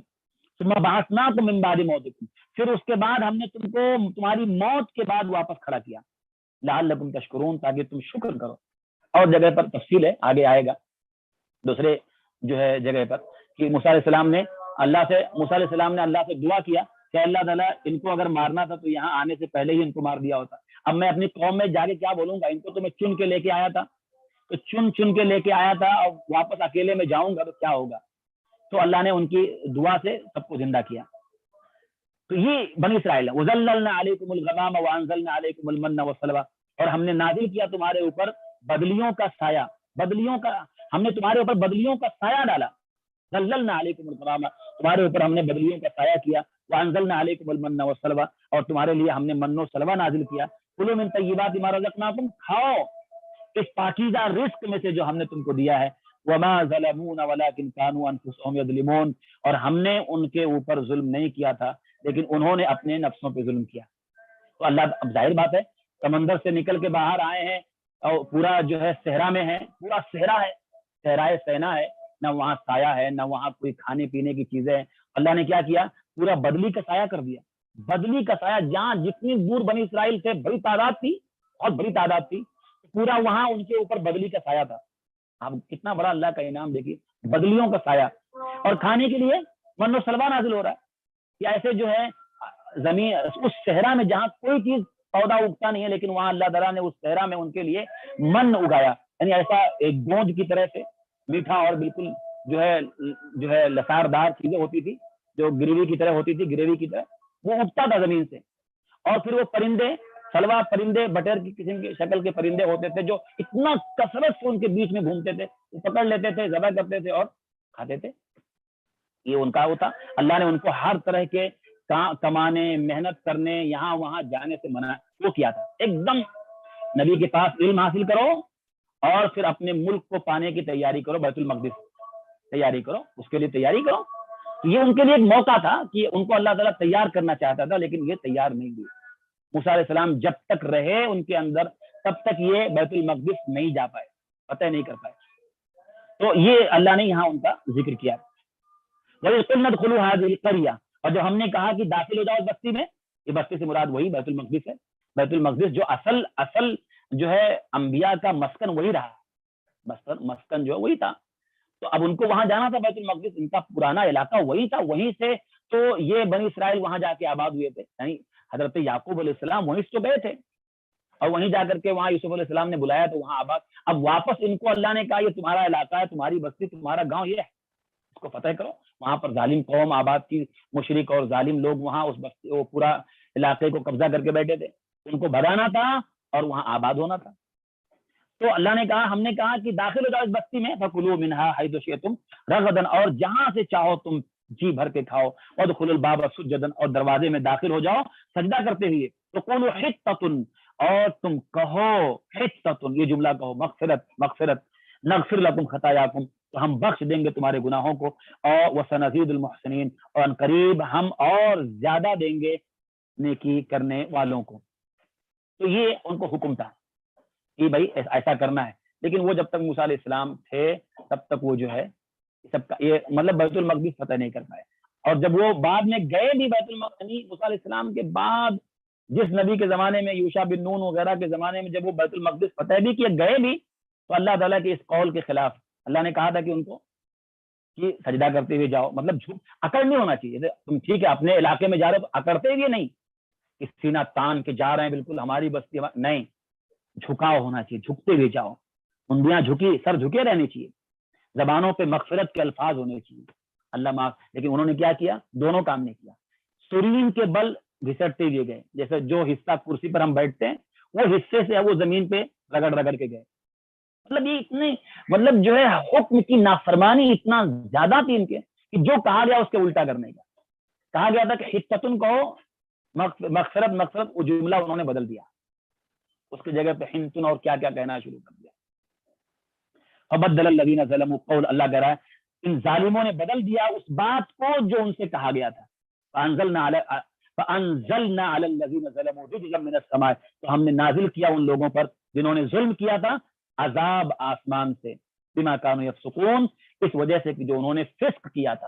Speaker 1: ثم بعثناکم من بعد موتکم، پھر اس کے بعد ہم نے تم کو تمہاری موت کے بعد واپس کھڑا کیا، لعلکم تشکرون، تاکہ تم شکر کرو. اور جگہ پر تفصیل ہے، آگے آئے گا دوسرے جو ہے جگہ پر کہ موسیٰ علیہ السلام نے اللہ سے دعا کیا کہ اللہ تعالیٰ ان کو اگر مارنا تھا تو یہاں آنے سے پہلے ہی ان کو مار دیا ہوتا. اب میں اپنی قوم میں جا کے کیا بولوں گا؟ ان کو تو میں چن کے لے کے آیا تھا، تو چن کے لے کے آیا تھا، اور واپس اکیلے میں جاؤں گا تو کیا ہوگا؟ تو اللہ نے ان کی دعا سے سب کو زندہ کیا. تو یہ بنی اسرائیل ہے. وَظَلَّلْنَا عَلَيْكُمُ الْغَمَامَ وَأَنزَلْنَا عَلَيْكُمُ الْمَنَّ وَالسَّلْوَىٰ، اور ہم نے نازل کیا تمہارے اوپر بدلیوں کا سایہ، ہم نے تمہارے اوپر بدلیوں کا سایہ ڈالا. ظَلَّلْنَا عَلَيْكُمُ الْغَمَامَ، تمہارے اوپر ہم نے بدلیوں کا سایہ کیا. وَأَنزَلْنَا عَلَيْكُمُ الْمَنَّ وَالسَّلْوَىٰ، اور تمہارے لیے ہم نے من و سلوہ نازل کیا. کُلُوا مِن طَیِّبَاتِ مَا رَزَقْنَاکُمْ، کھاؤ اس پاکیزہ رزق میں سے جو ہم نے تم کو دیا ہے. وَمَا ظَلَمُونَ وَلَٰكِن كَانُوا أَنفُسَهُمْ يَظْلِمُونَ، اور ہم نے ان کے اوپر ظلم نہیں کیا تھا لیکن انہوں نے اپنے نفسوں پہ ظلم کیا. تو اللہ، اب ظاہر بات ہے سمندر سے نکل کے باہر آئے ہیں اور پورا جو ہے صحرا میں ہے، پورا صحرا ہے، صحرائے سینا ہے، نہ وہاں سایہ ہے نہ وہاں کوئی کھانے پینے کی چیزیں ہیں. اللہ نے کیا کیا؟ پورا بدلی کا سایہ کر دیا. بدلی کا سایہ، جہاں جتنی دور بنی اسرائیل سے بڑی تعداد تھی، بہت بڑی تعداد تھی، پورا وہاں ان کے اوپر بدلی کا سایہ تھا. اب کتنا بڑا اللہ کا انعام دیکھیے، بدلیوں کا سایہ. اور کھانے کے لیے من و سلوا نازل ہو رہا ہے کہ ایسے جو ہے زمین، اس صحرا میں جہاں کوئی چیز پودا اگتا نہیں ہے، لیکن وہاں اللہ تعالیٰ نے اس صحرا میں ان کے لیے من اگایا، یعنی ایسا ایک گونج کی طرح سے میٹھا اور بالکل جو ہے لسار دار چیزیں ہوتی تھی، جو گریوی کی طرح ہوتی تھی، گریوی کی طرح وہ اگتا تھا زمین سے. اور پھر وہ پرندے، سلوا پرندے، بٹیر کی قسم کی شکل کے پرندے ہوتے تھے جو اتنا کثرت سے ان کے بیچ میں گھومتے تھے، وہ پکڑ لیتے تھے، ذبح کرتے تھے اور کھاتے تھے. یہ ان کا ہوتا. اللہ نے ان کو ہر طرح کے کمانے، محنت کرنے، یہاں وہاں جانے سے منع وہ کیا تھا. ایک دم نبی کے پاس علم حاصل کرو اور پھر اپنے ملک کو پانے کی تیاری کرو، بیت المقدس تیاری کرو، اس کے لیے تیاری کرو. یہ ان کے لیے ایک موقع تھا کہ ان کو اللہ تعالیٰ تیار کرنا چاہتا تھا، لیکن یہ تیار نہیں ہوئے. موسیٰ علیہ السلام جب تک رہے ان کے اندر، تب تک یہ بیت المقدس نہیں جا پائے، فتح نہیں کر پائے. تو یہ اللہ نے یہاں ان کا ذکر کیا. وَإِذْ قُلْنَا ادْخُلُوا هَٰذِهِ الْقَرْيَةَ، اور جو ہم نے کہا کہ داخل ہو جاؤ بستی میں، یہ بستی سے مراد وہی بیت المقدس ہے. بیت المقدس جو اصل جو ہے انبیاء کا مسکن وہی رہا، مسکن جو ہے وہی تھا. تو اب ان کو وہاں جانا تھا بیت المقدس، ان کا پرانا علاقہ وہی تھا، وہیں سے تو یہ بنی اسرائیل وہاں جا کے آباد ہوئے تھے. یعنی حضرت یعقوب علیہ السلام وہیں سے تو گئے تھے اور وہیں جا کر کے وہاں یوسف علیہ السلام نے بلایا تو وہاں آباد. اب واپس ان کو اللہ نے کہا یہ تمہارا علاقہ ہے، تمہاری بستی، تمہارا گاؤں یہ ہے، اس کو فتح کرو. وہاں پر ظالم قوم آباد کی، مشرک اور ظالم لوگ وہاں اس بستی، وہ پورا علاقے کو قبضہ کر کے بیٹھے تھے. ان کو بھگانا تھا اور وہاں آباد ہونا تھا. تو اللہ نے کہا، ہم نے کہا کہ داخل ہو جاؤ اس بستی میں، فَكُلُوا مِنْهَا حَيْثُ شِئْتُمْ رَغَدًا، اور جہاں سے چاہو تم جی بھر کے کھاؤ. وَادْخُلُوا الْبَابَ سُجَّدًا، اور دروازے میں داخل ہو جاؤ سجدہ کرتے ہوئے. وَقُولُوا حِطَّةٌ، اور تم کہو حِطَّةٌ، یہ جملہ کہو، مغفرت نغفر لکم خطایاکم، تو ہم بخش دیں گے تمہارے گناہوں کو. اور وَسَنَزِيدُ الْمُحْسِنِينَ، اور ان قریب ہم اور زیادہ دیں گے نیکی کرنے والوں کو. تو یہ ان کو حکم تھا کہ بھائی ایسا کرنا ہے. لیکن وہ جب تک موسیٰ علیہ السلام تھے تب تک وہ جو ہے سب کا یہ مطلب بیت المقدس فتح نہیں کر پائے. اور جب وہ بعد میں گئے بھی بیت المقدس، موسیٰ علیہ السلام کے بعد جس نبی کے زمانے میں، یوشع بن نون وغیرہ کے زمانے میں، جب وہ بیت المقدس فتح بھی کیے گئے بھی، تو اللہ تعالیٰ کے اس قول کے خلاف اللہ نے کہا تھا کہ ان کو کہ سجدہ کرتے ہوئے جاؤ. مطلب اکڑ نہیں ہونا چاہیے. تم ٹھیک ہے اپنے علاقے میں جا رہے ہو تو اکڑتے ہوئے نہیں، کہ سینہ تان کے جا رہے ہیں بالکل ہماری بستی، نہیں، جھکاؤ ہونا چاہیے، جھکتے ہوئے جاؤ، انگلیاں جھکی، سر جھکے رہنے چاہیے، زبانوں پہ مغفرت کے الفاظ ہونے چاہیے، اللہ معاف. لیکن انہوں نے کیا کیا؟ دونوں کام نہیں کیا. سرین کے بل گھسٹتے ہوئے گئے، جیسے جو حصہ کرسی پر ہم بیٹھتے ہیں وہ حصے سے وہ زمین پہ رگڑ کے گئے. مطلب یہ اتنے مطلب جو ہے حکم کی نافرمانی اتنا زیادہ تھی ان کے کہ جو کہا گیا اس کے الٹا کرنے کا. کہا گیا تھا کہ حتتن کہو، مغفرت، وہ جملہ انہوں نے بدل دیا، اس کی جگہ پہ ہنتن اور کیا کیا کہنا شروع کر دیا. فبدل الذین ظلموا قول، اللہ کہہ رہا ہے ان ظالموں نے بدل دیا اس بات کو جو ان سے کہا گیا تھا. فانزلنا علی الذین ظلموا رجزا من السماء، تو ہم نے نازل کیا ان لوگوں پر جنہوں نے ظلم کیا تھا عذاب آسمان سے، بما کانوا یفسقون، اس وجہ سے کہ جو انہوں نے فسق کیا تھا.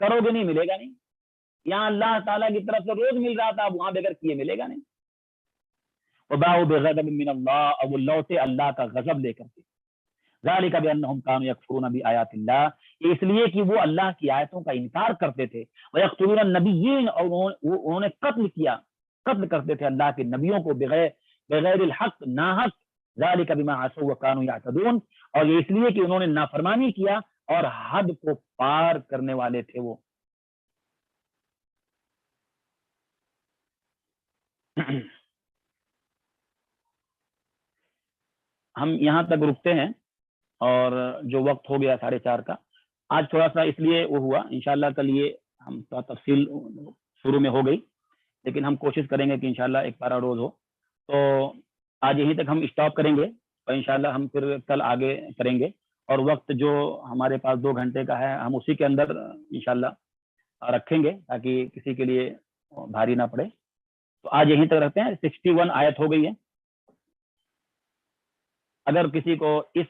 Speaker 1: کرو گے نہیں ملے گا نہیں. یہاں اللہ تعالیٰ کی طرف سے روز مل رہا تھا, وہاں بغیر کیے ملے گا نہیں. وباؤ بغضب من اللہ, اور وہ لوٹے اللہ کا غضب لے کر کے. ذالک بانہم کانوا یکفرون بآیات اللہ, اس لیے کہ وہ اللہ کی آیتوں کا انکار کرتے تھے. ویقتلون النبیین, اور انہوں نے قتل کرتے تھے اللہ کے نبیوں کو بغیر الحق, ناحق. ذالک بما عصوا وکانوا یعتدون, اور یہ اس لیے کہ انہوں نے نافرمانی کیا اور حد کو پار کرنے والے تھے وہ. ہم یہاں تک رکتے ہیں, اور جو وقت ہو گیا 4:30 کا, آج تھوڑا سا اس لیے وہ ہوا. انشاءاللہ کل یہ ہم تفصیل شروع میں ہو گئی, لیکن ہم کوشش کریں گے کہ انشاءاللہ ایک پارا روز ہو. تو آج یہیں تک ہم اسٹاپ کریں گے, اور انشاءاللہ ہم پھر کل آگے کریں گے. اور وقت جو ہمارے پاس 2 گھنٹے کا ہے, ہم اسی کے اندر انشاءاللہ رکھیں گے تاکہ کسی کے لیے بھاری نہ پڑے. تو آج یہیں تک رکھتے ہیں. 61 آیت ہو گئی ہے. اگر کسی کو اس